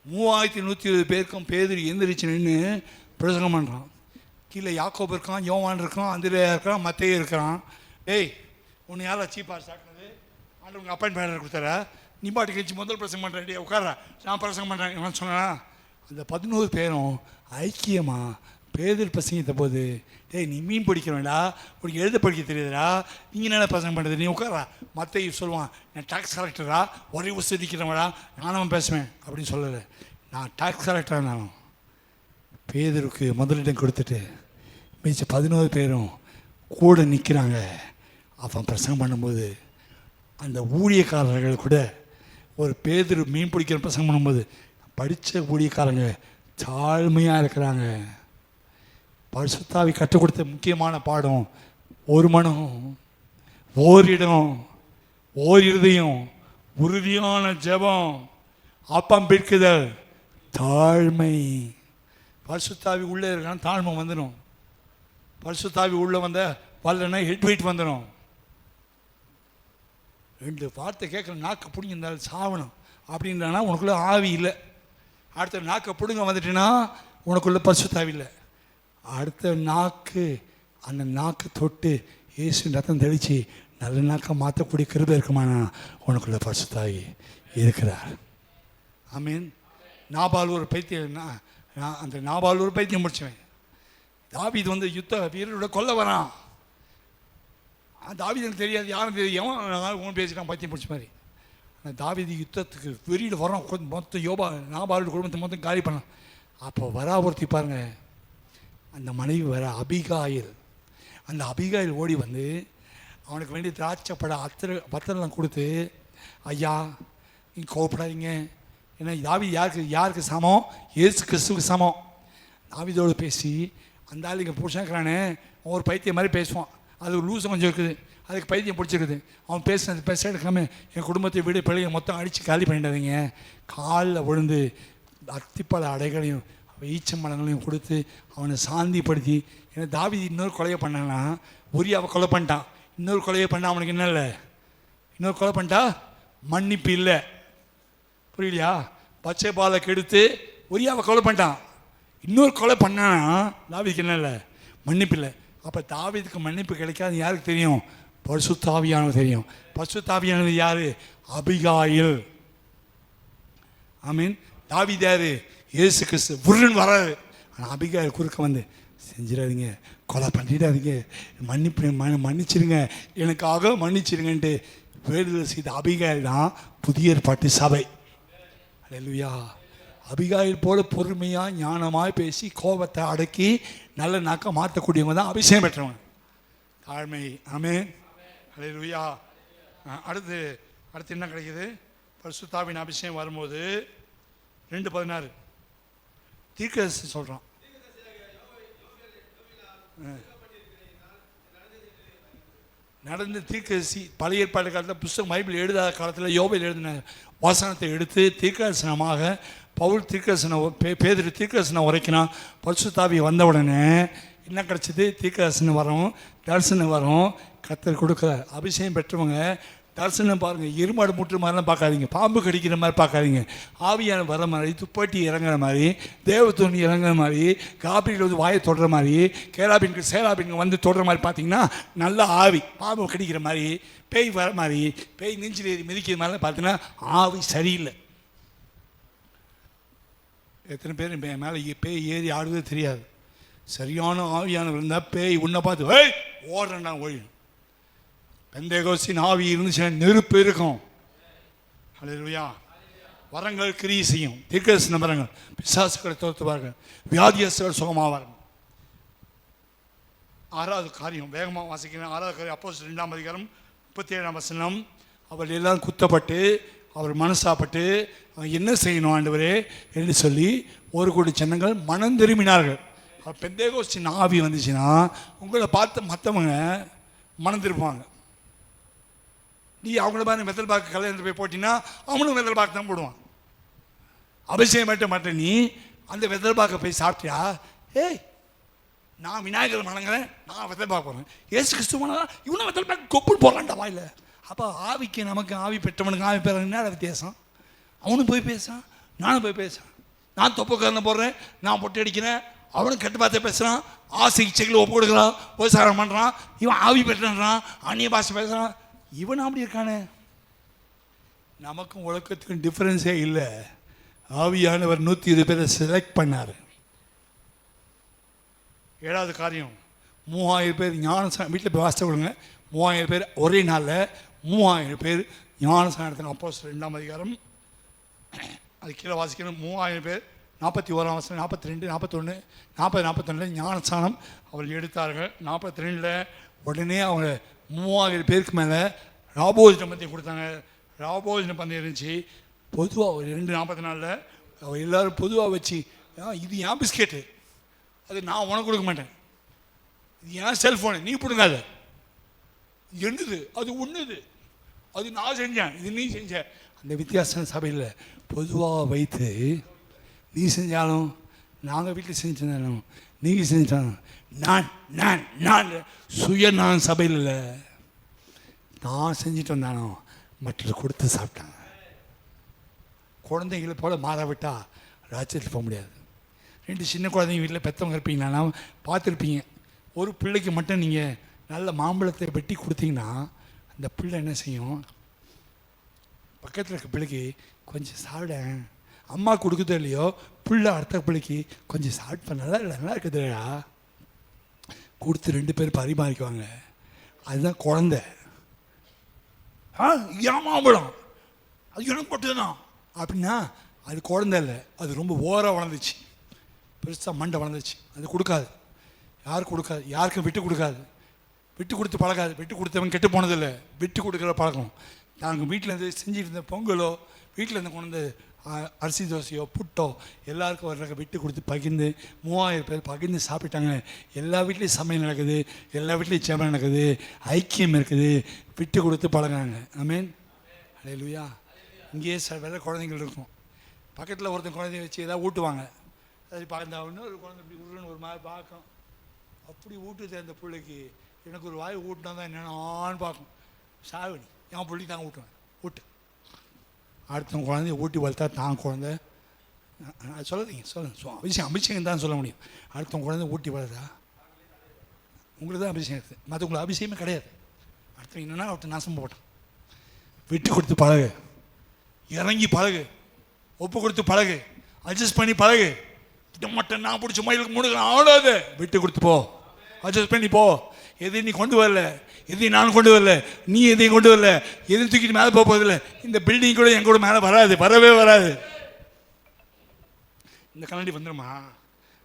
3120 பேருக்கும் பேதுரு எந்திரிச்சு நின்று பிரசங்கம் பண்ணுறான். கீழே யாக்கோபு இருக்கான், யோவான் இருக்கான், அந்திரேயா இருக்கான், மத்தேயு இருக்கிறான். ஏய், உன்னை யாரா சீப்பாக சாட்டினது? ஆண்டவங்க அப்பாயின்மெண்ட் கொடுத்தாரா? நீ பாட்டு கழிச்சு முதல் பிரசங்கம் பண்ணுறேன், உட்கார நான் பிரசங்கம் பண்ணுறேன் சொன்னேன். அந்த 11 பேரும் ஐக்கியமாக பேதுரு பிரசங்கித்த போது, டேய் நீ மீன் பிடிக்கிறவேண்டா, உனக்கு எழுத படிக்க தெரியுதுடா, நீங்கள் என்ன பிரசங்கம் பண்ணுறது, நீ உட்காரா. மத்தேயு சொல்லுவான், நான் டாக்ஸ் கலெக்டரா, ஒரே வசதி நிற்கிறவடா, நானும் பேசுவேன் அப்படின்னு சொல்லலை. நான் டாக்ஸ் கலெக்டராக இருந்தாலும் பேதுருக்கு முதலிடம் கொடுத்துட்டு மிச்ச 11 பேரும் கூட நிற்கிறாங்க. அவன் பிரசங்கம் பண்ணும்போது அந்த ஊழியக்காரர்கள் கூட ஒரு பேதுரு மீன் பிடிக்கிற பிரசங்கம் பண்ணும்போது படித்த ஊழியக்காரங்க தாழ்மையாக இருக்கிறாங்க. பரிசுத்தாவி கற்றுக் கொடுத்த முக்கியமான பாடம், ஒரு மனம், ஓரிடம், ஓர் இருதயம், உறுதியான ஜெபம், அப்பம் பிற்குதல், தாழ்மை. பரிசுத்தாவி உள்ளே இருக்கான்னு தாழ்மை வந்துடும். பரிசுத்தாவி உள்ளே வந்த வரலன்னா ஹெட் வெயிட் வந்துடும். 2 வார்த்தை கேட்குற நாக்கை பிடிங்கிருந்தாலும் சாவணும் அப்படின்றானா உனக்குள்ளே ஆவி இல்லை. அடுத்த நாக்கை பிடுங்க வந்துட்டேன்னா உனக்குள்ளே பரிசுத்தாவி இல்லை. அடுத்த நாக்கு, அந்த நாக்கு தொட்டு இயேசு ரத்தம் தெளித்து நல்ல நாக்கை மாற்றக்கூடிய கிருபை இருக்குமானா உனக்குள்ளே பரிசுத்தாவி இருக்கிறார். ஆமீன். நாபால் ஒரு பைத்தியம், நான் அந்த நாபால் ஒரு பைத்தியம் முடிச்சுவேன். தாவீது வந்து யுத்த வீரரோட கொல்ல வரான். தாவீது எனக்கு தெரியாது, யாரும் தெரியும், ஒன்று பேசிட்டான் பைத்தியம் பிடிச்ச மாதிரி. அந்த தாவீது யுத்தத்துக்கு வெளியில் வரான். மொத்தம் நாபாலோட குடும்பத்தை மொத்தம் காலி பண்ணான். அப்போ வராபுரத்தி பாருங்க, அந்த மனைவி வர அபிகாயில். அந்த அபிகாயில் ஓடி வந்து அவனுக்கு வேண்டிய திராட்சைப்பட பத்திரம் கொடுத்து, ஐயா நீங்கள் கோவப்படாதீங்க, ஏன்னா தாவீது யாருக்கு சமம்? இயேசு கிறிஸ்துவுக்கு சமம். தாவீதோடு பேசி, அந்த ஆள் இங்கே பிடிச்சாக்கிறானே ஒரு பைத்தியம் மாதிரி பேசுவான், அது ஒரு லூசம் கொஞ்சம் இருக்குது, அதுக்கு பைத்தியம் பிடிச்சிருக்குது, அவன் பேசுனது பேச எடுக்காமல் என் குடும்பத்தை வீடு பிள்ளைங்க மொத்தம் அடித்து காலி பண்ணிடாதீங்க. காலில் விழுந்து அத்திப்பழ அடைகளையும் ஈச்சம்பழங்களையும் கொடுத்து அவனை சாந்திப்படுத்தி. ஏன்னா தாவீது இன்னொரு கொலையை பண்ணான்னா, உரியாவை கொலை பண்ணிட்டான், இன்னொரு கொலையை பண்ணால் அவனுக்கு என்ன இல்லை? இன்னொரு கொலை பண்ணிட்டா மன்னிப்பு இல்லை. புரியலையா? பச்சை பாலை கெடுத்து உரியாவை கொலை பண்ணிட்டான், இன்னொரு கொலை பண்ணானா தாவீதுக்கு என்ன இல்லை? மன்னிப்பு இல்லை. அப்போ தாவீதுக்கு மன்னிப்பு கிடைக்காது யாருக்கு தெரியும்? பரிசுத்த ஆவியானவர் தெரியும். பரிசுத்த ஆவியானவர் யார்? அபிகாயில். ஆமீன். தாவீது யார்? இயேசு கிறிஸ்து. உருன்னு வராது. ஆனால் அபிகாயில் குறுக்க வந்து, செஞ்சிடாதீங்க, கொலை பண்ணிடாதீங்க, மன்னிச்சிருங்க, எனக்காக மன்னிச்சிருங்கன்ட்டு வேண்டுதல் செய்த அபிகாயில் தான் புதிய ஏற்பாட்டு சபை. அல்லேலூயா. அபிகாயில் போல பொறுமையாக ஞானமாய் பேசி கோபத்தை அடக்கி நல்ல நாக்க மாற்றக்கூடியவங்க தான் அபிஷேகம் பெற்றவங்க. தாழ்மை. ஆமென். அல்லேலூயா. அடுத்து என்ன கிடைக்குது? பரிசுத்தாவின் அபிஷேகம் வரும்போது 2:16 தீர்க்கதரிசி சொல்கிறான். நடந்த தீர்க்கதரிசி பழைய ஏற்பாடு காலத்தில் புஸ்தகம் பைபிள் எழுதாத காலத்தில் யோபேல் எழுதின வசனத்தை எடுத்து தீர்க்கதரிசனமாக பவுல் தீர்க்கதரிசனம் பேதுரு தீர்க்கதரிசனம் உரைக்கினான். பரிசுத்தாவி வந்த உடனே என்ன கிடச்சிது? தீர்க்கதரிசனம் வரும், தரிசனம் வரும். கர்த்தர் கொடுக்குற அபிஷேகம் பெற்றவங்க தரிசனம் பாருங்கள். எருமாடு முட்டுற மாதிரிலாம் பார்க்காதீங்க, பாம்பு கடிக்கிற மாதிரி பார்க்காதீங்க. ஆவியான வர மாதிரி, துப்பாட்டி இறங்குற மாதிரி, தேவத்தூணி இறங்குற மாதிரி, காபிரியில் வந்து வாயை தொடுற மாதிரி, கேராபின்கள் சேராபின்கள் வந்து தொடுற மாதிரி பார்த்தீங்கன்னா நல்ல ஆவி. பாம்பு கடிக்கிற மாதிரி, பேய் வர மாதிரி, பேய் நெஞ்சில் ஏறி மிதிக்கிற மாதிரிலாம் பார்த்தீங்கன்னா ஆவி சரியில்லை. எத்தனை பேர் மேலே பேய் ஏறி ஆடுவது தெரியாது. சரியான ஆவியானவர் இருந்தால் பேய் உன்னை பார்த்து ஏய் ஓடுறேன்னா ஒழியும். பெந்தேகோஸ்தின் ஆவி இருந்துச்சுன்னா நெருப்பு இருக்கும். ஹல்லேலூயா. வரங்கள் கிரியை செய்யும். தீர்க்கதரிசன வரங்கள் பிசாசுகளை தோற்றுவார்கள், வியாதியஸ்தர்கள் சுகமாவார்கள். 6வது காரியம் வேகமாக வாசிக்கிறேன். 6வது காரியம் அப்போஸ்தலர் 2ஆம் அதிகாரம் 37ஆம் வசனம். அவர் எல்லாரும் குத்தப்பட்டு அவர் மனசாப்பட்டு என்ன செய்யணும் ஆண்டவரே என்று சொல்லி ஒரு கோடி ஜனங்கள் மனம் திரும்பினார்கள். பெந்தேகோஸ்தின் ஆவி வந்துச்சுன்னா உங்களை பார்த்து மற்றவங்க மனம் திருப்புவாங்க. நீ அவங்கள மாதிரி வெத்தல் பாக்கு கல்யாணத்தில் போய் போட்டின்னா அவனும் வெத்தல் பாக்கு தான் போடுவான். அபிஷேகம் மட்டும் மாட்டேன். நீ அந்த வெத்தல் பாக்கை போய் சாப்பிட்டியா? ஏய் நான் விநாயகர் வணங்குறேன், நான் வெத்தல் பாக்கு போகிறேன், ஏசு கிறிஸ்து வணங்குறேன், இவனும் வெத்தல் பாக்கு கொப்புள் போடலான்டா வாயில். அப்போ ஆவிக்கு நமக்கு ஆவி பெற்றவனுக்கு ஆவி பெற என்ன வித்தியாசம்? அவனும் போய் பேசுகிறான், நானும் போய் பேசுகிறேன். நான் தொப்புக்காரனை போடுறேன், நான் பொட்டு அடிக்கிறேன், அவனும் கெட்டு பார்த்து பேசுகிறான், ஆசை இச்சைகளை ஒப்பு கொடுக்குறான், உபசாரம் பண்ணுறான், இவன் ஆவி பெற்றுறான், அந்நிய பாஷை பேசுகிறான். இவன் அப்படி இருக்கானே. நமக்கும் உலகத்துக்கும் டிஃப்ரென்ஸே இல்லை. ஆவியானவர் 120 பேரை செலக்ட் பண்ணார். 7வது காரியம் 3000 பேர் ஞானசானம். வீட்டில் போய் வாசித்து கொடுங்க. 3000 பேர் ஒரே நாளில் 3000 பேர் ஞானசானத்தின் அப்போஸ்தலர் 2ஆம் அதிகாரம். அது கீழே வாசிக்கணும். 3000 பேர் 41ஆம் வசனம், 42, 41, 40, 41 ஞானசானம் அவர்கள் எடுத்தார்கள். 42 உடனே அவங்க 3000 பேருக்கு மேலே ராபோஜன பந்தயம் கொடுத்தாங்க. ராபோஜன பந்தயம் இருந்துச்சு. பொதுவாக ஒரு 2:44 அவர் எல்லோரும் பொதுவாக வச்சு, இது ஏன் பிஸ்கெட்டு, அது நான் உனக்கு கொடுக்க மாட்டேன், இது ஏன் செல்ஃபோனு நீ பிடுங்காத, என்னது அது ஒன்றுது, அது நான் செஞ்சேன், இது நீ செஞ்ச. அந்த வித்தியாசம் சபையில் பொதுவாக வைத்து நீ செஞ்சாலும் நாங்கள் வீட்டில் செஞ்சாலும் நீங்கள் செஞ்சாலும் நான் நான் நான் சுய நான் சபையில் இல்லை, நான் செஞ்சுட்டு வந்தானோ மற்றவர்கள் கொடுத்து சாப்பிட்டாங்க. குழந்தைங்களை போல் மாறாவிட்டால் ராஜ்யத்தில் போக முடியாது. 2 சின்ன குழந்தைங்க வீட்டில் பெற்றவங்க இருப்பீங்கன்னா பார்த்துருப்பீங்க. ஒரு பிள்ளைக்கு மட்டும் நீங்கள் நல்ல மாம்பழத்தை வெட்டி கொடுத்தீங்கன்னா அந்த பிள்ளை என்ன செய்யும்? பக்கத்தில் இருக்க பிள்ளைக்கு கொஞ்சம் சாப்பிட, அம்மா கொடுக்குதோ இல்லையோ பிள்ளை அடுத்த பிள்ளைக்கு கொஞ்சம் சாப்பிட்டு நல்லா இல்லை நல்லா இருக்குதுடா கொடுத்து 2 பேர் பரிமாறிக்குவாங்க. அதுதான் குழந்தை. ஏன் மாம்பழம் அது எனக்கு போட்டுதான் அப்படின்னா அது குழந்தை இல்லை, அது ரொம்ப ஓராக வளர்ந்துச்சு, பெருசாக மண்டை வளர்ந்துச்சு. அது கொடுக்காது, யாரும் கொடுக்காது, யாருக்கும் விட்டு கொடுக்காது, விட்டு கொடுத்து பழகாது. விட்டு கொடுத்தவன் கெட்டு போனதில்லை, விட்டு கொடுக்குற பழக்கம். நாங்கள் வீட்டில் இருந்து செஞ்சுட்டு இருந்த பொங்கலோ வீட்டில் இருந்து கொண்டு வந்து அரிசி தோசையோ புட்டோ எல்லாருக்கும் வர்றாங்க, விட்டு கொடுத்து பகிர்ந்து 3000 பேர் பகிர்ந்து சாப்பிட்டாங்க. எல்லா வீட்லேயும் சமையல் நடக்குது, எல்லா வீட்லேயும் சேவை நடக்குது, ஐக்கியம் இருக்குது, விட்டு கொடுத்து பழகிறாங்க. ஆமென். அல்லேலூயா. இங்கேயே வேலை குழந்தைங்கள் இருக்கும். பக்கத்தில் ஒருத்தன் குழந்தைய வச்சு ஏதாவது ஊட்டுவாங்க. அது பார்க்க இன்னொரு குழந்தை இப்படி உருன்னு ஒரு மாதிரி பார்க்கும். அப்படி ஊட்டுது அந்த பிள்ளைக்கு. எனக்கு ஒரு வாய் ஊட்டினா தான் என்னென்னு பார்க்கும். சாவணி என் பிள்ளைக்கு தான் ஊட்டுவேன், ஊட்டு. அடுத்தவங்க குழந்தைய ஊட்டி வளர்த்தா தான் குழந்தை அது சொல்லாதீங்க, சொல்லுங்கள். அபிஷேகம் தான் சொல்ல முடியும். அடுத்தவங்க குழந்தை ஊட்டி வளர்த்தா உங்களுக்கு தான் அபிஷேகம் இருக்குது, மற்றவங்களுக்கு அபிஷேகமே கிடையாது. அடுத்தவங்க என்னென்னா ஒருத்தர் நாசம் போட்டான். விட்டு கொடுத்து பழகு, இறங்கி பழகு, ஒப்பு கொடுத்து பழகு, அட்ஜஸ்ட் பண்ணி பழகு. இதை மட்டும் நான் பிடிச்ச மயிலுக்கு முடுக்க ஆடாத, விட்டு கொடுத்து போ, அட்ஜஸ்ட் பண்ணி போ. எதையும் நீ கொண்டு வரல, எதையும் நான் கொண்டு வரல, நீ எதையும் கொண்டு வரல, எதையும் தூக்கிட்டு மேலே போகிறதில்ல. இந்த பில்டிங் கூட என் கூட மேலே வராது, வரவே வராது. இந்த கண்ணாடி வந்துடுமா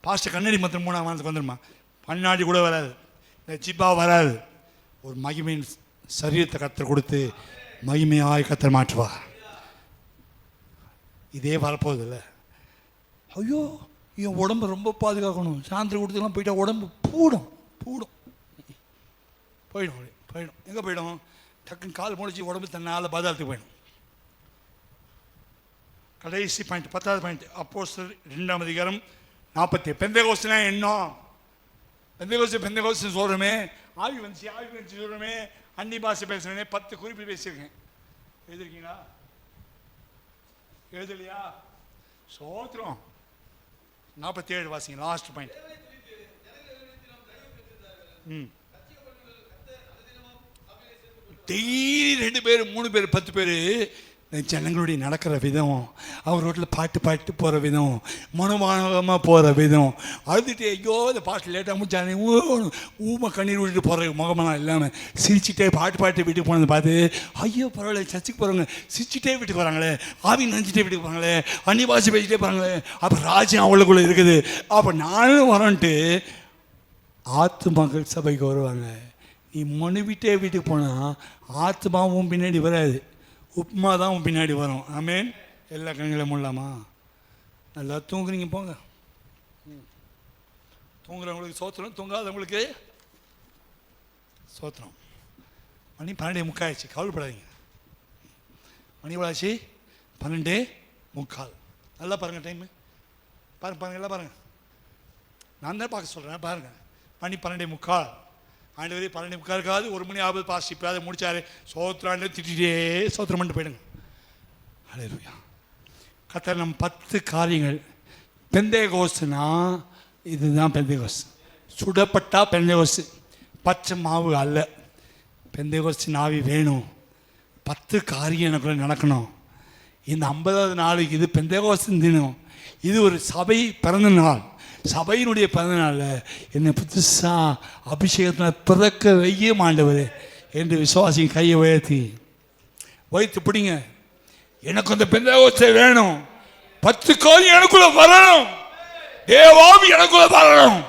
பாஸ்டர்? கண்ணாடி மாத்திரம் 3ஆம் வாரத்துக்கு வந்துடுமா? கண்ணாடி கூட வராது, இந்த ஜிப்பா வராது. ஒரு மகிமையின் சரீரத்தை கத்தர் கொடுத்து மகிமையாய் கத்தர் மாற்றுவா. இதே வரப்போகுதில்ல. ஐயோ என் உடம்பு ரொம்ப பாதுகாக்கணும், சாயந்தரம் கொடுத்துலாம் போயிட்டா உடம்பு பூடும் போயிடும். எங்கே போயிடும்? டக்குன்னு கால் முடிச்சு உடம்பு தன்னால் பாதாளத்துக்கு போயிடும். கடைசி பாயிண்ட், 10வது பாயிண்ட், அப்போஸ்தலர் 2ஆம் அதிகாரம் 40. பெந்தேகோஸ்துனா என்ன? பெந்தேகோஸ்து சொல்கிறோமே, ஆவி வந்துச்சு சொல்கிறோமே, அன்னி பாஷை பேசுறேனே 10 குறிப்பு பேசியிருக்கேன். எழுதிருக்கீங்களா? எழுதலையா? சோத்திரம். 47 வாசிங்க, லாஸ்ட் பாயிண்ட். டெய்லி 2 பேர் 3 பேர் 10 பேர் ஜனங்களுடைய நடக்கிற விதம், அவர் ரோட்டில் பாட்டு போகிற விதம், மனோமானமாக போகிற விதம், அழுதுட்டு ஐயோ இந்த பாட்டு லேட்டாக முடிச்சானே ஊமை கண்ணீர் விட்டுட்டு போகிற முகமெல்லாம் இல்லாமல் சிரிச்சுட்டே பாட்டு வீட்டுக்கு போனது பார்த்து ஐயோ பரவாயில்ல, சர்ச்சுக்கு போகிறவங்க சிரிச்சுட்டே வீட்டுக்கு போகிறாங்களே, ஆவி நினச்சிட்டே வீட்டுக்கு போகிறாங்களே, அன்னி பாஷை பேசிட்டே போகிறாங்களே, அப்போ ராஜ்யம் அவளுக்குள்ளே இருக்குது, அப்போ நானும் வரேன்ட்டு ஆத்துமாக்கள் சபைக்கு வருவாங்க. நீ மனுவிட்டே வீட்டுக்கு போனால் ஆத்துமாவும் பின்னாடி வராது, உப்புமா தான் உன் பின்னாடி வரும். ஆமேன். எல்லா கண்களும் மூடலாமா? நல்லா தூங்குறீங்க, போங்க. தூங்குறவங்களுக்கு சோத்திரம், தூங்காதவங்களுக்கு சோத்திரம். மணி 12:45, கவலைப்படாதீங்க. மணி எவ்வளோச்சு? 12:45. நல்லா பாருங்கள் டைமு, பாருங்கள் எல்லாம் பாருங்கள். நான் தான் பார்க்க சொல்கிறேன், பாருங்கள். மணி 12:45. ஆண்டவரே 12:45 1 மணி ஆகுது பாஸ்ட், இப்போ அதை முடிச்சாரு. சோத்திராண்டு திட்டிகிட்டே சோத்திரம் பண்ணிட்டு போயிடுங்க. ஹல்லேலூயா. கர்த்தர் நம்ம 10 காரியங்கள். பெந்தேகோஸ்துனா இதுதான் பெந்தேகோஸ்து. சுடப்பட்டா பெந்தேகோஸ்து, பச்சை மாவு அல்ல. பெந்தேகோஸ்து ஆவி வேணும். 10 காரியம் எனக்குள்ள நடக்கணும். இந்த 50வது நாளுக்கு இது பெந்தேகோஸ்து தினம். இது ஒரு சபை பிறந்த நாள். சபையினுடைய பிறந்த நாளில் என்னை புதுசாக அபிஷேகத்தில் பிறக்க வைய ஆண்டவரே என்று விசுவாசிங்க கையை வைத்து பிடிங்க. எனக்கு அந்த பெந்தேகோஸ்தே வேணும். 10 காரியம் எனக்குள்ள வரணும். தேவாவி எனக்குள்ள வரணும்.